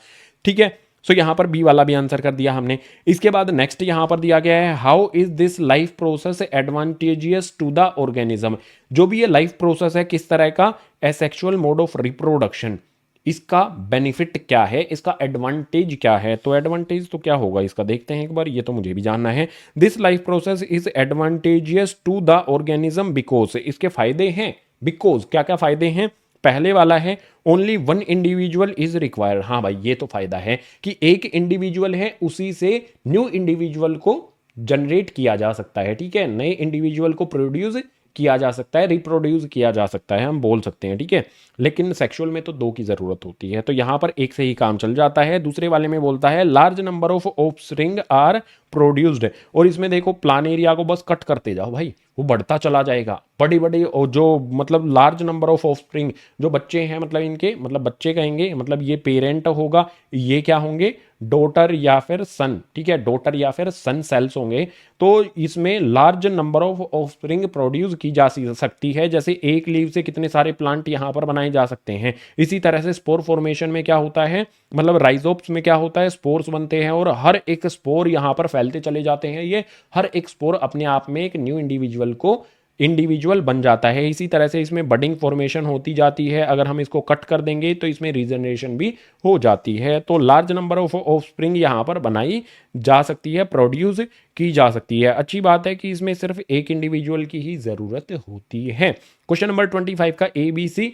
ठीक है। सो यहां पर बी वाला भी आंसर कर दिया हमने। इसके बाद नेक्स्ट यहां पर दिया गया है how is this life process advantageous to the organism. जो भी ये लाइफ प्रोसेस है किस तरह का, एसेक्सुअल मोड ऑफ रिप्रोडक्शन, इसका बेनिफिट क्या है, इसका एडवांटेज क्या है। तो एडवांटेज तो क्या होगा इसका, देखते हैं एक बार, ये तो मुझे भी जानना है। This life process is advantageous to the organism because, इसके फायदे हैं, बिकॉज क्या क्या फायदे हैं। पहले वाला है only one individual is required, हाँ भाई ये तो फायदा है कि एक इंडिविजुअल है उसी से न्यू इंडिविजुअल को जनरेट किया जा सकता है, ठीक है, नए इंडिविजुअल को प्रोड्यूस किया जा सकता है, रिप्रोड्यूस किया जा सकता है, हम बोल सकते हैं, ठीक है। लेकिन सेक्सुअल में तो 2 की ज़रूरत होती है, तो यहाँ पर एक से ही काम चल जाता है। दूसरे वाले में बोलता है large number of offspring are produced, और इसमें देखो प्लान एरिया को बस कट करते जाओ भाई, वो बढ़ता चला जाएगा। बड़ी बड़ी जो मतलब लार्ज नंबर ऑफ ऑफस्प्रिंग, जो बच्चे हैं मतलब इनके मतलब बच्चे कहेंगे, मतलब ये पेरेंट होगा, ये क्या होंगे, डॉटर या फिर सन, ठीक है, डॉटर या फिर सन सेल्स होंगे। तो इसमें large number of offspring produce की जा सकती है, जैसे एक लीव से कितने सारे प्लांट यहाँ पर बनाए जा सकते हैं। इसी तरह से स्पोर फॉर्मेशन में क्या होता है, मतलब राइजोप्स में क्या होता है, स्पोर्स बनते हैं और हर एक स्पोर यहाँ पर फैलते चले जाते हैं। ये हर एक स्पोर अपने आप में एक न्यू इंडिविजुअल बन जाता है। इसी तरह से इसमें बडिंग फॉर्मेशन होती जाती है। अगर हम इसको कट कर देंगे तो इसमें रीजनरेशन भी हो जाती है। तो लार्ज नंबर ऑफ ऑफस्प्रिंग यहाँ पर बनाई जा सकती है, प्रोड्यूस की जा सकती है। अच्छी बात है कि इसमें सिर्फ एक इंडिविजुअल की ही ज़रूरत होती है। क्वेश्चन नंबर 25 का ABC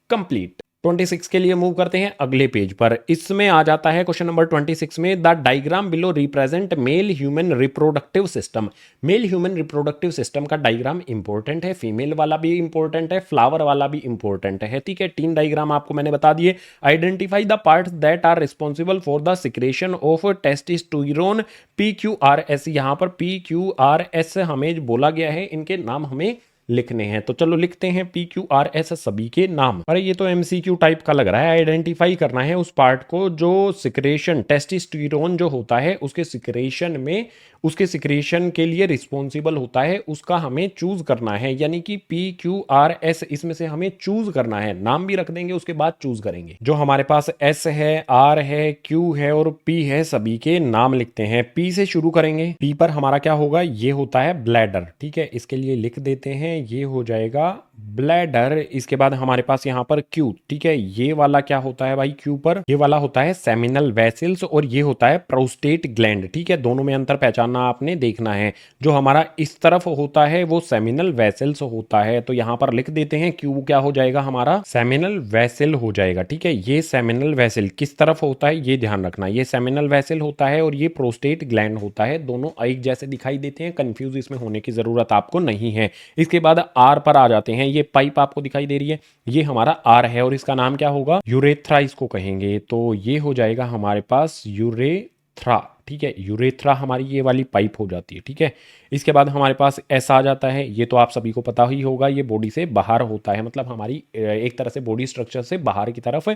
कंप्लीट। 26 के लिए मूव करते हैं अगले पेज पर। इसमें आ जाता है क्वेश्चन नंबर 26 में, the diagram below represent male human reproductive system. Male human reproductive system का डायग्राम इंपॉर्टेंट है, फीमेल वाला भी इंपॉर्टेंट है, फ्लावर वाला भी इंपॉर्टेंट है, ठीक है। 3 डायग्राम आपको मैंने बता दिए। Identify the parts that are responsible for the secretion of testosterone PQRS। यहाँ पर PQRS हमें बोला गया है, इनके नाम हमें लिखने हैं। तो चलो लिखते हैं PQRS सभी के नाम। अरे ये तो MCQ टाइप का लग रहा है। आइडेंटिफाई करना है उस पार्ट को जो सिक्रेशन, टेस्टोस्टेरोन जो होता है उसके सिक्रेशन में, उसके सिक्रेशन के लिए रिस्पॉन्सिबल होता है, उसका हमें चूज करना है। यानी कि PQRS इसमें से हमें चूज करना है। नाम भी रख देंगे, उसके बाद चूज करेंगे। जो हमारे पास S है, R है, Q है और P है, सभी के नाम लिखते हैं। P से शुरू करेंगे। P पर हमारा क्या होगा, ये होता है ब्लैडर, ठीक है। इसके लिए लिख देते हैं, ये हो जाएगा ब्लैडर। इसके बाद हमारे पास यहाँ पर Q, ठीक है। ये वाला क्या होता है भाई, Q पर ये वाला होता है सेमिनल वेसल्स और ये होता है प्रोस्टेट ग्लैंड, ठीक है। दोनों में अंतर पहचानना आपने देखना है। जो हमारा इस तरफ होता है वो सेमिनल वेसल्स होता है, तो यहाँ पर लिख देते हैं Q क्या हो जाएगा, हमारा सेमिनल वेसल हो जाएगा, ठीक है। ये सेमिनल वेसल किस तरफ होता है ये ध्यान रखना, ये सेमिनल वेसल होता है और ये प्रोस्टेट ग्लैंड होता है। दोनों एक जैसे दिखाई देते हैं, कंफ्यूज इसमें होने की जरूरत आपको नहीं है। इसके बाद R पर आ जाते हैं। ये पाइप आपको दिखाई दे रही है, ये हमारा R है और इसका नाम क्या होगा, यूरेथ्रा इसको कहेंगे। तो ये हो जाएगा हमारे पास यूरेथ्रा, ठीक है। यूरेथ्रा हमारी ये वाली पाइप हो जाती है, ठीक है। इसके बाद हमारे पास S आ जाता है। ये तो आप सभी को पता ही होगा, ये बॉडी से बाहर होता है, मतलब हमारी एक तरह से बॉडी स्ट्रक्चर से बाहर की तरफ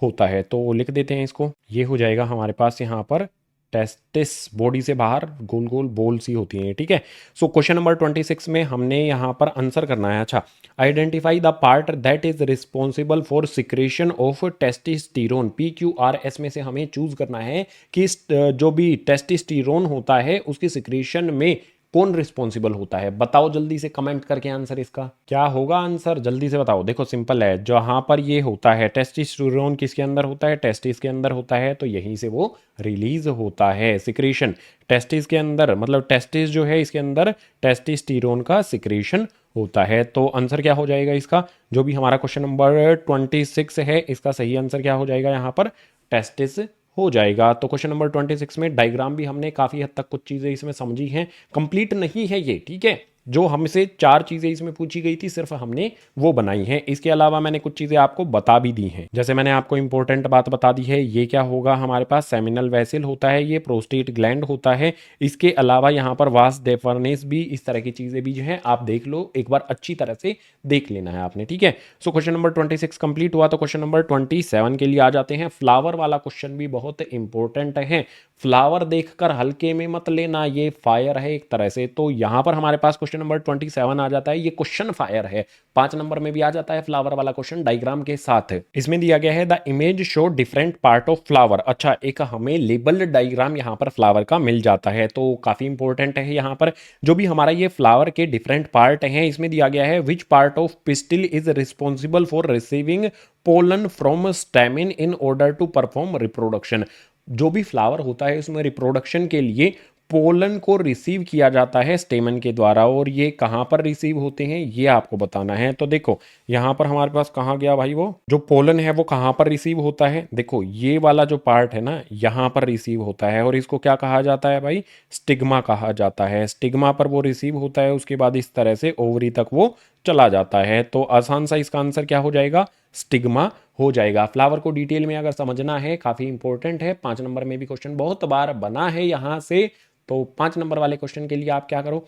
होता है। तो लिख देते हैं इसको, ये हो जाएगा हमारे पास यहाँ पर टेस्टिस, बॉडी से बाहर गोल गोल बोल सी होती है, ठीक है। सो क्वेश्चन नंबर 26 में हमने यहाँ पर आंसर करना है। अच्छा, identify the part that is responsible for secretion of testosterone. PQRS में से हमें चूज करना है कि जो भी टेस्टोस्टेरोन होता है उसकी सिक्रेशन में कौन रिस्पॉन्सिबल होता है। बताओ जल्दी से कमेंट करके आंसर, इसका क्या होगा आंसर, जल्दी से बताओ। देखो सिंपल है, जहां पर ये होता है टेस्टोस्टेरोन किसके अंदर होता है, टेस्टिस के अंदर होता है, तो यहीं से वो रिलीज होता है सिक्रेशन। टेस्टिस के अंदर मतलब टेस्टिस जो है इसके अंदर टेस्टोस्टेरोन का सिक्रेशन होता है। तो आंसर क्या हो जाएगा इसका, जो भी हमारा क्वेश्चन नंबर 26 है इसका सही आंसर क्या हो जाएगा, यहाँ पर टेस्टिस हो जाएगा। तो क्वेश्चन नंबर 26 में डायग्राम भी हमने काफ़ी हद तक कुछ चीज़ें इसमें समझी हैं। कंप्लीट नहीं है ये, ठीक है। जो हमसे 4 चीज़ें इसमें पूछी गई थी सिर्फ हमने वो बनाई हैं। इसके अलावा मैंने कुछ चीज़ें आपको बता भी दी हैं। जैसे मैंने आपको इंपॉर्टेंट बात बता दी है, ये क्या होगा हमारे पास सेमिनल वेसल होता है, ये प्रोस्टेट ग्लैंड होता है। इसके अलावा यहाँ पर वास डेफर्नेस भी, इस तरह की चीज़ें भी जो हैं आप देख लो, एक बार अच्छी तरह से देख लेना है आपने, ठीक है। सो क्वेश्चन नंबर 26 कंप्लीट हुआ। तो क्वेश्चन नंबर 27 के लिए आ जाते हैं। फ्लावर वाला क्वेश्चन भी बहुत इंपॉर्टेंट है। फ्लावर देखकर हल्के में मत लेना, ये फायर है एक तरह से। तो यहाँ पर हमारे पास क्वेश्चन नंबर 27 आ जाता है, ये क्वेश्चन फायर है। 5 नंबर में भी आ जाता है फ्लावर वाला क्वेश्चन डायग्राम के साथ। इसमें दिया गया है the image show different part of flower. अच्छा, एक हमें लेबल्ड डायग्राम यहाँ पर फ्लावर का मिल जाता है, तो काफी इंपॉर्टेंट है। यहाँ पर जो भी हमारा ये फ्लावर के डिफरेंट पार्ट हैं, इसमें दिया गया है which part of pistil is responsible for receiving pollen from stamen in order to perform reproduction. जो भी फ्लावर होता है उसमें रिप्रोडक्शन के लिए पोलन को रिसीव किया जाता है स्टेमन के द्वारा, और ये कहाँ पर रिसीव होते हैं ये आपको बताना है। तो देखो यहाँ पर हमारे पास कहाँ गया भाई, वो जो पोलन है वो कहाँ पर रिसीव होता है, देखो ये वाला जो पार्ट है ना यहाँ पर रिसीव होता है, और इसको क्या कहा जाता है भाई, स्टिग्मा कहा जाता है। स्टिग्मा पर वो रिसीव होता है, उसके बाद इस तरह से ओवरी तक वो चला जाता है। तो आसान सा इसका आंसर क्या हो जाएगा, स्टिग्मा हो जाएगा। फ्लावर को डिटेल में अगर समझना है, काफी इंपॉर्टेंट है, 5 नंबर में भी क्वेश्चन बहुत बार बना है यहाँ से। तो 5 नंबर वाले क्वेश्चन के लिए आप क्या करो,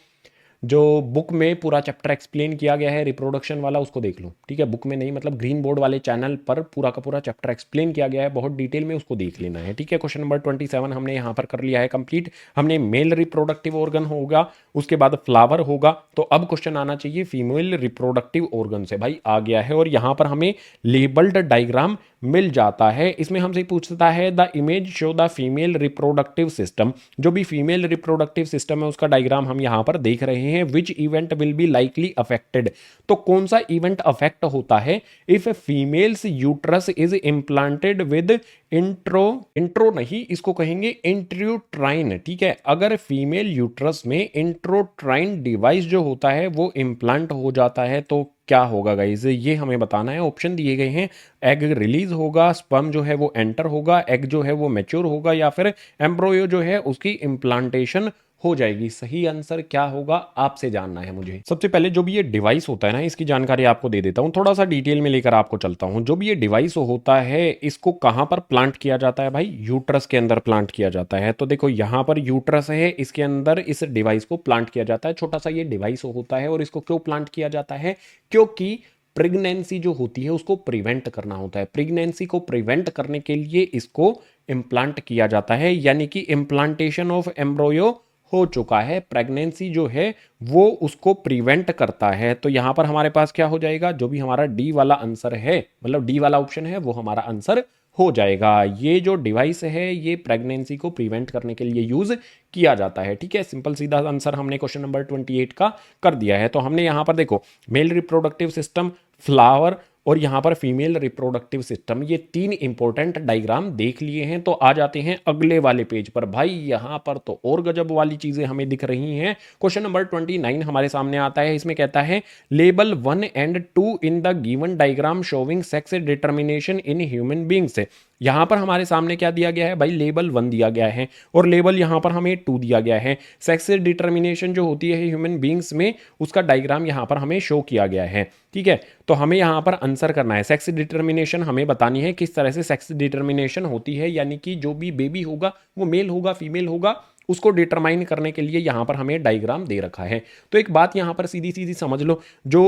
जो बुक में पूरा चैप्टर एक्सप्लेन किया गया है रिप्रोडक्शन वाला उसको देख लो, ठीक है। बुक में नहीं मतलब ग्रीन बोर्ड वाले चैनल पर पूरा का पूरा चैप्टर एक्सप्लेन किया गया है बहुत डिटेल में, उसको देख लेना है, ठीक है। क्वेश्चन नंबर 27 हमने यहाँ पर कर लिया है कंप्लीट। हमने मेल रिप्रोडक्टिव ऑर्गन होगा, उसके बाद फ्लावर होगा, तो अब क्वेश्चन आना चाहिए फीमेल रिप्रोडक्टिव ऑर्गन से। भाई आ गया है, और यहाँ पर हमें लेबल्ड डायग्राम मिल जाता है। इसमें हमसे पूछता है the image show the female reproductive system, जो भी फीमेल रिप्रोडक्टिव सिस्टम है उसका डायग्राम हम यहाँ पर देख रहे हैं। Which event will be likely affected, तो कौन सा इवेंट अफेक्ट होता है if females uterus is implanted with intro नहीं, इसको कहेंगे इंट्रोट्राइन, ठीक है। अगर फीमेल यूट्रस में इंट्रोट्राइन डिवाइस जो होता है वो इम्प्लांट हो जाता है तो क्या होगा गाइस, ये हमें बताना है। ऑप्शन दिए गए हैं, एग रिलीज होगा, स्पर्म जो है वो एंटर होगा, एग जो है वो मैच्योर होगा, या फिर एम्ब्रोयो जो है उसकी इम्प्लांटेशन हो जाएगी। सही आंसर क्या होगा आपसे जानना है मुझे। सबसे पहले जो भी ये डिवाइस होता है ना, इसकी जानकारी आपको दे देता हूँ, थोड़ा सा डिटेल में लेकर आपको चलता हूँ। जो भी ये डिवाइस होता है इसको कहाँ पर प्लांट किया जाता है भाई, यूट्रस के अंदर प्लांट किया जाता है। तो देखो यहाँ पर यूट्रस है, इसके अंदर इस डिवाइस को प्लांट किया जाता है। छोटा सा ये डिवाइस होता है, और इसको क्यों प्लांट किया जाता है, क्योंकि प्रेगनेंसी जो होती है उसको प्रिवेंट करना होता है। प्रेगनेंसी को प्रिवेंट करने के लिए इसको इम्प्लांट किया जाता है, यानी कि इम्प्लांटेशन ऑफ एम्ब्रोयो हो चुका है। प्रेगनेंसी जो है वो उसको प्रिवेंट करता है। तो यहां पर हमारे पास क्या हो जाएगा, जो भी हमारा डी वाला आंसर है, मतलब डी वाला ऑप्शन है, वो हमारा आंसर हो जाएगा। ये जो डिवाइस है ये प्रेगनेंसी को प्रिवेंट करने के लिए यूज किया जाता है, ठीक है। सिंपल सीधा आंसर हमने क्वेश्चन नंबर 28 का कर दिया है। तो हमने यहां पर देखो मेल रिप्रोडक्टिव सिस्टम, फ्लावर और यहां पर फीमेल रिप्रोडक्टिव सिस्टम, ये 3 इंपॉर्टेंट डायग्राम देख लिए हैं। तो आ जाते हैं अगले वाले पेज पर। भाई यहां पर तो और गजब वाली चीजें हमें दिख रही हैं। क्वेश्चन नंबर 29 हमारे सामने आता है। इसमें कहता है label 1 and 2 in the given diagram showing sex determination in human beings. यहां पर हमारे सामने क्या दिया गया है भाई, लेबल 1 दिया गया है, और लेबल यहां पर हमें 2 दिया गया है। सेक्स डिटर्मिनेशन जो होती है ह्यूमन बींग्स में, उसका डायग्राम यहां पर हमें शो किया गया है, ठीक है। तो हमें यहां पर आंसर करना है, सेक्स डिटर्मिनेशन हमें बतानी है किस तरह से सेक्स डिटर्मिनेशन होती है, यानी कि जो भी बेबी होगा वो मेल होगा फीमेल होगा, उसको डिटरमाइन करने के लिए यहां पर हमें डायग्राम दे रखा है। तो एक बात यहां पर सीधी सीधी समझ लो, जो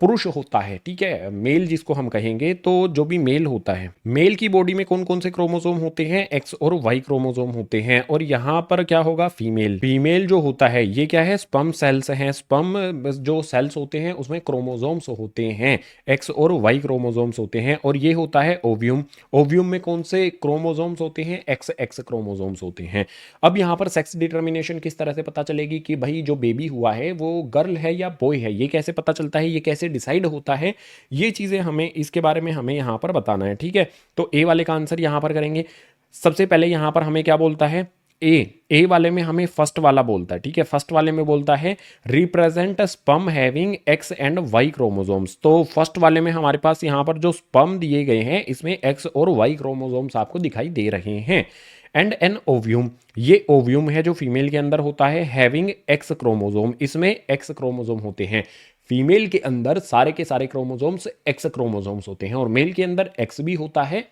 पुरुष होता है, ठीक है, मेल जिसको हम कहेंगे, तो जो भी मेल होता है, मेल की बॉडी में कौन कौन से क्रोमोसोम होते हैं, एक्स और वाई क्रोमोसोम होते हैं। और यहां पर क्या होगा, फीमेल, फीमेल जो होता है ये क्या है, स्पर्म सेल्स हैं। स्पर्म जो सेल्स होते हैं उसमें क्रोमोसोम्स होते हैं, एक्स और वाई क्रोमोसोम्स होते हैं। और ये होता है ओव्यूम। ओव्यूम में कौन से क्रोमोसोम्स होते हैं, एक्स एक्स क्रोमोसोम्स होते हैं। अब यहां पर सेक्स डिटर्मिनेशन किस तरह से पता चलेगी कि भाई जो बेबी हुआ है वो गर्ल है या बॉय है, ये कैसे पता चलता है, ये कैसे डिसाइड होता है, ये चीजें हमें इसके बारे में हमें यहां पर बताना है, ठीक है। तो ए वाले का आंसर यहां पर करेंगे। सबसे पहले यहां पर हमें क्या बोलता है, ए वाले में हमें फर्स्ट वाला बोलता है, ठीक है। फर्स्ट वाले में बोलता है represent sperm having X and Y chromosomes. तो फर्स्ट वाले में हमारे पास यहां पर जो स्पर्म दिए गए हैं इसमें एक्स और वाई क्रोमोसोम्स आपको दिखाई दे रहे हैं। एंड एन ओव्यूम, ये ओव्यूम है जो फीमेल के अंदर होता है, हैविंग एक्स क्रोमोसोम, इसमें एक्स क्रोमोसोम होते हैं। फीमेल के अंदर सारे के सारे क्रोमोसोम्स एक्स क्रोमोसोम्स होते हैं, और मेल के अंदर एक्स भी होता है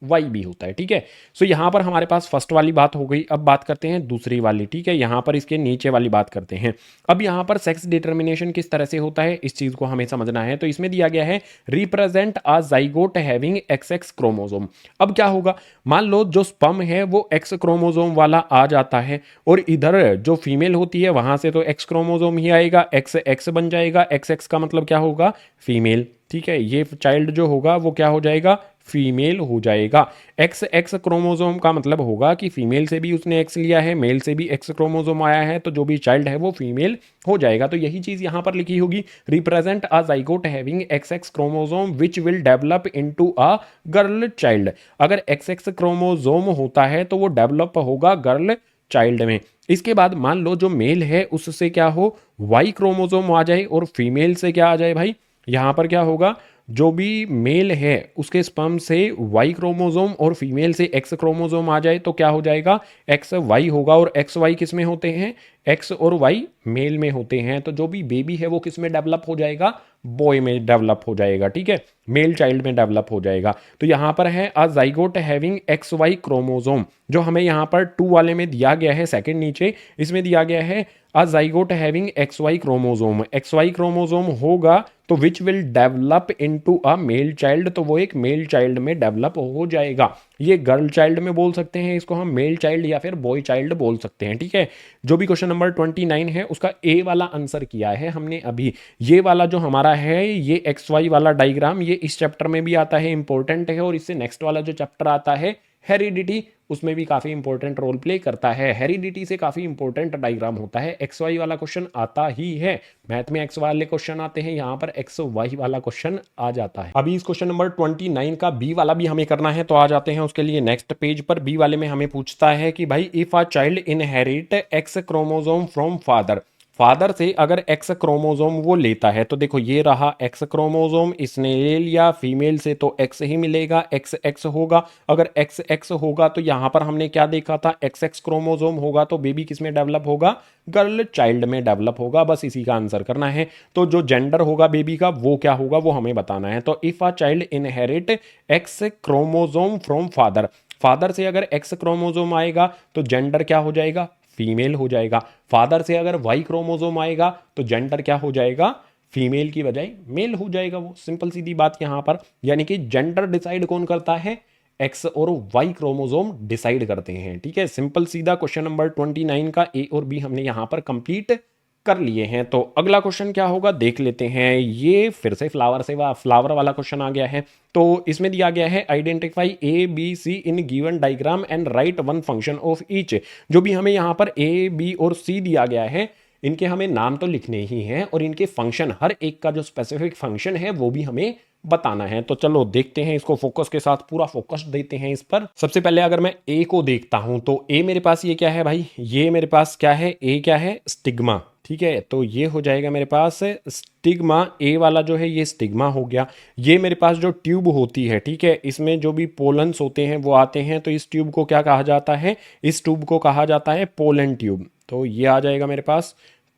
वाई भी होता है, ठीक है। सो यहां पर हमारे पास फर्स्ट वाली बात हो गई। अब बात करते हैं दूसरी वाली, ठीक है। यहां पर इसके नीचे वाली बात करते हैं। अब यहां पर सेक्स डिटर्मिनेशन किस तरह से होता है इस चीज को हमें समझना है। तो इसमें दिया गया है represent a zygote having x x chromosome. अब क्या होगा, मान लो जो स्पर्म है वो एक्स क्रोमोसोम वाला आ जाता है, और इधर जो फीमेल होती है वहां से तो एक्स क्रोमोसोम ही आएगा, एक्स एक्स बन जाएगा। एक्स एक्स का मतलब क्या होगा, फीमेल, ठीक है। ये चाइल्ड जो होगा वो क्या हो जाएगा, फीमेल हो जाएगा। एक्स एक्स क्रोमोसोम का मतलब होगा कि फीमेल से भी उसने एक्स लिया है, मेल से भी एक्स क्रोमोसोम आया है, तो जो भी चाइल्ड है वो फीमेल हो जाएगा। तो यही चीज यहां पर लिखी होगी, represent a zygote having x x chromosome which will develop into a girl child. अगर एक्स एक्स क्रोमोसोम होता है तो वो डेवलप होगा गर्ल चाइल्ड में। इसके बाद मान लो जो मेल है उससे क्या हो, वाई क्रोमोसोम आ जाए और फीमेल से क्या आ जाए भाई, यहाँ पर क्या होगा, जो भी मेल है उसके स्पर्म से वाई क्रोमोसोम और फीमेल से एक्स क्रोमोसोम आ जाए तो क्या हो जाएगा, एक्स वाई होगा। और एक्स वाई किस में होते हैं, एक्स और वाई मेल में होते हैं। तो जो भी बेबी है वो किस में डेवलप हो जाएगा, बॉय में डेवलप हो जाएगा, ठीक है, मेल चाइल्ड में डेवलप हो जाएगा। तो यहाँ पर है a zygote having X Y chromosome, जो हमें यहाँ पर 2 वाले में दिया गया है, सेकंड नीचे इसमें दिया गया है a zygote having X Y chromosome. X Y chromosome होगा तो which will develop into a male child, तो वो एक मेल चाइल्ड में डेवलप हो जाएगा। ये गर्ल चाइल्ड में बोल सकते हैं, इसको हम मेल चाइल्ड या फिर बॉय चाइल्ड बोल सकते हैं, ठीक है। जो भी क्वेश्चन नंबर 29 है उसका ए वाला आंसर किया है हमने अभी। ये वाला जो हमारा है ये एक्स वाई वाला डायग्राम, ये इस चैप्टर में भी आता है, इंपॉर्टेंट है। और इससे नेक्स्ट वाला जो चैप्टर आता है हेरिडिटी, उसमें भी काफी इंपॉर्टेंट रोल प्ले करता है। हेरिडिटी से काफी इंपॉर्टेंट डायग्राम होता है। एक्स वाई वाला क्वेश्चन आता ही है, मैथ में एक्स वाले क्वेश्चन आते हैं, यहाँ पर एक्स वाई वाला क्वेश्चन आ जाता है। अभी इस क्वेश्चन नंबर 29 का बी वाला भी हमें करना है, तो आ जाते हैं उसके लिए नेक्स्ट पेज पर। बी वाले में हमें पूछता है कि भाई if a child inherit x chromosome from father, father से अगर एक्स क्रोमोसोम वो लेता है, तो देखो ये रहा एक्स क्रोमोसोम, इसने ले लिया, फीमेल से तो एक्स ही मिलेगा, एक्स एक्स होगा। अगर एक्स एक्स होगा तो यहाँ पर हमने क्या देखा था, एक्स एक्स क्रोमोसोम होगा तो बेबी किस में डेवलप होगा, गर्ल चाइल्ड में डेवलप होगा। बस इसी का आंसर करना है। तो जो जेंडर होगा बेबी का वो क्या होगा वो हमें बताना है। तो if a child inherit x chromosome from father, father से अगर एक्स क्रोमोसोम आएगा तो जेंडर क्या हो जाएगा, फीमेल हो जाएगा। फादर से अगर वाई क्रोमोसोम आएगा तो जेंडर क्या हो जाएगा, फीमेल की बजाय मेल हो जाएगा। वो सिंपल सीधी बात यहां पर, यानी कि जेंडर डिसाइड कौन करता है, एक्स और वाई क्रोमोसोम डिसाइड करते हैं, ठीक है। सिंपल सीधा क्वेश्चन नंबर 29 का ए और बी हमने यहां पर कंप्लीट कर लिए हैं। तो अगला क्वेश्चन क्या होगा देख लेते हैं। ये फिर से फ्लावर वाला क्वेश्चन आ गया है। तो इसमें दिया गया है identify A B C in given diagram and write one function of each. जो भी हमें यहाँ पर ए बी और सी दिया गया है, इनके हमें नाम तो लिखने ही हैं और इनके फंक्शन, हर एक का जो स्पेसिफिक फंक्शन है वो भी हमें बताना है। तो चलो देखते हैं इसको, फोकस के साथ पूरा फोकस देते हैं इस पर। सबसे पहले अगर मैं ए को देखता हूं तो ए मेरे पास ये क्या है भाई, ये मेरे पास क्या है, ए क्या है, स्टिग्मा, ठीक है। तो ये हो जाएगा मेरे पास स्टिग्मा, ए वाला जो है ये स्टिग्मा हो गया। ये मेरे पास जो ट्यूब होती है, ठीक है, इसमें जो भी पोलन्स होते हैं वो आते हैं, तो इस ट्यूब को क्या कहा जाता है, इस ट्यूब को कहा जाता है पोलन ट्यूब। तो ये आ जाएगा मेरे पास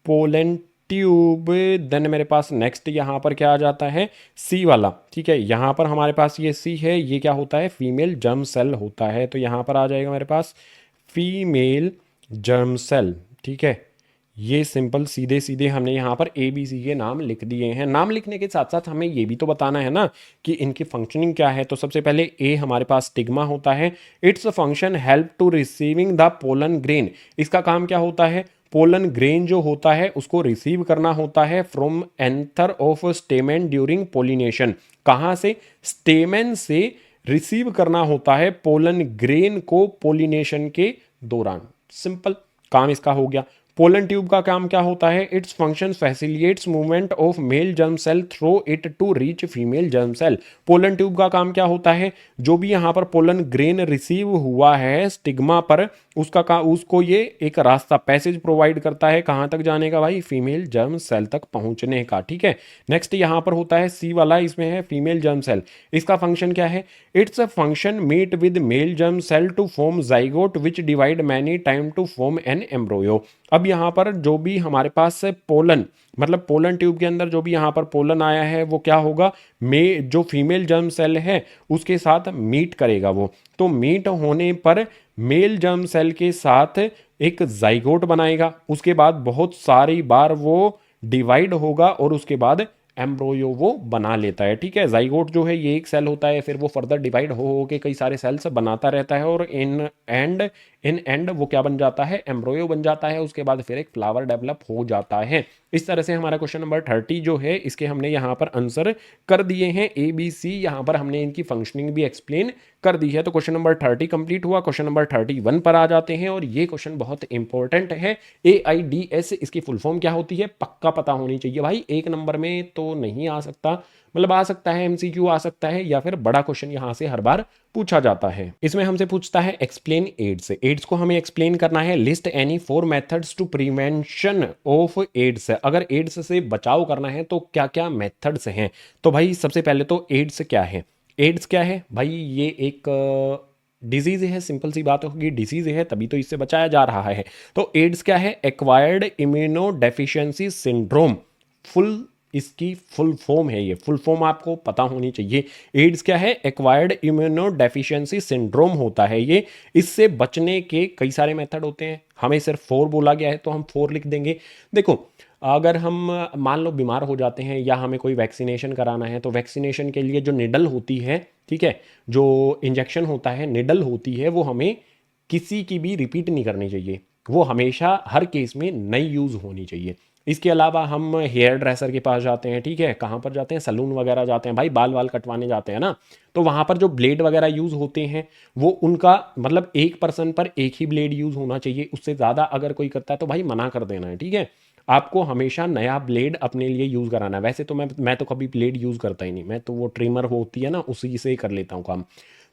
पोलन ट्यूब। देन मेरे पास नेक्स्ट यहाँ पर क्या आ जाता है, सी वाला, ठीक है। यहाँ पर हमारे पास ये सी है, ये क्या होता है, फीमेल जर्म सेल होता है। तो यहाँ पर आ जाएगा मेरे पास फीमेल जर्म सेल, ठीक है। ये सिंपल सीधे सीधे हमने यहाँ पर ए बी सी के नाम लिख दिए हैं। नाम लिखने के साथ साथ हमें ये भी तो बताना है ना कि इनकी फंक्शनिंग क्या है। तो सबसे पहले ए हमारे पास स्टिग्मा होता है, its function help to receiving the pollen grain. इसका काम क्या होता है, पोलन ग्रेन जो होता है उसको रिसीव करना होता है from anther of stamen during pollination. कहाँ से, स्टेमेन से रिसीव करना होता है पोलन ग्रेन को पोलिनेशन के दौरान। सिंपल काम इसका हो गया। पोलन ट्यूब का काम क्या होता है, its function facilitates movement of male germ cell through it to reach female germ cell. Pollen tube का काम क्या होता है, जो भी यहाँ पर पोलन ग्रेन रिसीव हुआ है स्टिग्मा पर, उसको ये एक रास्ता पैसेज प्रोवाइड करता है, कहाँ तक जाने का भाई, फीमेल जर्म सेल तक पहुंचने का, ठीक है। नेक्स्ट यहाँ पर होता है सी वाला, इसमें है फीमेल जर्म सेल। इसका फंक्शन क्या है, it's a function meet with male germ cell to form zygote which divide many time to form an embryo. अब यहाँ पर जो भी हमारे पास पोलन, मतलब पोलन ट्यूब के अंदर जो भी यहाँ पर पोलन आया है वो क्या होगा, जो फीमेल जर्म सेल है उसके साथ मीट करेगा वो। तो मीट होने पर मेल जर्म सेल के साथ एक जाइगोट बनाएगा, उसके बाद बहुत सारी बार वो डिवाइड होगा और उसके बाद एम्ब्रोयो वो बना लेता है, ठीक है। जाइगोट जो है ये एक सेल होता है, फिर वो फर्दर डिवाइड हो के कई सारे सेल्स बनाता रहता है और इन एंड वो क्या बन जाता है, एम्ब्रोयो बन जाता है। उसके बाद फिर एक फ्लावर डेवलप हो जाता है। इस तरह से हमारा क्वेश्चन नंबर 30 जो है इसके हमने यहाँ पर आंसर कर दिए हैं ए बी सी। यहाँ पर हमने इनकी फंक्शनिंग भी एक्सप्लेन कर दी है। तो क्वेश्चन नंबर 30 कंप्लीट हुआ। क्वेश्चन नंबर 31 पर आ जाते हैं और ये क्वेश्चन बहुत इंपॉर्टेंट है। AIDS इसकी फुल फॉर्म क्या होती है, पक्का पता होनी चाहिए भाई, एक नंबर में तो नहीं आ सकता, मतलब आ सकता है एमसीक्यू आ सकता है, या फिर बड़ा क्वेश्चन यहाँ से हर बार पूछा जाता है। इसमें हमसे पूछता है एक्सप्लेन एड्स। एड्स को हमें एक्सप्लेन करना है। List any 4 methods to prevention of AIDS. अगर एड्स से बचाव करना है तो क्या क्या मेथड्स हैं। तो भाई सबसे पहले तो एड्स क्या है। एड्स क्या है भाई, ये एक डिजीज है, सिंपल सी बात होगी, डिजीज है, तभी तो इससे बचाया जा रहा है। तो एड्स क्या है, acquired immuno deficiency syndrome. Full इसकी फुल फॉर्म है, ये फुल फॉर्म आपको पता होनी चाहिए। एड्स क्या है, एक्वायर्ड इम्यूनो डेफिशिएंसी सिंड्रोम होता है ये। इससे बचने के कई सारे मेथड होते हैं, हमें सिर्फ 4 बोला गया है तो हम 4 लिख देंगे। देखो अगर हम मान लो बीमार हो जाते हैं या हमें कोई वैक्सीनेशन कराना है, तो वैक्सीनेशन के लिए जो निडल होती है, ठीक है, जो इंजेक्शन होता है, निडल होती है, वो हमें किसी की भी रिपीट नहीं करनी चाहिए, वो हमेशा हर केस में नई यूज़ होनी चाहिए। इसके अलावा हम हेयर ड्रेसर के पास जाते हैं, ठीक है, कहाँ पर जाते हैं, सलून वगैरह जाते हैं, भाई बाल वाल कटवाने जाते हैं ना, तो वहाँ पर जो ब्लेड वगैरह यूज़ होते हैं वो उनका मतलब एक पर्सन पर एक ही ब्लेड यूज़ होना चाहिए। उससे ज़्यादा अगर कोई करता है तो भाई मना कर देना है, ठीक है। आपको हमेशा नया ब्लेड अपने लिए यूज़ कराना है। वैसे तो मैं तो कभी ब्लेड यूज़ करता ही नहीं, मैं तो वो ट्रिमर होती है ना उसी से ही कर लेता हूँ काम।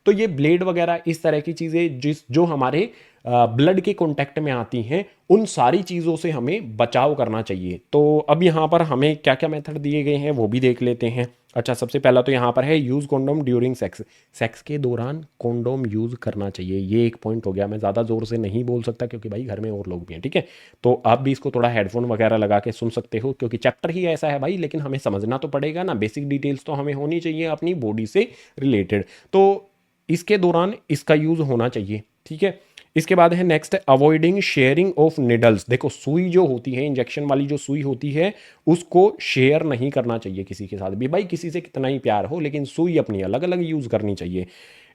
तो ये ब्लेड वगैरह इस तरह की चीज़ें जो हमारे ब्लड के कांटेक्ट में आती हैं, उन सारी चीज़ों से हमें बचाव करना चाहिए। तो अब यहाँ पर हमें क्या क्या मेथड दिए गए हैं वो भी देख लेते हैं। अच्छा, सबसे पहला तो यहाँ पर है use condom during sex. Sex के दौरान कॉन्डोम यूज़ करना चाहिए, ये एक पॉइंट हो गया। मैं ज़्यादा ज़ोर से नहीं बोल सकता क्योंकि भाई घर में और लोग भी हैं, ठीक है। तो आप भी इसको थोड़ा हेडफोन वगैरह लगा के सुन सकते हो क्योंकि चैप्टर ही ऐसा है भाई, लेकिन हमें समझना तो पड़ेगा ना, बेसिक डिटेल्स तो हमें होनी चाहिए अपनी बॉडी से रिलेटेड। तो इसके दौरान इसका यूज़ होना चाहिए, ठीक है। इसके बाद है next, avoiding sharing of needles. देखो सुई जो होती है, इंजेक्शन वाली जो सुई होती है, उसको शेयर नहीं करना चाहिए किसी के साथ भी, भाई किसी से कितना ही प्यार हो, लेकिन सुई अपनी अलग अलग यूज़ करनी चाहिए।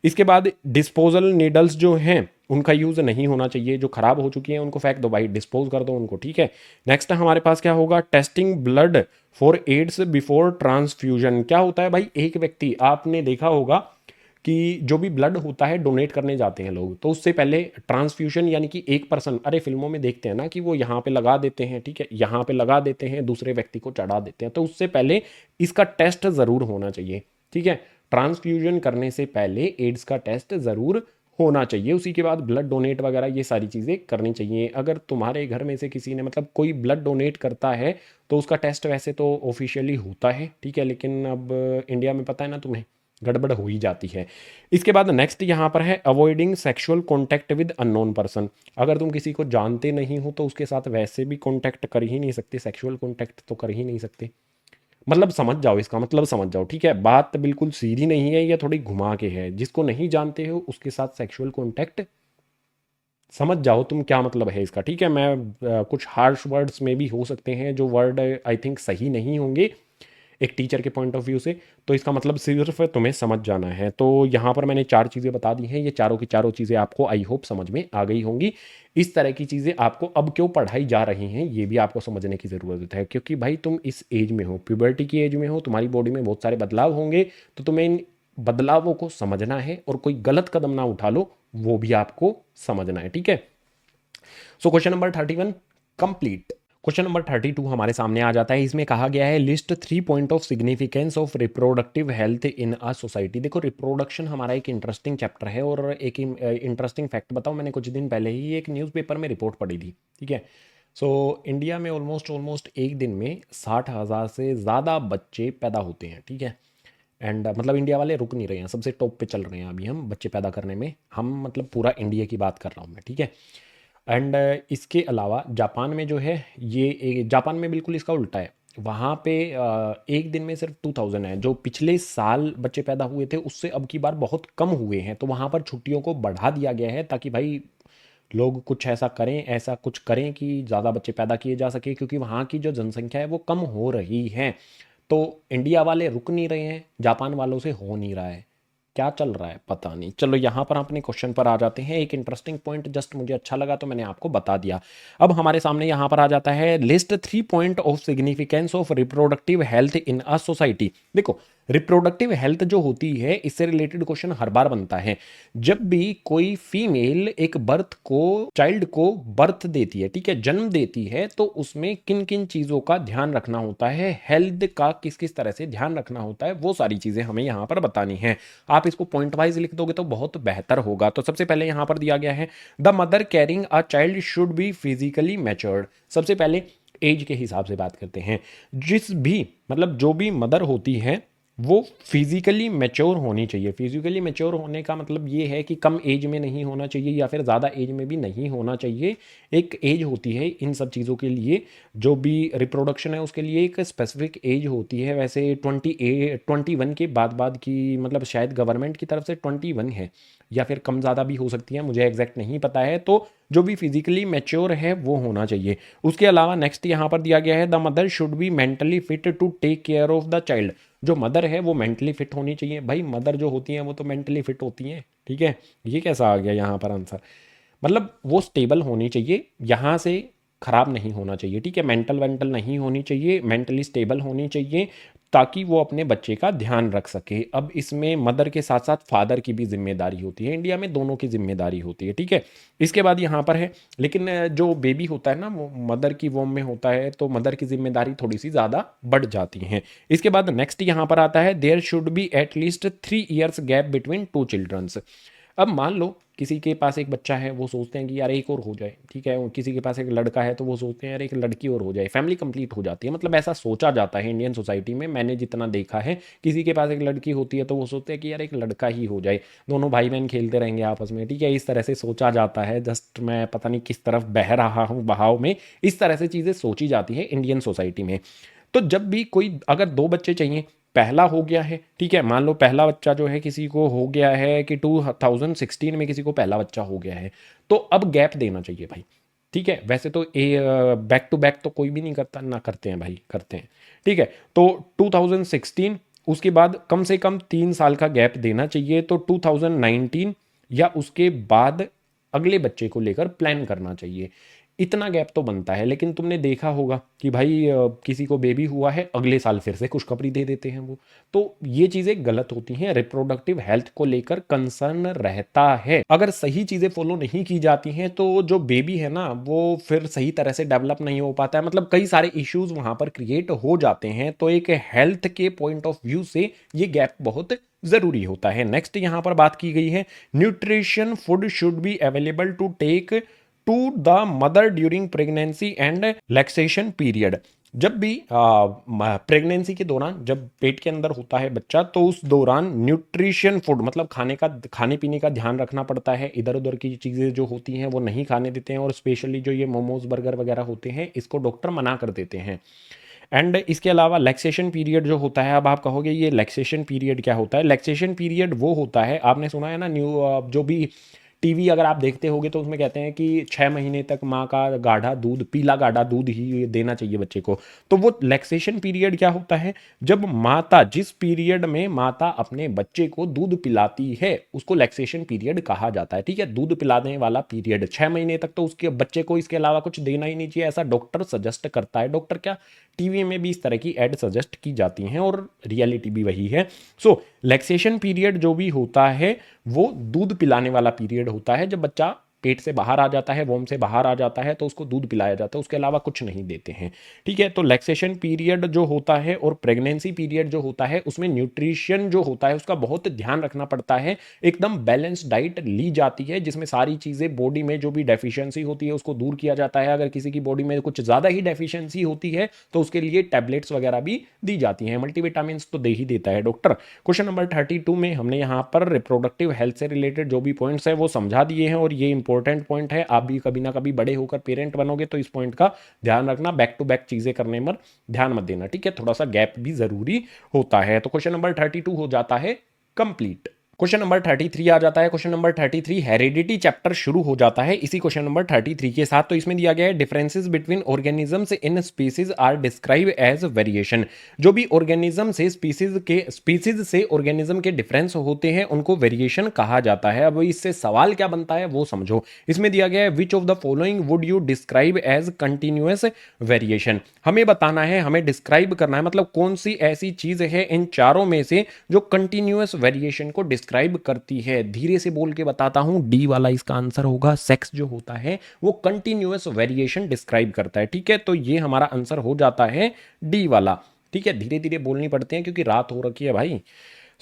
इसके बाद डिस्पोजल निडल्स जो हैं उनका यूज़ नहीं होना चाहिए, जो ख़राब हो चुकी हैं उनको फेंक दो भाई, डिस्पोज कर दो उनको, ठीक है। नेक्स्ट हमारे पास क्या होगा, testing blood for AIDS before transfusion. क्या होता है भाई, एक व्यक्ति, आपने देखा होगा कि जो भी ब्लड होता है डोनेट करने जाते हैं लोग, तो उससे पहले ट्रांसफ्यूजन यानी कि एक पर्सन, अरे फिल्मों में देखते हैं ना कि वो यहाँ पे लगा देते हैं, ठीक है, यहाँ पे लगा देते हैं, दूसरे व्यक्ति को चढ़ा देते हैं, तो उससे पहले इसका टेस्ट ज़रूर होना चाहिए, ठीक है। ट्रांसफ्यूजन करने से पहले एड्स का टेस्ट ज़रूर होना चाहिए, उसी के बाद ब्लड डोनेट वगैरह ये सारी चीज़ें करनी चाहिए। अगर तुम्हारे घर में से किसी ने मतलब कोई ब्लड डोनेट करता है तो उसका टेस्ट वैसे तो ऑफिशियली होता है, ठीक है, लेकिन अब इंडिया में पता है ना तुम्हें, गड़बड़ हो ही जाती है। इसके बाद नेक्स्ट यहाँ पर है avoiding sexual contact with unknown person. अगर तुम किसी को जानते नहीं हो तो उसके साथ वैसे भी कॉन्टैक्ट कर ही नहीं सकते, सेक्सुअल कॉन्टैक्ट तो कर ही नहीं सकते। मतलब समझ जाओ, इसका मतलब समझ जाओ, ठीक है, बात बिल्कुल सीधी नहीं है, या थोड़ी घुमा के है। जिसको नहीं जानते हो उसके साथ सेक्सुअल कॉन्टैक्ट, समझ जाओ तुम क्या मतलब है इसका, ठीक है। मैं कुछ हार्श वर्ड्स में भी हो सकते हैं जो वर्ड आई थिंक सही नहीं होंगे एक टीचर के पॉइंट ऑफ व्यू से, तो इसका मतलब सिर्फ तुम्हें समझ जाना है। तो यहाँ पर मैंने 4 चीज़ें बता दी हैं, ये चारों की चारों चीज़ें आपको आई होप समझ में आ गई होंगी। इस तरह की चीज़ें आपको अब क्यों पढ़ाई जा रही हैं ये भी आपको समझने की ज़रूरत है, क्योंकि भाई तुम इस एज में हो, प्यूबर्टी की एज में हो, तुम्हारी बॉडी में बहुत सारे बदलाव होंगे, तो तुम्हें इन बदलावों को समझना है और कोई गलत कदम ना उठा लो, वो भी आपको समझना है, ठीक है। So question number 31 complete. Question number 32 हमारे सामने आ जाता है। इसमें कहा गया है list 3 point of significance of reproductive health in a society. देखो रिप्रोडक्शन हमारा एक इंटरेस्टिंग चैप्टर है, और एक इंटरेस्टिंग फैक्ट बताओ, मैंने कुछ दिन पहले ही एक न्यूज़पेपर में रिपोर्ट पढ़ी थी, ठीक है। सो इंडिया में ऑलमोस्ट एक दिन में 60,000 से ज़्यादा बच्चे पैदा होते हैं, ठीक है। एंड मतलब इंडिया वाले रुक नहीं रहे हैं, सबसे टॉप पे चल रहे हैं अभी हम बच्चे पैदा करने में, हम मतलब पूरा इंडिया की बात कर रहा हूँ मैं, ठीक है। एंड इसके अलावा जापान में जो है जापान में बिल्कुल इसका उल्टा है। वहाँ पे एक दिन में सिर्फ 2000 है, जो पिछले साल बच्चे पैदा हुए थे उससे अब की बार बहुत कम हुए हैं। तो वहाँ पर छुट्टियों को बढ़ा दिया गया है ताकि भाई लोग कुछ ऐसा करें, ऐसा कुछ करें कि ज़्यादा बच्चे पैदा किए जा सके, क्योंकि वहाँ की जो जनसंख्या है वो कम हो रही है। तो इंडिया वाले रुक नहीं रहे हैं, जापान वालों से हो नहीं रहा है, क्या चल रहा है पता नहीं। चलो यहाँ पर अपने क्वेश्चन पर आ जाते हैं। एक इंटरेस्टिंग पॉइंट जस्ट मुझे अच्छा लगा तो मैंने आपको बता दिया। अब हमारे सामने यहाँ पर आ जाता है list 3 point of significance of reproductive health in a society. देखो रिप्रोडक्टिव हेल्थ जो होती है इससे रिलेटेड क्वेश्चन हर बार बनता है। जब भी कोई फीमेल एक बर्थ को चाइल्ड को बर्थ देती है, ठीक है, जन्म देती है, तो उसमें किन किन चीज़ों का ध्यान रखना होता है, हेल्थ का किस किस तरह से ध्यान रखना होता है, वो सारी चीज़ें हमें यहाँ पर बतानी है। आप इसको पॉइंट वाइज लिख दोगे तो बहुत बेहतर होगा। तो सबसे पहले यहाँ पर दिया गया है the mother carrying a child should be physically matured. सबसे पहले एज के हिसाब से बात करते हैं। जिस भी मतलब जो भी मदर होती है वो फिजिकली मैच्योर होनी चाहिए। फिजिकली मैच्योर होने का मतलब ये है कि कम एज में नहीं होना चाहिए या फिर ज़्यादा एज में भी नहीं होना चाहिए। एक एज होती है इन सब चीज़ों के लिए, जो भी रिप्रोडक्शन है उसके लिए एक स्पेसिफिक एज होती है। वैसे 21 के बाद की मतलब शायद गवर्नमेंट की तरफ से 21 है या फिर कम ज़्यादा भी हो सकती है, मुझे एग्जैक्ट नहीं पता है। तो जो भी फिजिकली मैच्योर है वो होना चाहिए। उसके अलावा नेक्स्ट यहाँ पर दिया गया है the mother should be mentally fit to take care of the child. जो मदर है वो मेंटली फिट होनी चाहिए। भाई मदर जो होती हैं वो तो मेंटली फिट होती हैं, ठीक है। ये कैसा आ गया यहाँ पर आंसर, मतलब वो स्टेबल होनी चाहिए, यहाँ से खराब नहीं होना चाहिए, ठीक है। मेंटल वेंटल नहीं होनी चाहिए, मेंटली स्टेबल होनी चाहिए ताकि वो अपने बच्चे का ध्यान रख सके। अब इसमें मदर के साथ साथ फादर की भी जिम्मेदारी होती है, इंडिया में दोनों की जिम्मेदारी होती है, ठीक है। इसके बाद यहाँ पर है लेकिन जो बेबी होता है ना वो मदर की वोम में होता है, तो मदर की जिम्मेदारी थोड़ी सी ज़्यादा बढ़ जाती है। इसके बाद नेक्स्ट यहाँ पर आता है there should be at least 3 years gap between two childrens. अब मान लो किसी के पास एक बच्चा है, वो सोचते हैं कि यार एक और हो जाए, ठीक है। किसी के पास एक लड़का है तो वो सोचते हैं यार एक लड़की और हो जाए, फैमिली कंप्लीट हो जाती है। मतलब ऐसा सोचा जाता है इंडियन सोसाइटी में, मैंने जितना देखा है। किसी के पास एक लड़की होती है तो वो सोचते हैं कि यार एक लड़का ही हो जाए, दोनों भाई बहन खेलते रहेंगे आपस में, ठीक है। इस तरह से सोचा जाता है। जस्ट मैं पता नहीं किस तरफ बह रहा हूँ बहाव में, इस तरह से चीज़ें सोची जाती है इंडियन सोसाइटी में। तो जब भी कोई अगर 2 बच्चे चाहिए, पहला हो गया है, ठीक है, मान लो पहला बच्चा जो है किसी को हो गया है कि 2016 में किसी को पहला बच्चा हो गया है, तो अब गैप देना चाहिए भाई, ठीक है। वैसे तो बैक टू बैक तो कोई भी नहीं करता, ना करते हैं भाई, करते हैं, ठीक है। तो 2016 उसके बाद कम से कम 3 साल का गैप देना चाहिए। तो 2019 या उसके बाद अगले बच्चे को लेकर प्लान करना चाहिए। इतना गैप तो बनता है। लेकिन तुमने देखा होगा कि भाई किसी को बेबी हुआ है, अगले साल फिर से खुशखबरी दे देते हैं वो। तो ये चीज़ें गलत होती हैं। रिप्रोडक्टिव हेल्थ को लेकर कंसर्न रहता है। अगर सही चीज़ें फॉलो नहीं की जाती हैं तो जो बेबी है ना वो फिर सही तरह से डेवलप नहीं हो पाता है। मतलब कई सारे इश्यूज वहाँ पर क्रिएट हो जाते हैं। तो एक हेल्थ के पॉइंट ऑफ व्यू से ये गैप बहुत ज़रूरी होता है। नेक्स्ट यहाँ पर बात की गई है nutrition food should be available to take to the mother during pregnancy and lactation period. जब भी प्रेगनेंसी के दौरान जब पेट के अंदर होता है बच्चा, तो उस दौरान न्यूट्रिशन फूड मतलब खाने पीने का ध्यान रखना पड़ता है। इधर उधर की चीज़ें जो होती हैं वो नहीं खाने देते हैं, और स्पेशली जो ये मोमोज बर्गर वगैरह होते हैं इसको डॉक्टर मना कर देते हैं। एंड इसके अलावा लैक्सेशन पीरियड जो होता है, अब आप कहोगे ये लैक्सेशन पीरियड क्या होता है। लैक्सेशन पीरियड वो होता है, आपने सुना है ना जो भी टीवी अगर आप देखते होगे तो उसमें कहते हैं कि 6 महीने तक माँ का गाढ़ा दूध, पीला गाढ़ा दूध ही देना चाहिए बच्चे को। तो वो लैक्सेशन पीरियड क्या होता है, जब माता, जिस पीरियड में माता अपने बच्चे को दूध पिलाती है उसको लैक्सेशन पीरियड कहा जाता है, ठीक है। दूध पिलाने वाला पीरियड 6 महीने तक तो उसके बच्चे को इसके अलावा कुछ देना ही नहीं चाहिए, ऐसा डॉक्टर सजेस्ट करता है। डॉक्टर क्या, टीवी में भी इस तरह की एड सजेस्ट की जाती हैं और रियलिटी भी वही है। सो लैक्सेशन पीरियड जो भी होता है वो दूध पिलाने वाला पीरियड होता है। जब बच्चा पेट से बाहर आ जाता है, वोम से बाहर आ जाता है, तो उसको दूध पिलाया जाता है, उसके अलावा कुछ नहीं देते हैं, ठीक है। तो लैक्सेशन पीरियड जो होता है और प्रेगनेंसी पीरियड जो होता है उसमें न्यूट्रिशन जो होता है उसका बहुत ध्यान रखना पड़ता है। एकदम बैलेंस डाइट ली जाती है जिसमें सारी चीज़ें बॉडी में जो भी डेफिशिएंसी होती है उसको दूर किया जाता है। अगर किसी की बॉडी में कुछ ज़्यादा ही डेफिशिएंसी होती है तो उसके लिए टैबलेट्स वगैरह भी दी जाती हैं। मल्टीविटामिन तो दे ही देता है डॉक्टर। क्वेश्चन नंबर 32 में हमने यहाँ पर रिप्रोडक्टिव हेल्थ से रिलेटेड जो भी पॉइंट्स है वो समझा दिए हैं, और ये इंपॉर्टेंट पॉइंट है। आप भी कभी ना कभी बड़े होकर पेरेंट बनोगे तो इस पॉइंट का ध्यान रखना, बैक टू बैक चीजें करने में ध्यान मत देना, ठीक है। थोड़ा सा गैप भी जरूरी होता है। तो क्वेश्चन नंबर 32 हो जाता है कंप्लीट। क्वेश्चन नंबर 33 आ जाता है। क्वेश्चन नंबर 33 हेरिडिटी चैप्टर शुरू हो जाता है इसी क्वेश्चन नंबर 33 के साथ। तो इसमें दिया गया है differences between organisms in species are describe as variation. जो भी ऑर्गेनिज्म से स्पीसीज से ऑर्गेनिज्म के डिफरेंस होते हैं उनको वेरिएशन कहा जाता है। अब इससे सवाल क्या बनता है वो समझो। इसमें दिया गया है which of the following would you describe as continuous variation. हमें बताना है, हमें डिस्क्राइब करना है, मतलब कौन सी ऐसी चीज है इन चारों में से जो कंटिन्यूअस वेरिएशन को डिस्क्राइब करती है। धीरे से बोल के बताता हूं, डी वाला इसका आंसर होगा। सेक्स जो होता है वो कंटिन्यूअस वेरिएशन डिस्क्राइब करता है। ठीक है, तो ये हमारा आंसर हो जाता है डी वाला। ठीक है, धीरे धीरे बोलनी पड़ते हैं क्योंकि रात हो रखी है भाई।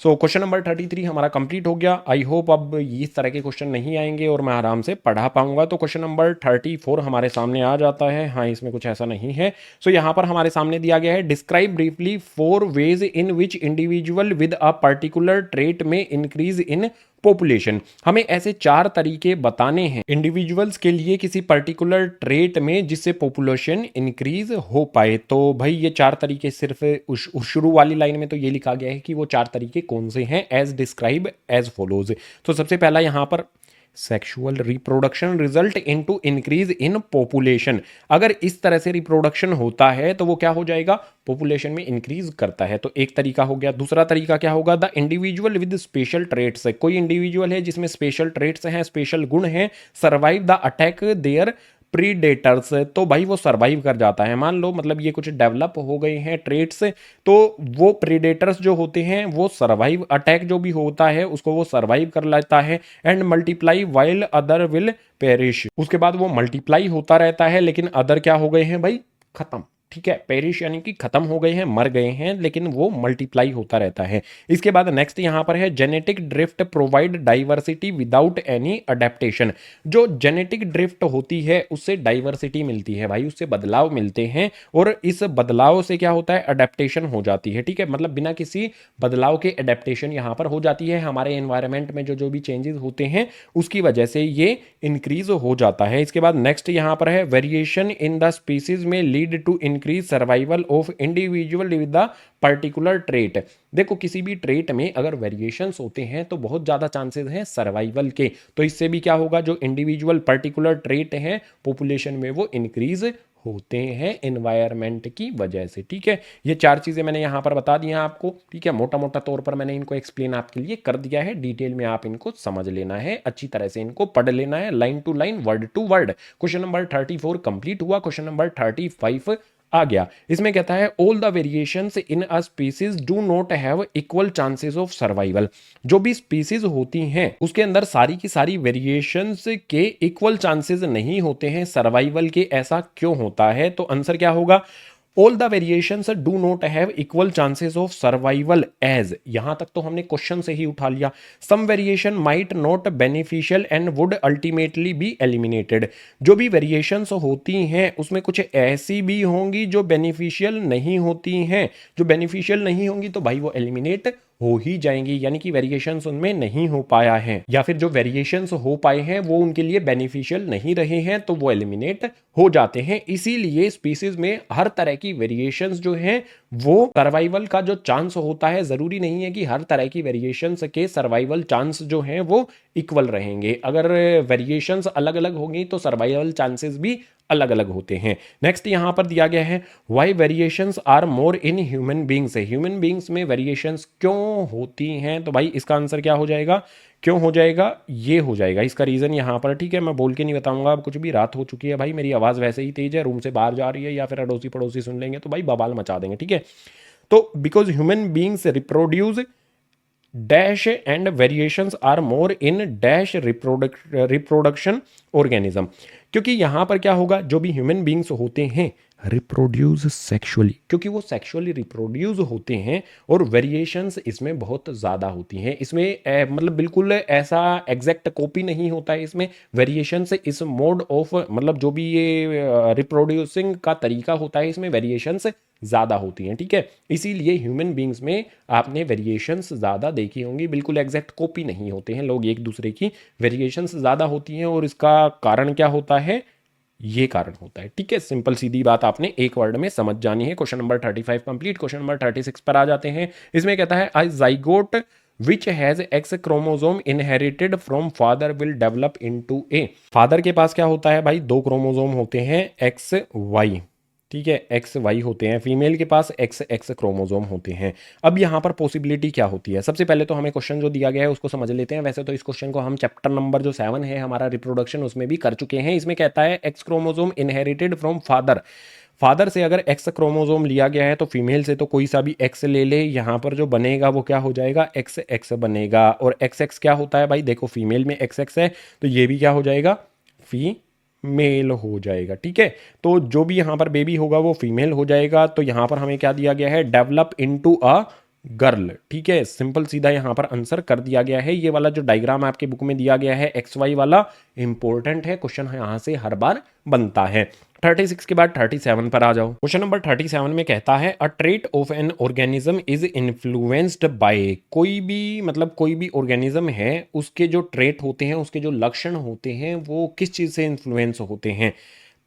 सो क्वेश्चन नंबर 33 हमारा कंप्लीट हो गया। आई होप अब इस तरह के क्वेश्चन नहीं आएंगे और मैं आराम से पढ़ा पाऊंगा। तो क्वेश्चन नंबर 34 हमारे सामने आ जाता है। हाँ, इसमें कुछ ऐसा नहीं है। सो यहाँ पर हमारे सामने दिया गया है describe briefly 4 ways in which individual with a particular trait में इंक्रीज इन पॉपुलेशन। हमें ऐसे 4 तरीके बताने हैं इंडिविजुअल्स के लिए किसी पर्टिकुलर ट्रेट में जिससे पॉपुलेशन इंक्रीज हो पाए। तो भाई ये 4 तरीके सिर्फ उस शुरू वाली लाइन में तो ये लिखा गया है कि वो 4 तरीके कौन से हैं, एज डिस्क्राइब एज फॉलोज। तो सबसे पहला यहां पर sexual reproduction result into increase in population. अगर इस तरह से रिप्रोडक्शन होता है तो वो क्या हो जाएगा, पॉपुलेशन में इंक्रीज करता है। तो एक तरीका हो गया। दूसरा तरीका क्या होगा, the individual with special traits. कोई इंडिविजुअल है जिसमें स्पेशल ट्रेट्स हैं, स्पेशल गुण हैं, survive the attack their predators. तो भाई वो सरवाइव कर जाता है। मान लो मतलब ये कुछ डेवलप हो गए हैं ट्रेट्स, तो वो प्रीडेटर्स जो होते हैं वो सरवाइव, अटैक जो भी होता है उसको वो सरवाइव कर लेता है। And multiply while other will perish. उसके बाद वो मल्टीप्लाई होता रहता है लेकिन अदर क्या हो गए हैं भाई, खत्म। ठीक है, पेरिश यानी कि खत्म हो गए हैं, मर गए हैं, लेकिन वो मल्टीप्लाई होता रहता है। इसके बाद नेक्स्ट यहां पर है genetic drift provide diversity without any adaptation. जो जेनेटिक ड्रिफ्ट होती है उससे डाइवर्सिटी मिलती है भाई, उससे बदलाव मिलते हैं और इस बदलाव से क्या होता है, अडेप्टेशन हो जाती है। ठीक है, मतलब बिना किसी बदलाव के अडेप्टेशन यहां पर हो जाती है। हमारे एनवायरमेंट में जो जो भी चेंजेस होते हैं उसकी वजह से ये इंक्रीज हो जाता है। इसके बाद नेक्स्ट यहां पर है वेरिएशन इन द स्पीसीज में lead to increase survival of individual with the particular trait. देखो किसी भी ट्रेट में अगर वेरिएशंस होते हैं तो बहुत ज्यादा चांसेस हैं सर्वाइवल के। तो इससे भी क्या होगा, जो इंडिविजुअल पर्टिकुलर ट्रेट है पॉपुलेशन में वो इंक्रीज होते हैं एनवायरमेंट की वजह से। ठीक है, ये 4 चीजें मैंने यहां पर बता दी हैं आपको। ठीक है, मोटा मोटा तौर पर मैंने इनको एक्सप्लेन आपके लिए कर दिया है। डिटेल में आप इनको समझ लेना है, अच्छी तरह से इनको पढ़ लेना है, line to line, word to word. Question number 34 complete हुआ। क्वेश्चन नंबर 35 आ गया। इसमें कहता है all the variations in a species do not have equal chances of survival. जो भी स्पीसीज होती हैं उसके अंदर सारी की सारी वेरिएशंस के इक्वल चांसेस नहीं होते हैं सर्वाइवल के। ऐसा क्यों होता है, तो आंसर क्या होगा, all the variations do not have equal chances of survival as. यहां तक तो हमने क्वेश्चन से ही उठा लिया। Some variation might not beneficial and would ultimately be eliminated. जो भी वेरिएशंस होती हैं उसमें कुछ ऐसी भी होंगी जो बेनिफिशियल नहीं होती हैं। जो बेनिफिशियल नहीं होंगी तो भाई वो एलिमिनेट हो ही जाएंगी, यानी कि वेरिएशंस उनमें नहीं हो पाया है, या फिर जो वेरिएशंस हो पाए हैं वो उनके लिए बेनिफिशियल नहीं रहे हैं तो वो एलिमिनेट हो जाते हैं। इसीलिए स्पीसीज में हर तरह की वेरिएशंस जो हैं वो सर्वाइवल का जो चांस होता है, जरूरी नहीं है कि हर तरह की वेरिएशंस के सर्वाइवल चांस जो हैं वो इक्वल रहेंगे। अगर वेरिएशंस अलग अलग होंगी तो सर्वाइवल चांसेस भी अलग अलग होते हैं। नेक्स्ट यहां पर दिया गया है why variations are more in human beings. Human beings में वेरिएशंस क्यों होती हैं, तो भाई इसका आंसर क्या हो जाएगा, क्यों हो जाएगा, ये हो जाएगा इसका रीजन यहां पर। ठीक है, मैं बोल के नहीं बताऊंगा, अब कुछ भी, रात हो चुकी है भाई, मेरी आवाज वैसे ही तेज है, रूम से बाहर जा रही है या फिर अड़ोसी पड़ोसी सुन लेंगे तो भाई बवाल मचा देंगे। ठीक है, तो because human beings reproduce dash and variations are more in dash reproduction organism. क्योंकि यहां पर क्या होगा, जो भी ह्यूमन बींग्स होते हैं रिप्रोड्यूस सेक्सुअली, क्योंकि वो सेक्सुअली रिप्रोड्यूस होते हैं और वेरिएशंस इसमें बहुत ज़्यादा होती हैं। इसमें मतलब बिल्कुल ऐसा एग्जैक्ट कॉपी नहीं होता है इसमें वेरिएशंस। इस मोड ऑफ मतलब जो भी ये रिप्रोड्यूसिंग का तरीका होता है इसमें वेरिएशंस ज़्यादा होती हैं। ठीक है, इसीलिए ह्यूमन बींग्स में आपने वेरिएशंस ज़्यादा देखी होंगी, बिल्कुल एग्जैक्ट कॉपी नहीं होते हैं लोग एक दूसरे की, वेरिएशंस ज़्यादा होती हैं। और इसका कारण क्या होता है, ये कारण होता है। ठीक है, सिंपल सीधी बात आपने एक वर्ड में समझ जानी है। क्वेश्चन नंबर 35 कंप्लीट। क्वेश्चन नंबर 36 पर आ जाते हैं। इसमें कहता है I zygote which has X chromosome inherited from father will develop into a. Father के पास क्या होता है भाई, 2 क्रोमोजोम होते हैं एक्स वाई, ठीक है, एक्स वाई होते हैं। फीमेल के पास एक्स एक्स क्रोमोजोम होते हैं। अब यहाँ पर पॉसिबिलिटी क्या होती है, सबसे पहले तो हमें क्वेश्चन जो दिया गया है उसको समझ लेते हैं। वैसे तो इस क्वेश्चन को हम चैप्टर नंबर जो 7 है हमारा रिप्रोडक्शन, उसमें भी कर चुके हैं। इसमें कहता है x chromosome inherited from father. Father से अगर एक्स क्रोमोजोम लिया गया है तो फीमेल से तो कोई सा भी एक्स ले ले, यहाँ पर जो बनेगा वो क्या हो जाएगा, एक्स एक्स बनेगा। और एक्स एक्स क्या होता है भाई, देखो फीमेल में एक्स एक्स है तो ये भी क्या हो जाएगा, फीमेल हो जाएगा, ठीक है। तो जो भी यहाँ पर बेबी होगा वो फीमेल हो जाएगा। तो यहाँ पर हमें क्या दिया गया है, डेवलप इनटू अ गर्ल, ठीक है। सिंपल सीधा यहाँ पर आंसर कर दिया गया है। ये वाला जो डायग्राम आपके बुक में दिया गया है एक्स वाई वाला, इंपॉर्टेंट है, क्वेश्चन यहाँ से हर बार बनता है। 36 के बाद 37 पर आ जाओ। क्वेश्चन नंबर 37 में कहता है अ trait of an organism is influenced by. कोई भी मतलब कोई भी ऑर्गेनिज्म है उसके जो ट्रेट होते हैं, उसके जो लक्षण होते हैं वो किस चीज से इन्फ्लुएंस होते हैं,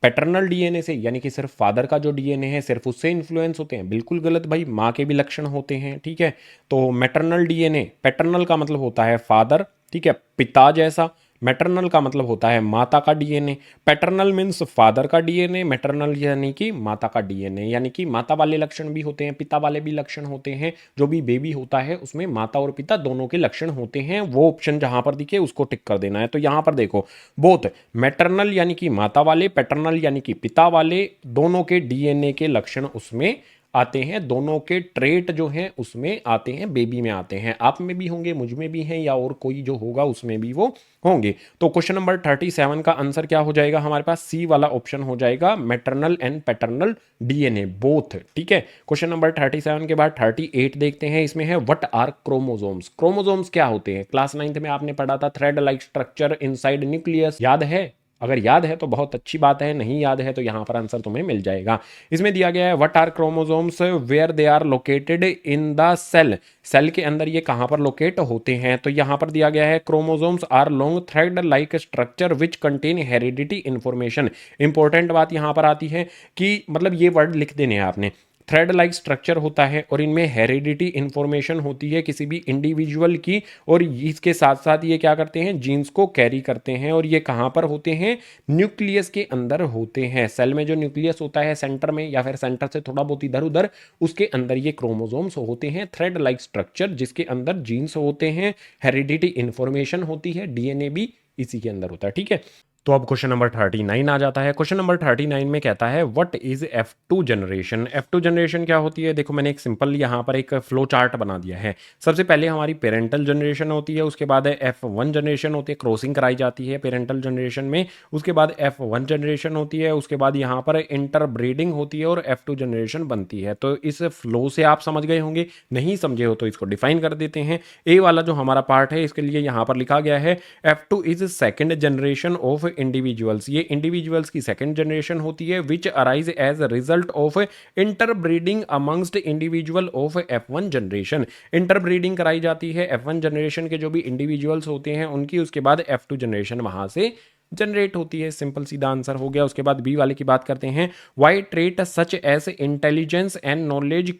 पैटर्नल डीएनए से, यानी कि सिर्फ फादर का जो डीएनए है सिर्फ उससे इन्फ्लुएंस होते हैं, बिल्कुल गलत भाई, माँ के भी लक्षण होते हैं, ठीक है। तो मैटरनल डीएनए, पैटर्नल का मतलब होता है फादर, ठीक है, पिता जैसा। मैटरनल का मतलब होता है माता का डीएनए। पैटर्नल मीन्स फादर का डीएनए, मैटरनल यानी कि माता का डीएनए, यानी कि माता वाले लक्षण भी होते हैं, पिता वाले भी लक्षण होते हैं। जो भी बेबी होता है उसमें माता और पिता दोनों के लक्षण होते हैं। वो ऑप्शन जहां पर दिखे उसको टिक कर देना है। तो यहां पर देखो, बोथ मैटरनल यानी कि माता वाले, पैटर्नल यानी कि पिता वाले, दोनों के डीएनए के लक्षण उसमें आते हैं, दोनों के ट्रेट जो हैं उसमें आते हैं, बेबी में आते हैं। आप में भी होंगे, मुझ में भी हैं, या और कोई जो होगा उसमें भी वो होंगे। तो क्वेश्चन नंबर 37 का आंसर क्या हो जाएगा हमारे पास, सी वाला ऑप्शन हो जाएगा, maternal and paternal DNA both, ठीक है। क्वेश्चन नंबर 37 के बाद 38 देखते हैं। इसमें है व्हाट आर क्रोमोसोम्स। क्रोमोसोम्स क्या होते हैं, क्लास 9th में आपने पढ़ा था, thread like structure inside nucleus, याद है? अगर याद है तो बहुत अच्छी बात है, नहीं याद है तो यहां पर आंसर तुम्हें मिल जाएगा। इसमें दिया गया है what are chromosomes where they are located in the cell. Cell के अंदर ये कहां पर लोकेट होते हैं, तो यहां पर दिया गया है chromosomes are long thread like structure which contain heredity information. Important बात यहां पर आती है कि मतलब ये वर्ड लिख देने हैं आपने, थ्रेड लाइक स्ट्रक्चर होता है और इनमें हेरिडिटी इंफॉर्मेशन होती है किसी भी इंडिविजुअल की, और इसके साथ साथ ये क्या करते हैं, जीन्स को कैरी करते हैं। और ये कहाँ पर होते हैं, न्यूक्लियस के अंदर होते हैं। सेल में जो न्यूक्लियस होता है सेंटर में, या फिर सेंटर से थोड़ा बहुत इधर उधर, उसके अंदर ये क्रोमोसोम्स होते हैं, थ्रेड लाइक स्ट्रक्चर जिसके अंदर जीन्स होते हैं, हेरिडिटी इंफॉर्मेशन होती है, डीएनए भी इसी के अंदर होता है, ठीक है। तो अब क्वेश्चन नंबर 39 आ जाता है। क्वेश्चन नंबर 39 में कहता है what is F2 generation. F2 generation क्या होती है, देखो मैंने एक सिंपल यहाँ पर एक फ्लो चार्ट बना दिया है। सबसे पहले हमारी पेरेंटल जनरेशन होती है, उसके बाद F1 जनरेशन होती है, क्रॉसिंग कराई जाती है पेरेंटल जनरेशन में, उसके बाद F1 जनरेशन होती है, उसके बाद यहाँ पर इंटर ब्रीडिंग होती है और F2 जनरेशन बनती है। तो इस फ्लो से आप समझ गए होंगे, नहीं समझे हो तो इसको डिफाइन कर देते हैं। ए वाला जो हमारा पार्ट है इसके लिए यहाँ पर लिखा गया है F2 is second generation of individuals. ये इंडिविजुअल्स की सेकंड जनरेशन होती है which arise as result of interbreeding amongst individual of F1 generation. Interbreeding कराई जाती है F1 जनरेशन के जो भी इंडिविजुअल्स होते हैं उनकी, उसके बाद F2 जनरेशन वहां से जनरेट होती है। सिंपल सीधा आंसर हो गया। उसके बाद बी वाले की बात करते हैं, why trait such as intelligence and knowledge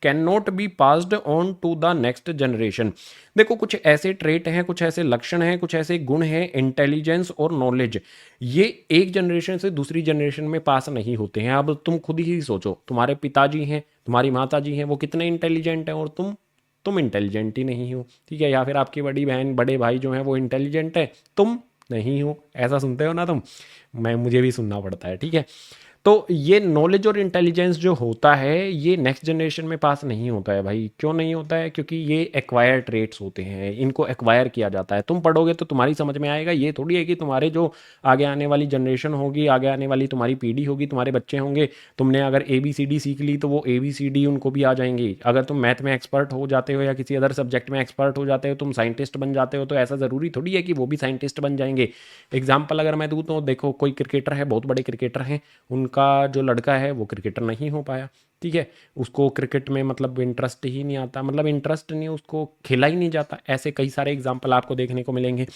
can not be passed on to the next generation. देखो कुछ ऐसे ट्रेट हैं, कुछ ऐसे लक्षण हैं, कुछ ऐसे गुण हैं, इंटेलिजेंस और नॉलेज, ये एक जनरेशन से दूसरी जनरेशन में पास नहीं होते हैं। अब तुम खुद ही सोचो, तुम्हारे पिताजी हैं, तुम्हारी माता जी हैं, वो कितने इंटेलिजेंट हैं और तुम इंटेलिजेंट ही नहीं हो, ठीक है। या फिर आपकी बड़ी बहन बड़े भाई जो हैं वो इंटेलिजेंट है, तुम नहीं हो, ऐसा सुनते हो ना तुम, मुझे भी सुनना पड़ता है, ठीक है। तो ये नॉलेज और इंटेलिजेंस जो होता है ये नेक्स्ट जनरेशन में पास नहीं होता है भाई। क्यों नहीं होता है, क्योंकि ये एक्वायर ट्रेट्स होते हैं, इनको एक्वायर किया जाता है। तुम पढ़ोगे तो तुम्हारी समझ में आएगा, ये थोड़ी है कि तुम्हारे जो आगे आने वाली जनरेशन होगी, आगे आने वाली तुम्हारी पीढ़ी होगी, तुम्हारे बच्चे होंगे, तुमने अगर ABCD सीख ली तो वो ABCD उनको भी आ जाएंगी। अगर तुम मैथ में एक्सपर्ट हो जाते हो या किसी अदर सब्जेक्ट में एक्सपर्ट हो जाते हो, तुम साइंटिस्ट बन जाते हो, तो ऐसा ज़रूरी थोड़ी है कि वो भी साइंटिस्ट बन जाएंगे। एग्जाम्पल अगर मैं दूँ तो देखो, कोई क्रिकेटर है, बहुत बड़े क्रिकेटर हैं, उनका जो लड़का है वो क्रिकेटर नहीं हो पाया, ठीक है, उसको क्रिकेट में मतलब इंटरेस्ट ही नहीं आता, मतलब इंटरेस्ट नहीं, उसको खेला ही नहीं जाता। ऐसे कई सारे एग्जाम्पल आपको देखने को मिलेंगे।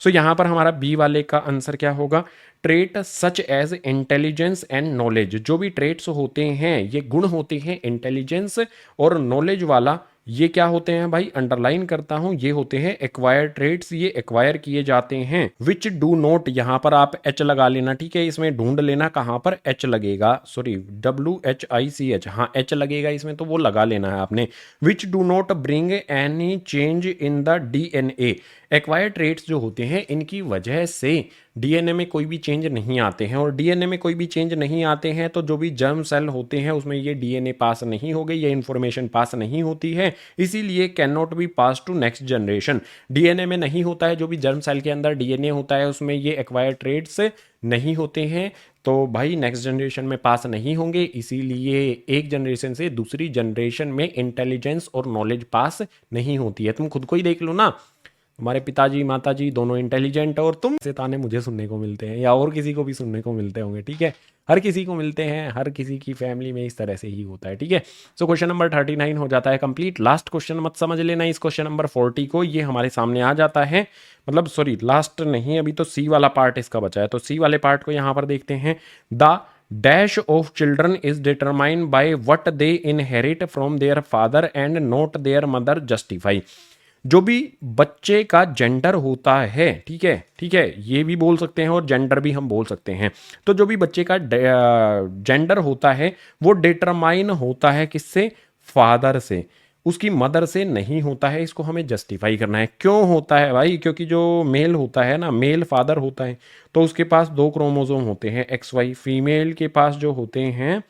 सो यहाँ पर हमारा बी वाले का आंसर क्या होगा, trait such as intelligence and knowledge. जो भी ट्रेट्स होते हैं, ये गुण होते हैं इंटेलिजेंस और नॉलेज वाला, ये क्या होते हैं भाई, अंडरलाइन करता हूं, ये होते हैं एक्वायर्ड ट्रेड्स, ये एक्वायर किए जाते हैं। विच डू नॉट, यहां पर आप एच लगा लेना, ठीक है, इसमें ढूंढ लेना कहां पर एच लगेगा, सॉरी WHICH, हाँ एच लगेगा इसमें, तो वो लगा लेना है आपने। Which do not bring any change in the DNA, acquired traits जो होते हैं इनकी वजह से DNA में कोई भी चेंज नहीं आते हैं, और DNA में कोई भी चेंज नहीं आते हैं तो जो भी जर्म सेल होते हैं उसमें ये DNA पास नहीं हो गई, ये इन्फॉर्मेशन पास नहीं होती है, इसीलिए can not be pass to next generation. DNA में नहीं होता है, जो भी जर्म सेल के अंदर DNA होता है उसमें ये एक्वायर्ड ट्रेड्स नहीं होते हैं, तो भाई नेक्स्ट जनरेशन में पास नहीं होंगे, इसीलिए एक जनरेशन से दूसरी जनरेशन में इंटेलिजेंस और नॉलेज पास नहीं होती है। तुम खुद को ही देख लो ना, तुम्हारे पिताजी माताजी दोनों इंटेलिजेंट और तुम से ताने मुझे सुनने को मिलते हैं, या और किसी को भी सुनने को मिलते होंगे, ठीक है, हर किसी को मिलते हैं, हर किसी की फैमिली में इस तरह से ही होता है, ठीक है। सो क्वेश्चन नंबर 39 हो जाता है कंप्लीट। लास्ट क्वेश्चन मत समझ लेना इस क्वेश्चन नंबर 40 को, ये हमारे सामने आ जाता है, मतलब सॉरी लास्ट नहीं, अभी तो सी वाला पार्ट इसका बचा है, तो सी वाले पार्ट को यहाँ पर देखते हैं। The dash of children is determined by what they inherit from their father and not there mother justify. जो भी बच्चे का जेंडर होता है, ठीक है, ठीक है, ये भी बोल सकते हैं और जेंडर भी हम बोल सकते हैं, तो जो भी बच्चे का जेंडर होता है वो डिटरमाइन होता है किससे, फादर से, उसकी मदर से नहीं होता है। इसको हमें जस्टिफाई करना है, क्यों होता है भाई, क्योंकि जो मेल होता है ना, मेल फादर होता है तो उसके पास 2 क्रोमोसोम होते हैं XY, फीमेल के पास जो होते हैं,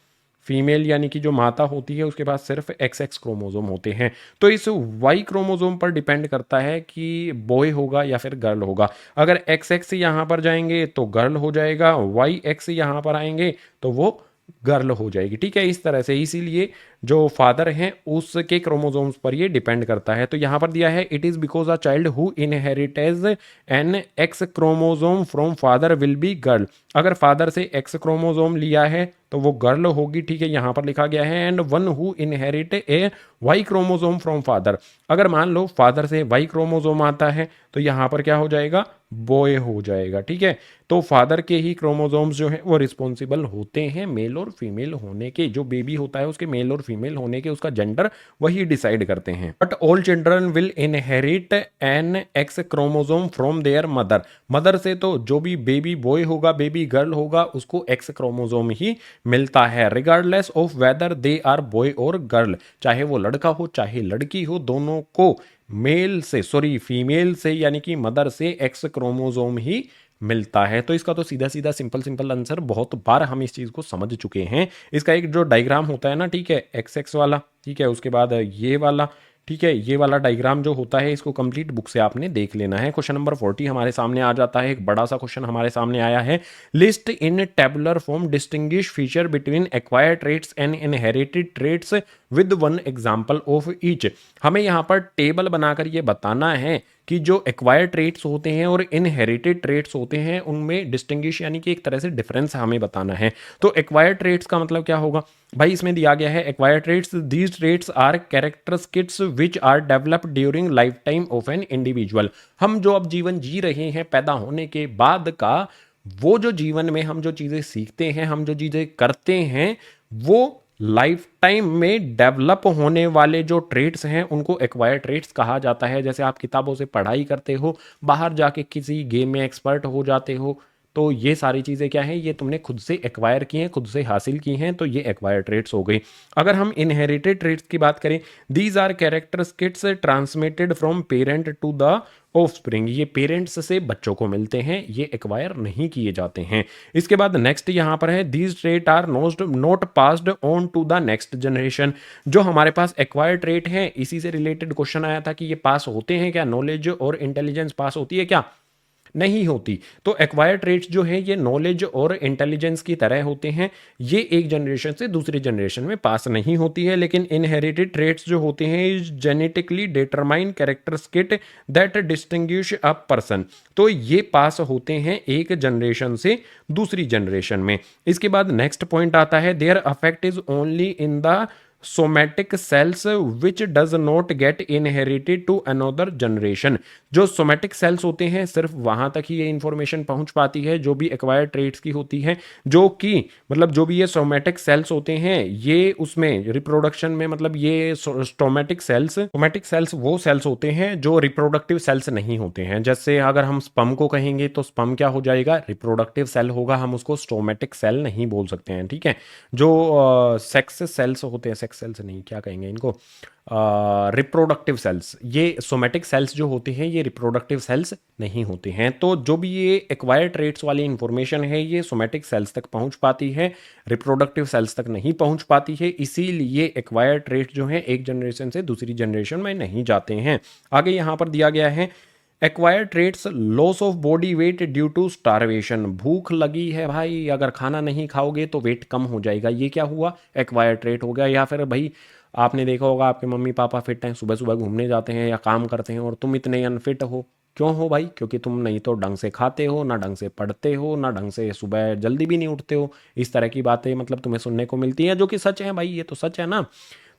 फीमेल यानी कि जो माता होती है उसके पास सिर्फ XX क्रोमोसोम होते हैं, तो इस Y क्रोमोसोम पर डिपेंड करता है कि बॉय होगा या फिर गर्ल होगा। अगर XX यहाँ पर जाएंगे तो गर्ल हो जाएगा, YX यहाँ पर आएंगे तो वो गर्ल हो जाएगी, ठीक है, इस तरह से, इसीलिए जो फादर हैं उसके क्रोमोसोम्स पर ये डिपेंड करता है। तो यहाँ पर दिया है it is because a child who inherits an X chromosome from father will be girl. अगर फादर से X क्रोमोसोम लिया है तो वो गर्ल होगी, ठीक है, यहाँ पर लिखा गया है। And one who inherit A Y chromosome from father, अगर मान लो फादर से Y क्रोमोसोम आता है तो यहाँ पर क्या हो जाएगा, बॉय हो जाएगा, ठीक है। तो फादर के ही क्रोमोसोम्स जो है वो रिस्पॉन्सिबल होते हैं मेल और फीमेल होने के, जो बेबी होता है उसके मेल और फीमेल होने के, उसका जेंडर वही डिसाइड करते हैं। But all children will inherit an X chromosome from their mother, mother से तो जो भी बेबी बॉय होगा बेबी गर्ल होगा उसको X क्रोमोसोम ही मिलता है, regardless of whether they are boy और गर्ल, चाहे वो लड़का हो चाहे लड़की हो, दोनों को मेल से, सॉरी फीमेल से यानी कि मदर से X क्रोमोसोम ही मिलता है। तो इसका तो सीधा सीधा सिंपल सिंपल आंसर, बहुत बार हम इस चीज़ को समझ चुके हैं। इसका एक जो डायग्राम होता है ना, ठीक है, XX वाला, ठीक है, उसके बाद ये वाला, ठीक है, ये वाला डायग्राम जो होता है इसको कंप्लीट बुक से आपने देख लेना है। क्वेश्चन नंबर 40 हमारे सामने आ जाता है, एक बड़ा सा क्वेश्चन हमारे सामने आया है। List in tabular form distinguish feature between acquired traits and inherited traits with one example of each. हमें यहाँ पर टेबल बनाकर ये बताना है कि जो एक्वायर्ड ट्रेट्स होते हैं और इनहेरिटेड ट्रेट्स होते हैं उनमें डिस्टिंग्विश यानी कि एक तरह से डिफरेंस हमें बताना है। तो एक्वायर्ड ट्रेट्स का मतलब क्या होगा भाई, इसमें दिया गया है acquired traits, these traits are characteristics which are developed during life time of an individual. हम जो अब जीवन जी रहे हैं पैदा होने के बाद का, वो जो जीवन में हम जो चीज़ें सीखते हैं, हम जो चीज़ें करते हैं, वो लाइफ टाइम में डेवलप होने वाले जो ट्रेट्स हैं उनको एक्वायर्ड ट्रेट्स कहा जाता है। जैसे आप किताबों से पढ़ाई करते हो, बाहर जाके किसी गेम में एक्सपर्ट हो जाते हो, तो ये सारी चीज़ें क्या हैं, ये तुमने खुद से एक्वायर की हैं, खुद से हासिल की हैं, तो ये एक्वायर ट्रेट्स हो गई। अगर हम इनहेरिटेड ट्रेट्स की बात करें, these are characteristics transmitted from parent to the offspring, ये पेरेंट्स से बच्चों को मिलते हैं, ये एक्वायर नहीं किए जाते हैं। इसके बाद नेक्स्ट यहाँ पर है, these trait are not passed on to the next generation. जो हमारे पास एक्वायर ट्रेट हैं, इसी से रिलेटेड क्वेश्चन आया था कि ये पास होते हैं क्या, नॉलेज और इंटेलिजेंस पास होती है क्या, नहीं होती। तो एक्वायर ट्रेट्स जो है ये नॉलेज और इंटेलिजेंस की तरह होते हैं, ये एक जनरेशन से दूसरी जनरेशन में पास नहीं होती है। लेकिन इनहेरिटेड ट्रेट्स जो होते हैं genetically determine characteristic that distinguish a person, तो ये पास होते हैं एक जनरेशन से दूसरी जनरेशन में। इसके बाद नेक्स्ट पॉइंट आता है, their affect is only in the somatic cells which does not get inherited to another generation. जो सोमैटिक सेल्स होते हैं सिर्फ वहां तक ही ये इंफॉर्मेशन पहुंच पाती है जो भी एक्वायर्ड ट्रेट्स की होती है, जो कि मतलब जो भी ये सोमैटिक सेल्स होते हैं ये उसमें रिप्रोडक्शन में मतलब ये सोमैटिक सेल्स वो सेल्स होते हैं जो रिप्रोडक्टिव सेल्स नहीं होते हैं। जैसे अगर हम स्पर्म को कहेंगे तो स्पर्म क्या हो जाएगा, रिप्रोडक्टिव सेल होगा, हम उसको स्टोमेटिक सेल नहीं बोल सकते हैं, ठीक है। जो सेक्स सेल्स होते हैं, सेक्स सेल्स नहीं क्या कहेंगे इनको, रिप्रोडक्टिव सेल्स, ये सोमैटिक सेल्स जो होते हैं ये रिप्रोडक्टिव सेल्स नहीं होते हैं। तो जो भी ये एक्वायर्ड ट्रेट्स वाली इंफॉर्मेशन है ये सोमैटिक सेल्स तक पहुंच पाती है, रिप्रोडक्टिव सेल्स तक नहीं पहुंच पाती है, इसीलिए एक्वायर्ड ट्रेट्स जो हैं एक जनरेशन से दूसरी जनरेशन में नहीं जाते हैं। आगे यहाँ पर दिया गया है acquired traits loss of body weight due to starvation. भूख लगी है भाई, अगर खाना नहीं खाओगे तो वेट कम हो जाएगा, ये क्या हुआ, एक्वायर्ड ट्रेट हो गया। या फिर भाई आपने देखा होगा आपके मम्मी पापा फिट हैं, सुबह सुबह घूमने जाते हैं या काम करते हैं और तुम इतने अनफिट हो, क्यों हो भाई, क्योंकि तुम नहीं तो ढंग से खाते हो, ना ढंग से पढ़ते हो, ना ढंग से सुबह जल्दी भी नहीं उठते हो। इस तरह की बातें मतलब तुम्हें सुनने को मिलती हैं जो कि सच है भाई, ये तो सच है ना।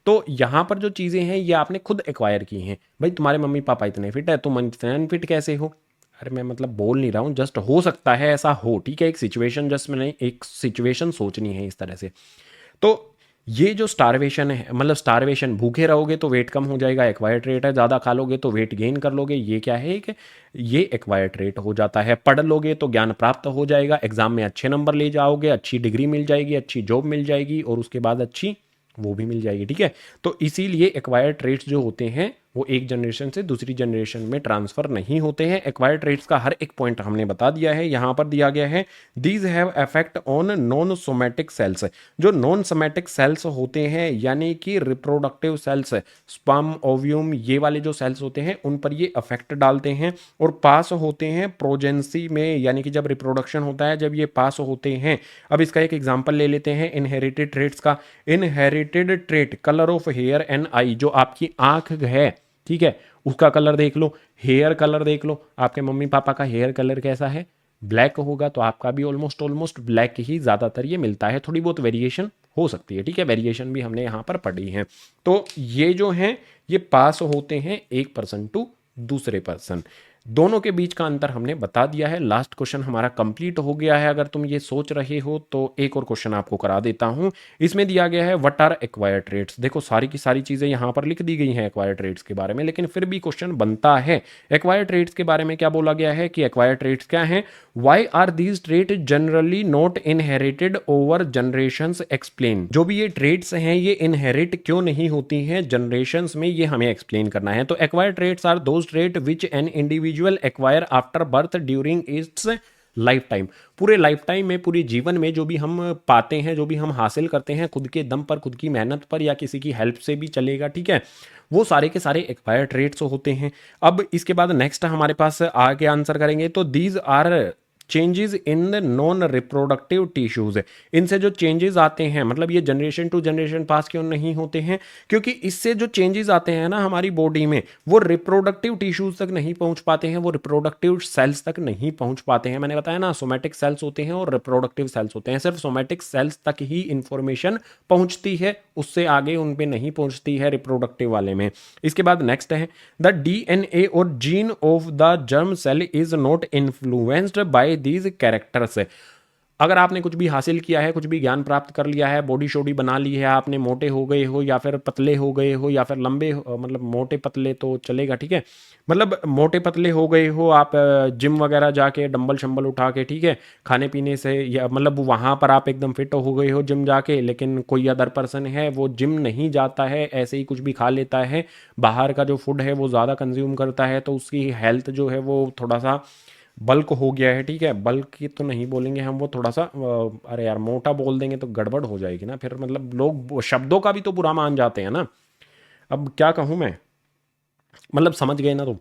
तो यहाँ पर जो चीज़ें हैं ये आपने खुद एक्वायर की हैं। भाई तुम्हारे मम्मी पापा इतने फिट है, तुम इतने अनफिट कैसे हो। अरे मैं मतलब बोल नहीं रहा हूँ, जस्ट हो सकता है ऐसा हो, ठीक है, एक सिचुएशन, जस्ट मैंने एक सिचुएशन सोचनी है इस तरह से। तो ये जो स्टारवेशन है, मतलब स्टारवेशन, भूखे रहोगे तो वेट कम हो जाएगा, एक्वायर ट्रेट है, ज़्यादा खा लोगे तो वेट गेन कर लोगे, ये क्या है कि ये एक्वायर ट्रेट हो जाता है। पढ़ लोगे तो ज्ञान प्राप्त हो जाएगा, एग्जाम में अच्छे नंबर ले जाओगे, अच्छी डिग्री मिल जाएगी, अच्छी जॉब मिल जाएगी और उसके बाद अच्छी वो भी मिल जाएगी, ठीक है। तो इसीलिए एक्वायर्ड ट्रेट्स जो होते हैं वो एक जनरेशन से दूसरी जनरेशन में ट्रांसफर नहीं होते हैं। एक्वायर्ड ट्रेट्स का हर एक पॉइंट हमने बता दिया है, यहाँ पर दिया गया है these have effect on non somatic cells. जो नॉन सोमैटिक सेल्स होते हैं यानी कि रिप्रोडक्टिव सेल्स, स्पर्म ओव्यूम, ये वाले जो सेल्स होते हैं उन पर ये अफेक्ट डालते हैं और पास होते हैं प्रोजेंसी में, यानी कि जब रिप्रोडक्शन होता है जब ये पास होते हैं। अब इसका एक एग्जांपल ले लेते हैं इनहेरिटेड ट्रेट्स का। Inherited trait colour of hair and eye, जो आपकी आंख है, ठीक है, उसका कलर देख लो, हेयर कलर देख लो, आपके मम्मी पापा का हेयर कलर कैसा है, ब्लैक होगा, तो आपका भी ऑलमोस्ट ब्लैक ही ज़्यादातर ये मिलता है, थोड़ी बहुत वेरिएशन हो सकती है, ठीक है, वेरिएशन भी हमने यहाँ पर पढ़ी है। तो ये जो हैं ये पास होते हैं एक पर्सन टू दूसरे पर्सन, दोनों के बीच का अंतर हमने बता दिया है। लास्ट क्वेश्चन हमारा कंप्लीट हो गया है। अगर तुम ये सोच रहे हो तो एक और क्वेश्चन आपको करा देता हूं। इसमें दिया गया है व्हाट आर एक्वायर्ड ट्रेट्स। देखो सारी की सारी चीज़ें यहाँ पर लिख दी गई हैं एक्वायर्ड ट्रेट्स के बारे में, लेकिन फिर भी क्वेश्चन बनता है। एक्वायर्ड ट्रेट्स के बारे में क्या बोला गया है कि एक्वायर्ड ट्रेट्स क्या हैं, why are these trait generally not inherited over generations, explain. जो भी ये ट्रेट्स हैं ये इनहेरिट क्यों नहीं होती हैं जनरेशंस में, ये हमें एक्सप्लेन करना है। तो acquired traits are those trait which an individual acquire after birth during its life time. पूरे लाइफ टाइम में, पूरे जीवन में जो भी हम पाते हैं, जो भी हम हासिल करते हैं खुद के दम पर, खुद की मेहनत पर या किसी की हेल्प से भी चलेगा, ठीक है, वो सारे के सारे एक्वायर्ड ट्रेट्स होते हैं। अब इसके बाद नेक्स्ट हमारे पास आगे आंसर करेंगे तो these are changes in the non reproductive tissues. इनसे जो चेंजेस आते हैं, मतलब ये जनरेशन टू जनरेशन पास क्यों नहीं होते हैं, क्योंकि इससे जो चेंजेस आते हैं ना हमारी बॉडी में वो रिप्रोडक्टिव टिश्यूज तक नहीं पहुंच पाते हैं, वो रिप्रोडक्टिव सेल्स तक नहीं पहुंच पाते हैं। मैंने बताया ना सोमैटिक सेल्स होते हैं और रिप्रोडक्टिव सेल्स होते हैं, सिर्फ सोमैटिक सेल्स तक ही इंफॉर्मेशन पहुंचती है, उससे आगे उन पे नहीं पहुंचती है रिप्रोडक्टिव वाले में। इसके बाद नेक्स्ट है द डीएनए और gene of the germ cell is not influenced by these characters. अगर आपने कुछ भी हासिल किया है, कुछ भी ज्ञान प्राप्त कर लिया है, बॉडी शोडी बना ली है, आपने मोटे हो गए हो या फिर पतले हो गए हो या फिर लंबे, मतलब मोटे पतले तो चलेगा, ठीक है, मतलब मोटे पतले हो गए हो आप, जिम वगैरह जाके डंबल शंबल उठा के, ठीक है, खाने पीने से, या मतलब वहाँ पर आप एकदम फिट हो गए हो जिम जाके, लेकिन कोई अदर पर्सन है वो जिम नहीं जाता है, ऐसे ही कुछ भी खा लेता है, बाहर का जो फूड है वो ज़्यादा कंज्यूम करता है, तो उसकी हेल्थ जो है वो थोड़ा सा बल्क हो गया है, ठीक है, बल्क की तो नहीं बोलेंगे हम, वो थोड़ा सा अरे यार मोटा बोल देंगे तो गड़बड़ हो जाएगी ना, फिर मतलब लोग शब्दों का भी तो बुरा मान जाते हैं ना। अब क्या कहूँ मैं, मतलब समझ गए ना तुम।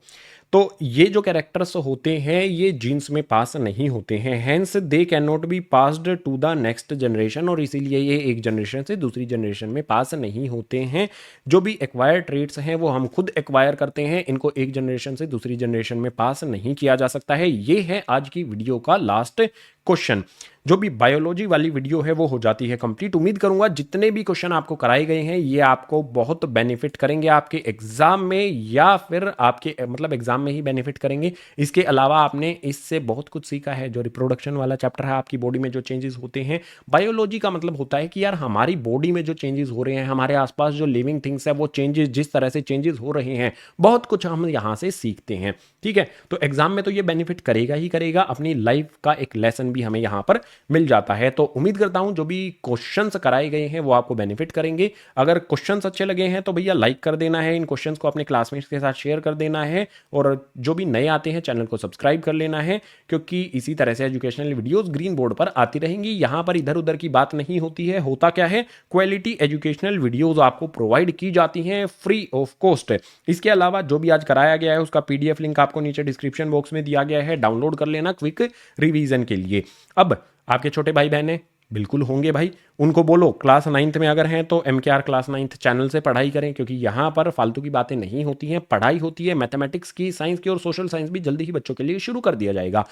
तो ये जो कैरेक्टर्स होते हैं ये जीन्स में पास नहीं होते हैं, hence they can not be passed to the next generation, और इसीलिए ये एक जनरेशन से दूसरी जनरेशन में पास नहीं होते हैं। जो भी एक्वायर्ड ट्रेट्स हैं वो हम खुद एक्वायर करते हैं, इनको एक जनरेशन से दूसरी जनरेशन में पास नहीं किया जा सकता है। ये है आज की वीडियो का लास्ट क्वेश्चन। जो भी बायोलॉजी वाली वीडियो है वो हो जाती है कंप्लीट। उम्मीद करूंगा जितने भी क्वेश्चन आपको कराए गए हैं ये आपको बहुत बेनिफिट करेंगे आपके एग्जाम में, या फिर आपके मतलब एग्जाम में ही बेनिफिट करेंगे। इसके अलावा आपने इससे बहुत कुछ सीखा है। जो रिप्रोडक्शन वाला चैप्टर है, आपकी बॉडी में जो चेंजेस होते हैं, बायोलॉजी का मतलब होता है कि यार हमारी बॉडी में जो चेंजेस हो रहे हैं, हमारे आसपास जो लिविंग थिंग्स है वो चेंजेस, जिस तरह से चेंजेस हो रहे हैं, बहुत कुछ हम यहाँ से सीखते हैं। ठीक है, तो एग्जाम में तो ये बेनिफिट करेगा ही करेगा, अपनी लाइफ का एक लेसन भी हमें यहाँ पर मिल जाता है। तो उम्मीद करता हूं जो भी क्वेश्चंस कराए गए हैं वो आपको बेनिफिट करेंगे। अगर क्वेश्चंस अच्छे लगे हैं तो भैया लाइक कर देना है, इन क्वेश्चंस को अपने क्लासमेट्स के साथ शेयर कर देना है, और जो भी नए आते हैं चैनल को सब्सक्राइब कर लेना है, क्योंकि इसी तरह से एजुकेशनल वीडियोस ग्रीन बोर्ड पर आती रहेंगी। यहां पर इधर उधर की बात नहीं होती है। होता क्या है, क्वालिटी एजुकेशनल वीडियोज आपको प्रोवाइड की जाती हैं फ्री ऑफ कॉस्ट। इसके अलावा जो भी आज कराया गया है उसका पीडीएफ लिंक आपको नीचे डिस्क्रिप्शन बॉक्स में दिया गया है, डाउनलोड कर लेना क्विक रिवीजन के लिए। अब आपके छोटे भाई बहन बिल्कुल होंगे भाई, उनको बोलो क्लास 9th में अगर हैं तो MKR क्लास 9th चैनल से पढ़ाई करें, क्योंकि यहाँ पर फालतू की बातें नहीं होती हैं, पढ़ाई होती है। मैथमेटिक्स की, साइंस की और सोशल साइंस भी जल्दी ही बच्चों के लिए शुरू कर दिया जाएगा।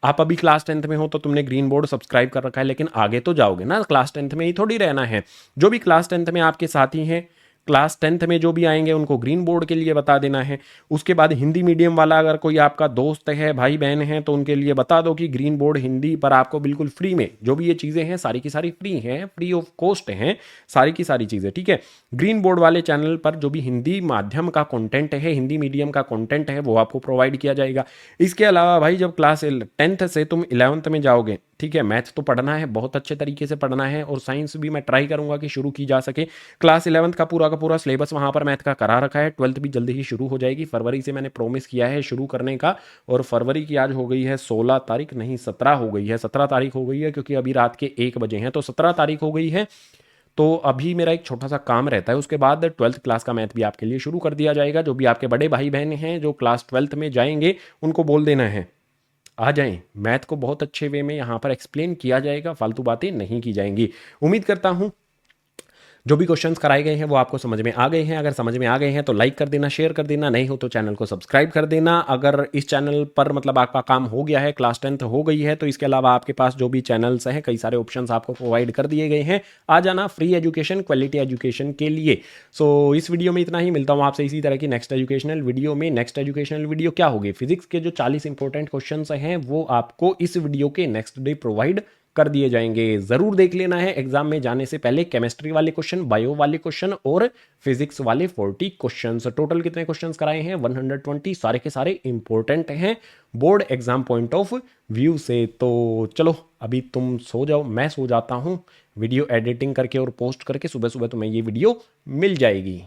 आप अभी क्लास 10th में हो तो तुमने ग्रीन बोर्ड सब्सक्राइब कर रखा है, लेकिन आगे तो जाओगे ना, क्लास 10th में ही थोड़ी रहना है। जो भी क्लास 10th में आपके साथी हैं, क्लास 10th में जो भी आएंगे उनको ग्रीन बोर्ड के लिए बता देना है। उसके बाद हिंदी मीडियम वाला अगर कोई आपका दोस्त है, भाई बहन है, तो उनके लिए बता दो कि ग्रीन बोर्ड हिंदी पर आपको बिल्कुल फ्री में जो भी ये चीज़ें हैं सारी की सारी फ्री हैं, फ्री ऑफ कॉस्ट हैं सारी की सारी चीज़ें। ठीक है, ग्रीन बोर्ड वाले चैनल पर जो भी हिंदी माध्यम का कंटेंट है, हिंदी मीडियम का कंटेंट है, वो आपको प्रोवाइड किया जाएगा। इसके अलावा भाई जब क्लास 10th से तुम 11th में जाओगे, ठीक है, मैथ तो पढ़ना है, बहुत अच्छे तरीके से पढ़ना है, और साइंस भी मैं ट्राई करूंगा कि शुरू की जा सके। क्लास 11th का पूरा सिलेबस वहां पर मैथ का करा रखा है। 12th भी जल्दी ही शुरू हो जाएगी, फरवरी से मैंने प्रॉमिस किया है शुरू करने का, और फरवरी की आज हो गई है 16 तारीख, नहीं 17 हो गई है, 17 तारीख हो गई है, क्योंकि अभी रात के 1 बजे हैं, तो 17 तारीख हो गई है। तो अभी मेरा एक छोटा सा काम रहता है, उसके बाद 12th क्लास का मैथ भी आपके लिए शुरू कर दिया जाएगा। जो भी आपके बड़े भाई बहन हैं जो क्लास 12th में जाएंगे, उनको बोल देना है आ जाएं, मैथ को बहुत अच्छे वे में यहाँ पर एक्सप्लेन किया जाएगा, फालतू बातें नहीं की जाएंगी। उम्मीद करता हूँ जो भी क्वेश्चंस कराए गए हैं वो आपको समझ में आ गए हैं। अगर समझ में आ गए हैं तो लाइक कर देना, शेयर कर देना, नहीं हो तो चैनल को सब्सक्राइब कर देना। अगर इस चैनल पर मतलब आपका काम हो गया है, क्लास 10th हो गई है, तो इसके अलावा आपके पास जो भी चैनल्स हैं, कई सारे ऑप्शंस आपको प्रोवाइड कर दिए गए हैं। आ जाना फ्री एजुकेशन, क्वालिटी एजुकेशन के लिए। सो इस वीडियो में इतना ही, मिलता हूँ आपसे इसी तरह की नेक्स्ट एजुकेशनल वीडियो में। नेक्स्ट एजुकेशनल वीडियो क्या होगी, फिजिक्स के जो 40 इंपॉर्टेंट क्वेश्चन हैं वो आपको इस वीडियो के नेक्स्ट डे प्रोवाइड कर दिए जाएंगे। जरूर देख लेना है एग्जाम में जाने से पहले। केमिस्ट्री वाले क्वेश्चन, बायो वाले क्वेश्चन और फिजिक्स वाले 40 क्वेश्चंस। टोटल कितने क्वेश्चंस कराए हैं, 120, सारे के सारे इंपॉर्टेंट हैं board exam point of view से। तो चलो अभी तुम सो जाओ, मैं सो जाता हूं। वीडियो एडिटिंग करके और पोस्ट करके सुबह सुबह तुम्हें ये वीडियो मिल जाएगी।